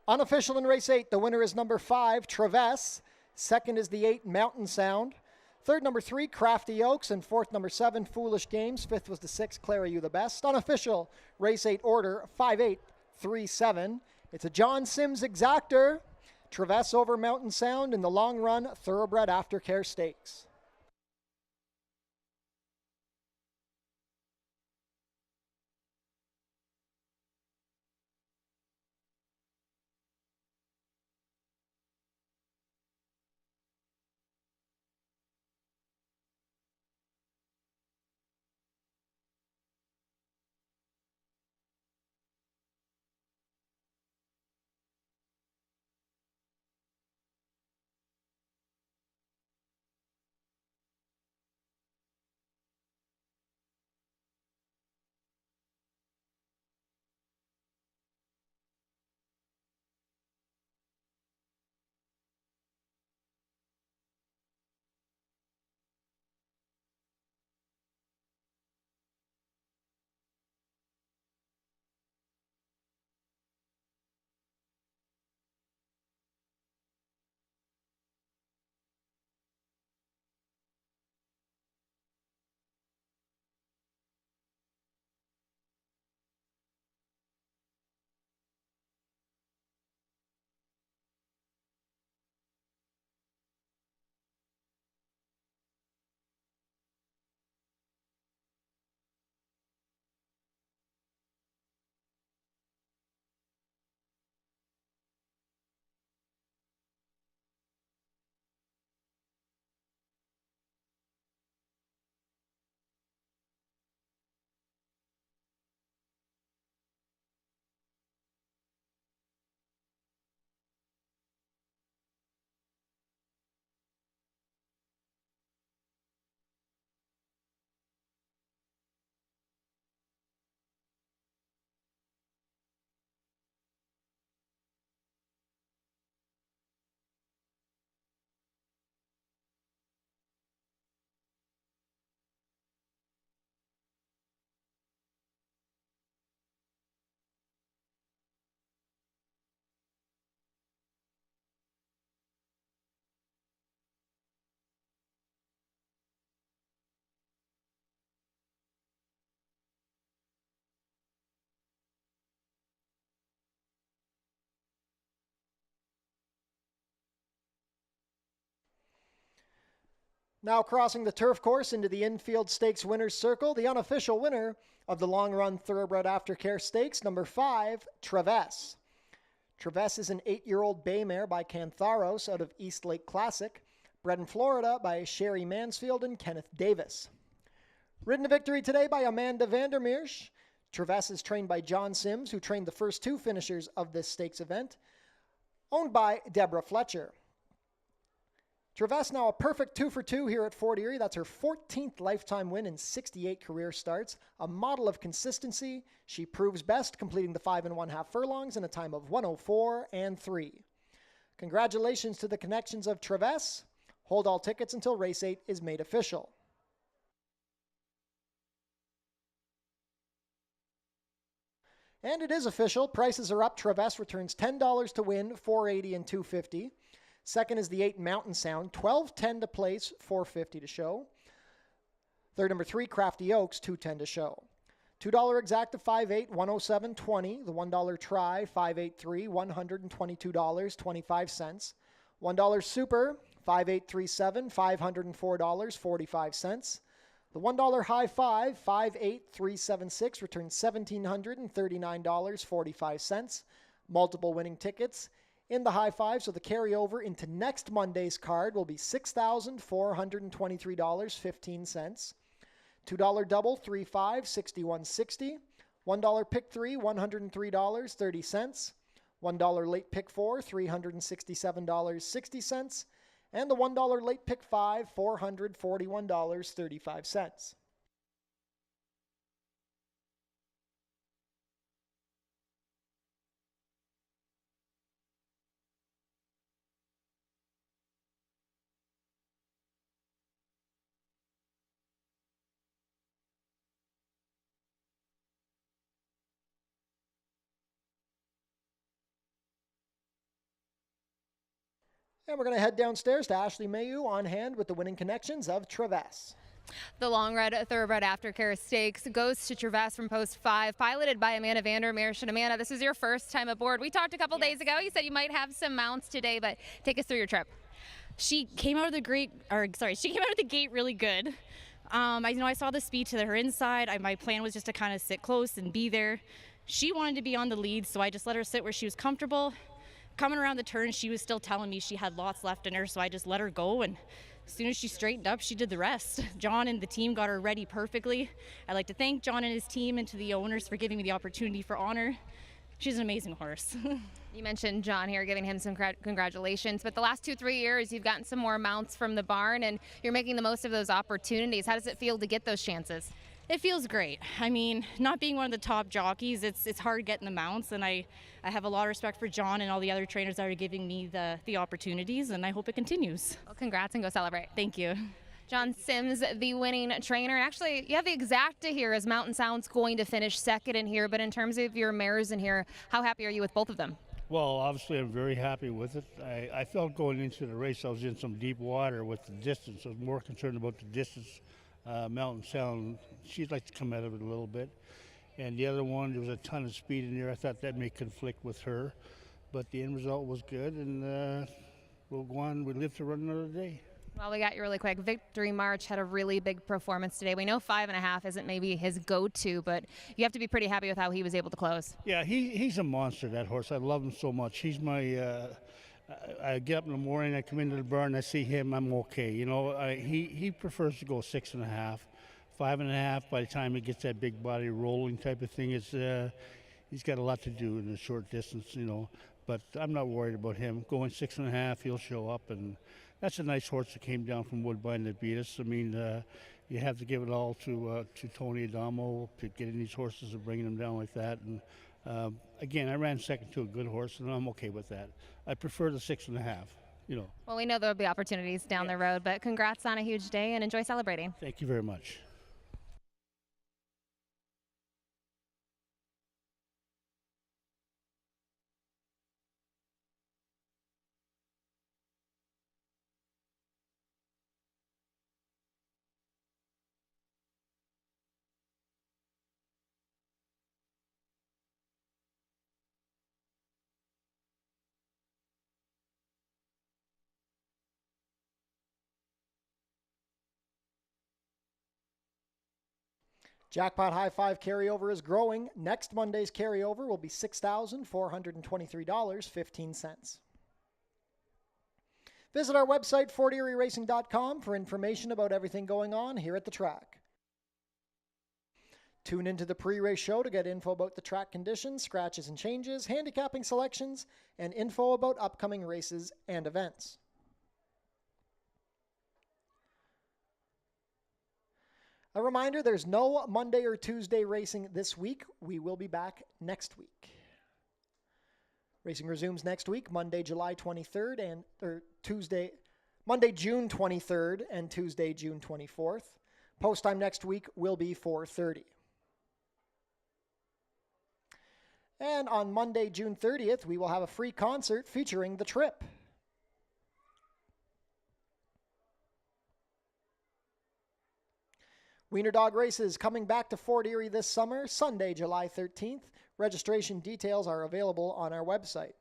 Unofficial in race 8, the winner is number 5, Travess. Second is the 8, Mountain Sound. Third, number 3, Crafty Oaks. And fourth, number 7, Foolish Games. Fifth was the 6, Clara You the Best. Unofficial race 8 order, 5837. It's a John Sims exactor. Travess over Mountain Sound in the long run Thoroughbred Aftercare Stakes. Now crossing the turf course into the infield stakes winner's circle, the unofficial winner of the long run Thoroughbred Aftercare Stakes, number 5, Travess. Travess is an 8-year-old bay mare by Cantharos out of East Lake Classic, bred in Florida by Sherry Mansfield and Kenneth Davis. Ridden to victory today by Amanda Vandermeersch. Travess is trained by John Sims, who trained the first 2 finishers of this stakes event, owned by Deborah Fletcher. Travess now a perfect 2 for 2 here at Fort Erie. That's her 14th lifetime win in 68 career starts. A model of consistency. She proves best, completing the 5 1/2 furlongs in a time of 1:04 and 3. Congratulations to the connections of Travess. Hold all tickets until race 8 is made official. And it is official. Prices are up. Travess returns $10 to win, $4.80 and $2.50. Second is the 8 Mountain Sound, $12.10 to place, $4.50 to show. Third, number 3 Crafty Oaks, $2.10 to show. $2 exacta, 5.8, 107.20. The $1 try, 5.83, $122.25. $1 super, 5.837, $504.45. The $1 high five, 5.8376, returns $1,739.45. Multiple winning tickets in the high five, so the carryover into next Monday's card will be $6,423.15. $2 double, 3.5, 61.60. $1 pick 3, $103.30. $1 late pick 4, $367.60. And the $1 late pick 5, $441.35. And we're going to head downstairs to Ashley Mayu on hand with the winning connections of Travess. The long red thoroughbred aftercare stakes goes to Travess from post 5, piloted by Amanda Vandermeer. And Amanda, this is your first time aboard. We talked a couple days ago. You said you might have some mounts today, but take us through your trip. She came out of the gate really good. I saw the speed to her inside. My plan was just to kind of sit close and be there. She wanted to be on the lead, so I just let her sit where she was comfortable. Coming around the turn, she was still telling me she had lots left in her, so I just let her go, and as soon as she straightened up, she did the rest. John and the team got her ready perfectly. I'd like to thank John and his team and to the owners for giving me the opportunity for honor. She's an amazing horse. You mentioned John here, giving him some congratulations, but the last 2-3 years, you've gotten some more mounts from the barn, and you're making the most of those opportunities. How does it feel to get those chances? It feels great. I mean, not being one of the top jockeys, it's hard getting the mounts, and I have a lot of respect for John and all the other trainers that are giving me the opportunities, and I hope it continues. Well, congrats and go celebrate. Thank you. John Sims, the winning trainer. And actually, you have the exacta here as Mountain Sound's going to finish second in here, but in terms of your mares in here, how happy are you with both of them? Well, obviously I'm very happy with it. I felt going into the race I was in some deep water with the distance. I was more concerned about the distance. Mountain Sound, she'd like to come out of it a little bit. And the other one, there was a ton of speed in there. I thought that may conflict with her. But the end result was good, and we'll go on. We live to run another day. Well, we got you really quick. Victory March had a really big performance today. We know 5.5 isn't maybe his go-to, but you have to be pretty happy with how he was able to close. Yeah, he's a monster, that horse. I love him so much. He's my... I get up in the morning, I come into the barn, I see him, I'm okay. You know, he prefers to go 6.5, 5.5. By the time he gets that big body rolling type of thing, he's got a lot to do in the short distance, you know. But I'm not worried about him. Going 6.5, he'll show up, and that's a nice horse that came down from Woodbine that beat us. I mean, you have to give it all to Tony Adamo to getting these horses and bringing them down like that. And again, I ran second to a good horse, and I'm okay with that. I prefer the 6.5, you know. Well, we know there'll be opportunities down the road, but congrats on a huge day and enjoy celebrating. Thank you very much. Jackpot High Five carryover is growing. Next Monday's carryover will be $6,423.15. Visit our website, fortierieracing.com, for information about everything going on here at the track. Tune into the pre-race show to get info about the track conditions, scratches and changes, handicapping selections, and info about upcoming races and events. A reminder, there's no Monday or Tuesday racing this week. We will be back next week. Racing resumes next week, Monday, July 23rd Monday, June 23rd and Tuesday, June 24th. Post time next week will be 4:30. And on Monday, June 30th, we will have a free concert featuring The Trip. Wiener Dog Races coming back to Fort Erie this summer, Sunday, July 13th. Registration details are available on our website.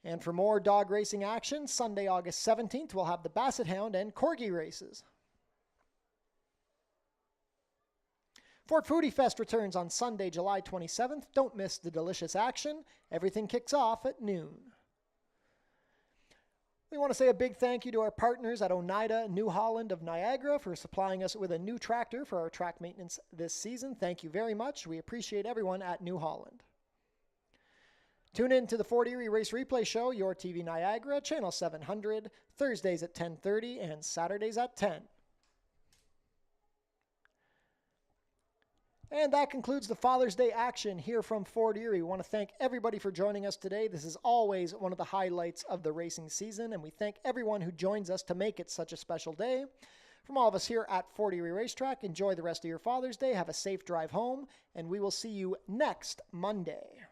And for more dog racing action, Sunday, August 17th, we'll have the Basset Hound and Corgi races. Fort Foodie Fest returns on Sunday, July 27th. Don't miss the delicious action. Everything kicks off at noon. We want to say a big thank you to our partners at Oneida New Holland of Niagara for supplying us with a new tractor for our track maintenance this season. Thank you very much. We appreciate everyone at New Holland. Tune in to the Fort Erie Race Replay Show, Your TV Niagara, Channel 700, Thursdays at 10:30 and Saturdays at 10. And that concludes the Father's Day action here from Fort Erie. We want to thank everybody for joining us today. This is always one of the highlights of the racing season, and we thank everyone who joins us to make it such a special day. From all of us here at Fort Erie Racetrack, enjoy the rest of your Father's Day. Have a safe drive home, and we will see you next Monday.